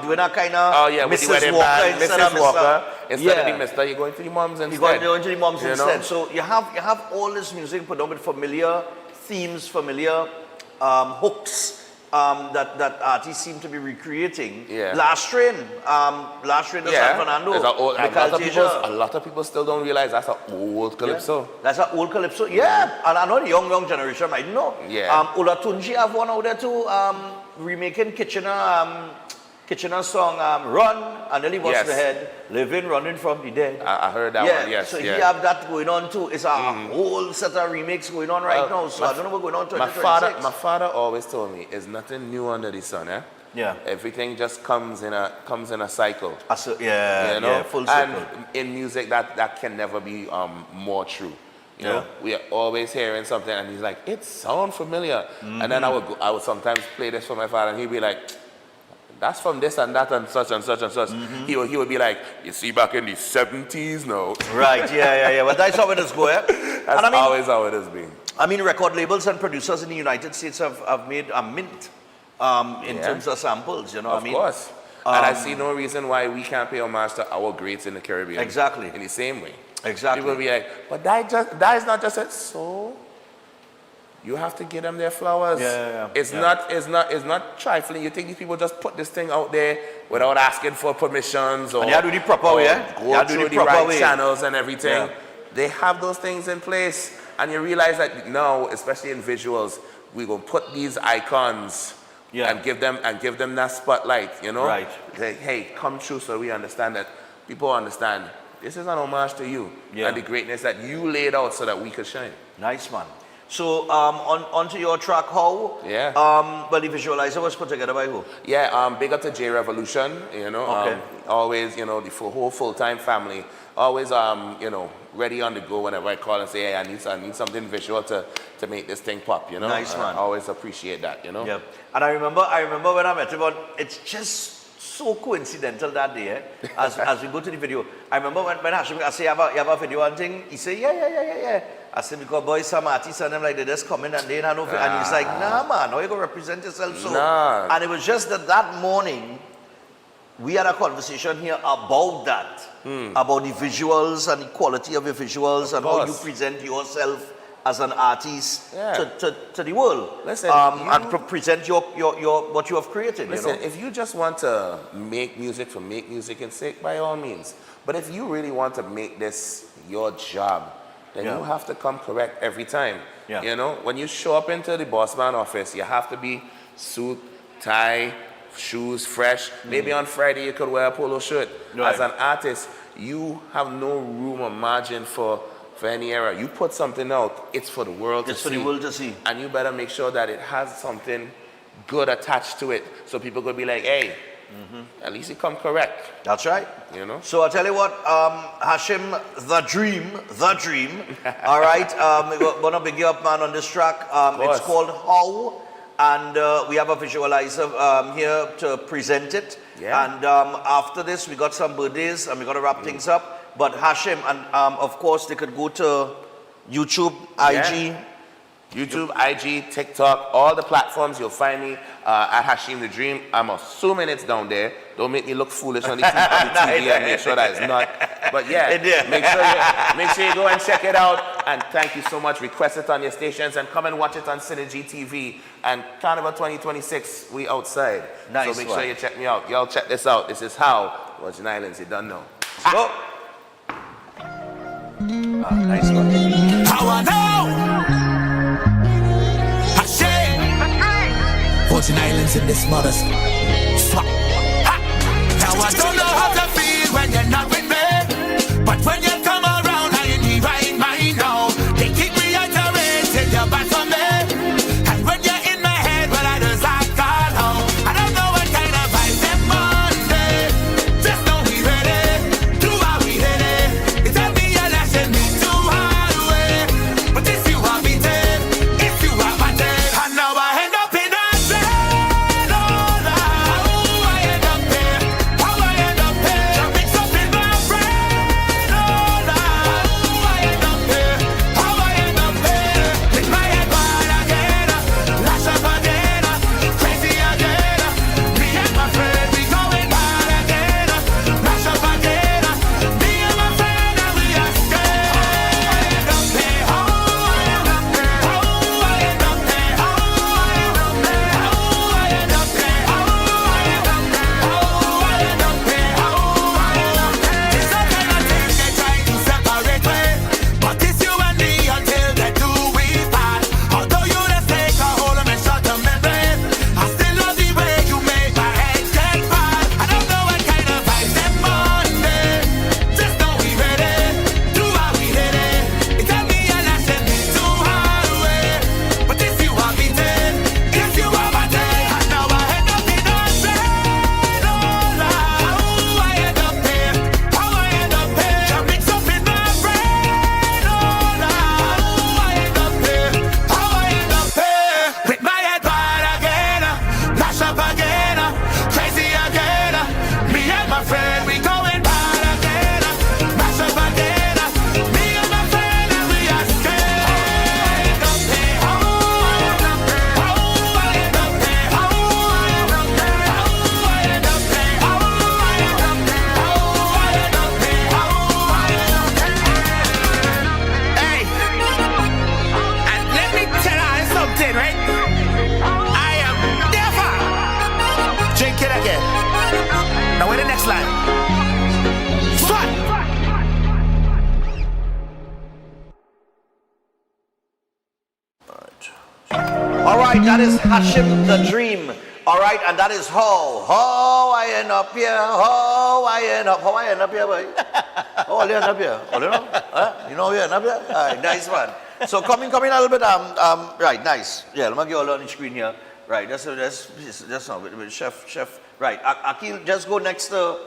Speaker 2: doing a kind of Mrs. Walker instead of
Speaker 6: Walker. Instead of the Mister, you're going to the Moms instead.
Speaker 2: You're going to the Moms instead. So you have all this music put on with familiar themes, familiar hooks that artists seem to be recreating. Last Train of San Fernando.
Speaker 6: A lot of people still don't realize that's an old calypso.
Speaker 2: That's an old calypso. Yeah. And I know the young generation might know. Olatunji have one out there too, remaking Kitchener song, Run, and then he was the head, running from the dead.
Speaker 6: I heard that one, yes.
Speaker 2: So he have that going on too. It's a whole set of remakes going on right now. So I don't know what's going on 2026.
Speaker 6: My father always told me, there's nothing new under the sun, eh?
Speaker 2: Yeah.
Speaker 6: Everything just comes in a cycle.
Speaker 2: Full cycle.
Speaker 6: And in music, that can never be more true. You know, we are always hearing something, and he's like, it sounds familiar. And then I would sometimes play this for my father, and he'd be like, that's from this and that and such and such and such. He would be like, you see, back in the 70s now.
Speaker 2: Right, Well, that's how it is going.
Speaker 6: That's always how it has been.
Speaker 2: I mean, record labels and producers in the United States have made a mint in terms of samples, you know what I mean?
Speaker 6: Of course. And I see no reason why we can't pay homage to our greats in the Caribbean.
Speaker 2: Exactly.
Speaker 6: In the same way.
Speaker 2: Exactly.
Speaker 6: People will be like, but that is not just it. So you have to give them their flowers. It's not trifling. You think these people just put this thing out there without asking for permissions or
Speaker 2: and you have to do the proper way,
Speaker 6: go through the right channels and everything. They have those things in place, and you realize that now, especially in visuals, we're gonna put these icons and give them that spotlight. You know,
Speaker 2: right?
Speaker 6: Like, hey, come true, so we understand that people understand. This is an homage to you and the greatness that you laid out so that we could shine.
Speaker 2: Nice, man. So, onto your track, how? But the visualizer was put together by who?
Speaker 6: Big up to J Revolution, you know. Always, you know, the whole full-time family. Always, you know, ready on the go whenever I call and say, hey, I need something visual to make this thing pop, you know.
Speaker 2: Nice, man.
Speaker 6: I always appreciate that, you know.
Speaker 2: Yeah. And I remember when I met him, it's just so coincidental that day, as we go to the video. I remember when Hashim, I say, you have a video and thing? He said, yeah. I said, because boys, some artists and them, like, they just come in and they don't know. And he's like, nah, man, how you going to represent yourself so?
Speaker 6: Nah.
Speaker 2: And it was just that morning, we had a conversation here about that, about the visuals and the quality of your visuals and how you present yourself as an artist to the world.
Speaker 6: Listen,
Speaker 2: and present your what you have created.
Speaker 6: Listen,
Speaker 2: you know?
Speaker 6: if you just want to make music for make music and sake, by all means. But if you really want to make this your job, then you have to come correct every time. You know, when you show up into the boss man office, you have to be suit, tie, shoes, fresh. Maybe on Friday you could wear a polo shirt. As an artist, you have no room or margin for any error. You put something out, it's for the world to see.
Speaker 2: It's for the world to see.
Speaker 6: And you better make sure that it has something good attached to it, so people could be like, hey, at least it come correct.
Speaker 2: That's right.
Speaker 6: You know?
Speaker 2: So I'll tell you what, Hashim, the dream. All right, we're going to big you up, man, on this track. It's called How. and we have a visualizer here to present it.
Speaker 6: Yeah.
Speaker 2: And after this, we got some birthdays, and we got to wrap things up. But Hashim, and of course, they could go to YouTube, IG.
Speaker 6: YouTube, IG, TikTok, all the platforms. You'll find me at Hashim the Dream. I'm assuming it's down there. Don't make me look foolish on the TV and make sure that it's not. But yeah, make sure you go and check it out. And thank you so much. Request it on your stations and come and watch it on Synergy TV. And Carnival 2026, we outside.
Speaker 2: Nice.
Speaker 6: So make sure you check me out. Y'all check this out. This is how Virgin Islands, you don't know.
Speaker 2: Go. Nice one.
Speaker 24: How I know? Virgin Islands in this mother's fuck. Now I don't know how to feel when you're not with me, but when you come around, I ain't the right mind now. They keep reiterating you're bad for me, and when you're in my head, well I just act all out. I don't know what kind of vibe them Monday. Just know we ready, do how we hit it. They tell me you're lashing me too hard away, but if you are beaten, if you are my dead, and now I end up in a
Speaker 2: That is Hashim the Dream. All right, and that is how I end up here, how I end up here, boy. How I end up here, you know? You know how you end up here? All right, nice one. So coming a little bit, right, nice. Yeah, let me get all on the screen here. Right, that's now with chef. Right, Akil, just go next to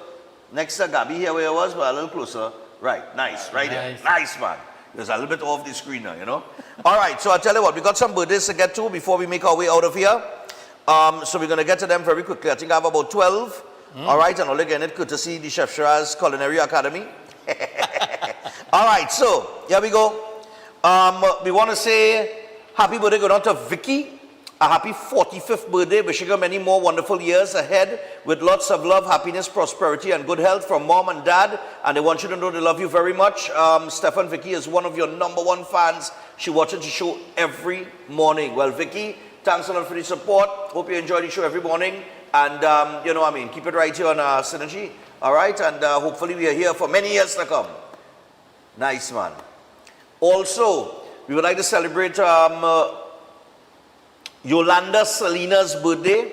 Speaker 2: Gabi here where I was, but a little closer. Right, nice, right there. Nice, man. There's a little bit off the screen now, you know. All right, so I'll tell you what, we got some birthdays to get to before we make our way out of here. So we're going to get to them very quickly. I think I have about 12. All right, and all again, it courtesy the Chef Shiraz Culinary Academy. All right, so here we go. We want to say happy birthday going on to Vicky. A happy 45th birthday, wishing her many more wonderful years ahead with lots of love, happiness, prosperity, and good health from mom and dad. And they want you to know they love you very much. Stefan Vicky is one of your #1 fans. She watches the show every morning. Well, Vicky, thanks a lot for the support. Hope you enjoy the show every morning. And, you know what I mean, keep it right here on Synergy. All right, and hopefully we are here for many years to come. Nice, man. Also, we would like to celebrate Yolanda Salinas' birthday.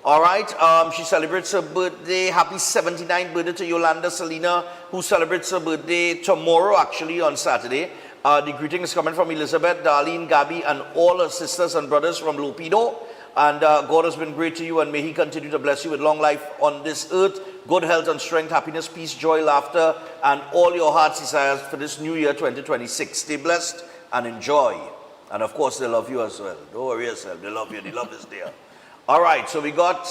Speaker 2: All right, she celebrates her birthday. Happy 79th birthday to Yolanda Salina, who celebrates her birthday tomorrow, actually, on Saturday. The greetings coming from Elizabeth, Darlene, Gabi, and all her sisters and brothers from Lupido. And God has been great to you, and may He continue to bless you with long life on this earth, good health and strength, happiness, peace, joy, laughter, and all your heart's desires for this new year, 2026. Stay blessed and enjoy. And of course, they love you as well. Don't worry yourself. They love you. The love is there. All right, so we got,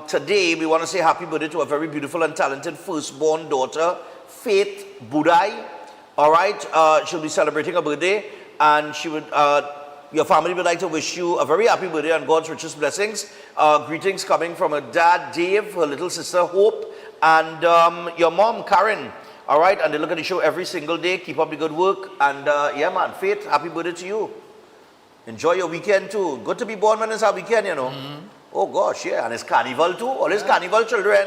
Speaker 2: today we want to say happy birthday to a very beautiful and talented firstborn daughter, Faith Budai. All right, she'll be celebrating her birthday, and she would, your family would like to wish you a very happy birthday and God's richest blessings. Greetings coming from her dad, Dave, her little sister, Hope, and your mom, Karen. All right, and they look at the show every single day. Keep up the good work. And yeah, man, Faith, happy birthday to you. Enjoy your weekend too. Good to be born when it's our weekend, you know. Oh gosh, yeah, and it's carnival too. All these carnival children.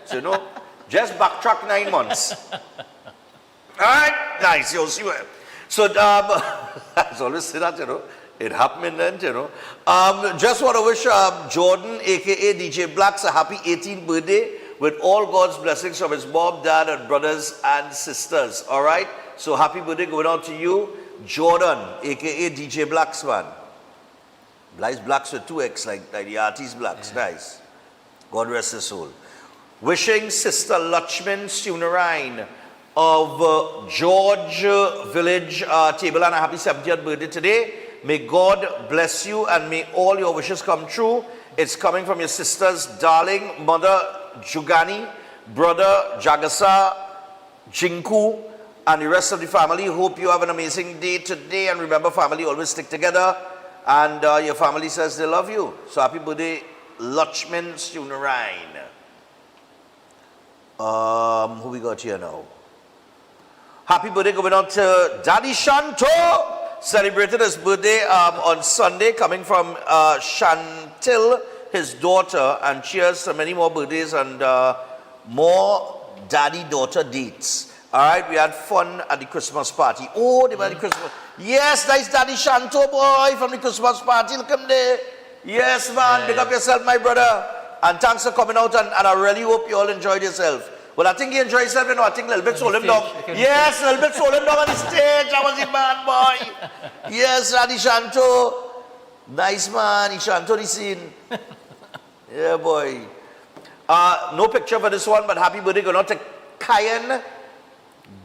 Speaker 2: So, you know, just backtrack 9 months. All right, nice. You'll see where. So, I always say that, you know. It happened then, you know. Just want to wish Jordan, aka DJ Blacks, a happy 18th birthday, with all God's blessings from his mom, dad, and brothers and sisters. All right? So happy birthday going out to you, Jordan, a.k.a. DJ Blacks, man. Nice Blacks with 2X, like the artist Blacks. Yeah. Nice. God rest his soul. Wishing Sister Lachman Sunarine of George Village Table and a happy 70th birthday today. May God bless you and may all your wishes come true. It's coming from your sister's darling mother, Jugani, brother Jagasa, Jinku, and the rest of the family. Hope you have an amazing day today. And remember, family always stick together. And your family says they love you. So happy birthday, Lachman Sunarine. Who we got here now? Happy birthday going out to Daddy Shanto. Celebrated his birthday on Sunday, coming from Chantil, his daughter, and cheers to many more birthdays and more daddy-daughter dates. All right, we had fun at the Christmas party. Oh, they were at the Christmas. Yes, nice Daddy Shanto boy from the Christmas party. Look at him there. Yes, man, big up yourself, my brother. And thanks for coming out, and I really hope you all enjoyed yourself. Well, I think he enjoyed himself, you know. I think a little bit sold him down. Yes, a little bit sold him down on the stage. That was the man, boy. Yes, Daddy Shanto. Nice man, he Shanto the scene. Yeah, boy. No picture for this one, but happy birthday going out to Cayenne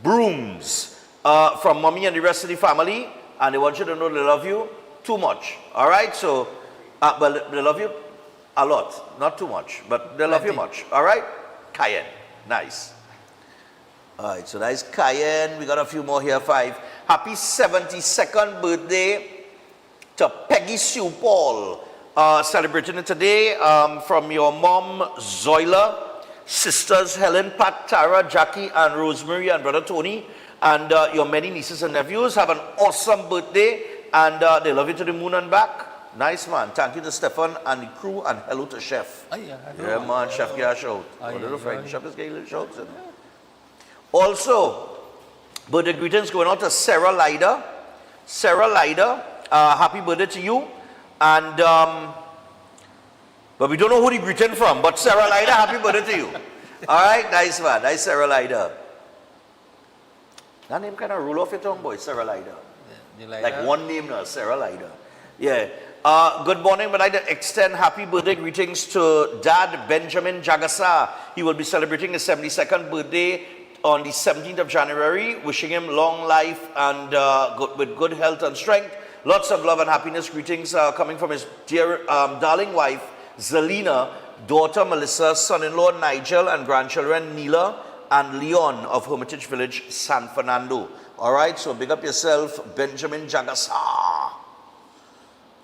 Speaker 2: Brooms from mommy and the rest of the family. And they want you to know they love you too much. All right? So, well, they love you a lot. Not too much, but they love you much. All right? Cayenne. Nice. All right, so that's Cayenne. We got a few more here, 5. Happy 72nd birthday to Peggy Sue Paul. Celebrating it today from your mom, Zoila, sisters Helen, Pat, Tara, Jackie, and Rosemary, and brother Tony, and your many nieces and nephews. Have an awesome birthday, and they love you to the moon and back. Nice, man. Thank you to Stefan and the crew, and hello to Chef. Yeah, man. Chef, get a shout. Little friend. Chef is getting little shouts. Also, birthday greetings going out to Sarah Lyder. Sarah Lyder, happy birthday to you. And, but we don't know who the greeting from, but Sarah Lyder, happy birthday to you. All right, nice, man. Nice, Sarah Lyder. That name kind of roll off your tongue, boy, Sarah Lyder. Yeah, like one name now, Sarah Lyder. Yeah. Good morning. I'd like to extend happy birthday greetings to Dad Benjamin Jagasa. He will be celebrating his 72nd birthday on the 17th of January. Wishing him long life and with good health and strength. Lots of love and happiness. Greetings coming from his dear darling wife, Zelina, daughter Melissa, son-in-law Nigel, and grandchildren Neela and Leon of Hermitage Village, San Fernando. All right, so big up yourself, Benjamin Jagasa.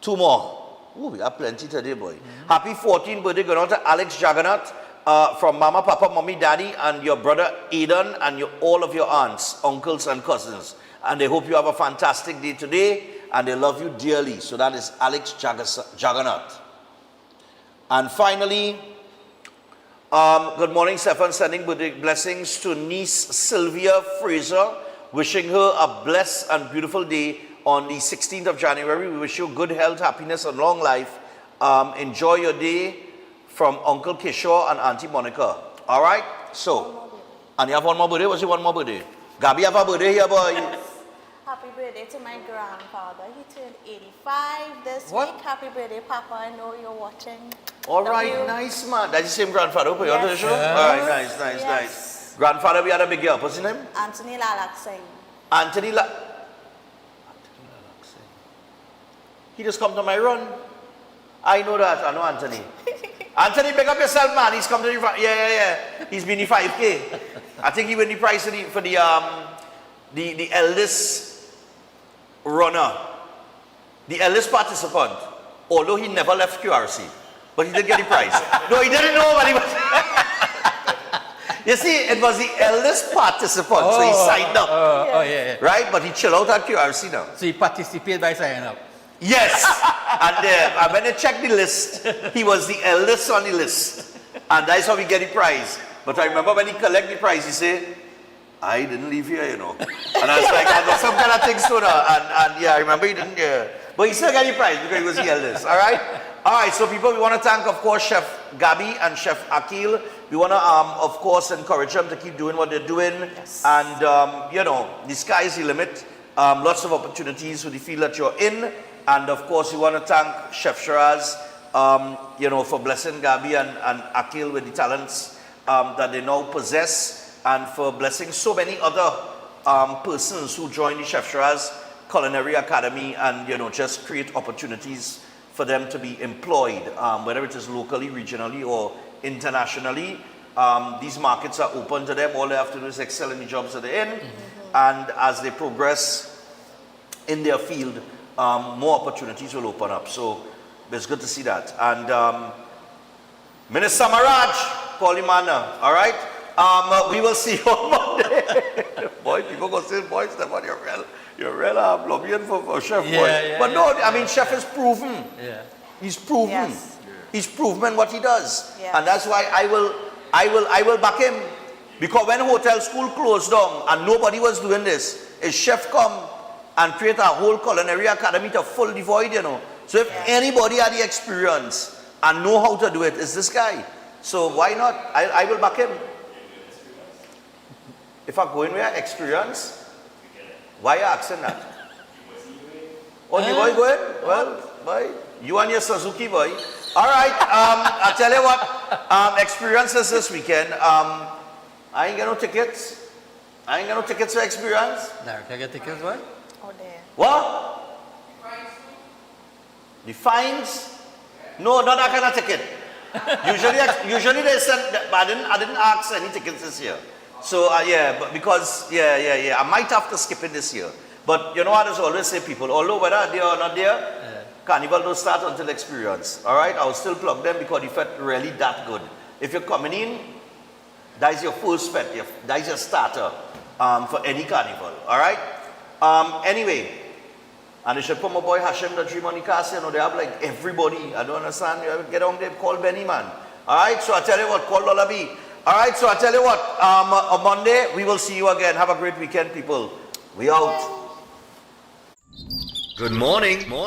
Speaker 2: 2 more. Ooh, we got plenty today, boy. Happy 14th birthday going out to Alex Jagannath from Mama, Papa, Mommy, Daddy, and your brother Aidan, and all of your aunts, uncles, and cousins. And they hope you have a fantastic day today, and they love you dearly. So that is Alex Jagannath. And finally, good morning, Stefan, sending birthday blessings to niece Sylvia Fraser, wishing her a blessed and beautiful day on the 16th of January. We wish you good health, happiness, and long life. Enjoy your day from Uncle Kishore and Auntie Monica. All right? So, and you have one more birthday? What's your one more birthday? Gabi have a birthday here, boy.
Speaker 4: Yes. Happy birthday to my grandfather. He turned 85 this week. Happy birthday, Papa. I know you're watching.
Speaker 2: All right, nice, man. That's the same grandfather who put you on the show? All right, nice, nice. Grandfather, we had a big girl. What's his name?
Speaker 4: Anthony Lalaksing.
Speaker 2: Anthony He just come to my run. I know that. I know Anthony. Anthony, pick up yourself, man. He's come to the front. Yeah. He's been the 5K. I think he won the prize for the eldest runner, the eldest participant. Although he never left QRC, but he did get the prize. No, he didn't know what he was. You see, it was the eldest participant, so he signed up.
Speaker 11: Yeah.
Speaker 2: Right? But he chill out at QRC now.
Speaker 11: So he participated by signing up.
Speaker 2: Yes. And when they checked the list, he was the eldest on the list. And that's how we get the prize. But I remember when he collect the prize, he said, I didn't leave here, you know. And I was like, there's some kind of thing sooner. And yeah, I remember he didn't, but he still got the prize because he was the eldest, all right? All right, so people, we want to thank, of course, Chef Gabby and Chef Akil. We want to, of course, encourage them to keep doing what they're doing. Yes. And, you know, the sky is the limit. Lots of opportunities with the field that you're in. And, of course, we want to thank Chef Shiraz, you know, for blessing Gabby and Akil with the talents that they now possess, and for blessing so many other persons who join the Chef Shiraz Culinary Academy, and, you know, just create opportunities for them to be employed, whether it is locally, regionally, or internationally. These markets are open to them. All they have to do is excel in the jobs that they're in. And as they progress in their field, more opportunities will open up. So it's good to see that. And Minister Maharaj, Paulimana, all right? We will see you on Monday. Boy, people go say, boy, Stefan, you're real lobbying for Chef, boy.
Speaker 11: Yeah,
Speaker 2: but no, I mean, Chef is proven.
Speaker 11: Yeah.
Speaker 2: He's proven.
Speaker 4: Yes.
Speaker 2: He's proven what he does.
Speaker 4: Yes.
Speaker 2: And that's why I will back him. Because when hotel school closed down and nobody was doing this, a chef come and create a whole culinary academy to fill the void, you know. So if anybody had the experience and know how to do it, it's this guy. So why not? I will back him. If I go in with experience, why are you asking that? Oh, the boy going? Well, boy, you and your Suzuki, boy. All right, I'll tell you what, experiences this weekend. I ain't got no tickets. I ain't got no tickets for experience.
Speaker 11: No, can I get tickets, what?
Speaker 4: Oh, there.
Speaker 2: What? The fines? No, not that kind of ticket. Usually they send, but I didn't ask any tickets this year. So yeah, but because I might have to skip it this year. But you know what? As I always say, people, although whether they're or not there, Carnival don't start until experience. All right, I'll still plug them because the fete really that good. If you're coming in, that is your first fete. That is your starter for any carnival. All right. Anyway, and they should put my boy Hashem the Dream on the cast. You know, they have like everybody. I don't understand. You get on there, call Benny, man. All right. So I tell you what, call Lullaby. All right. So I tell you what, on Monday we will see you again. Have a great weekend, people. We out. Good morning.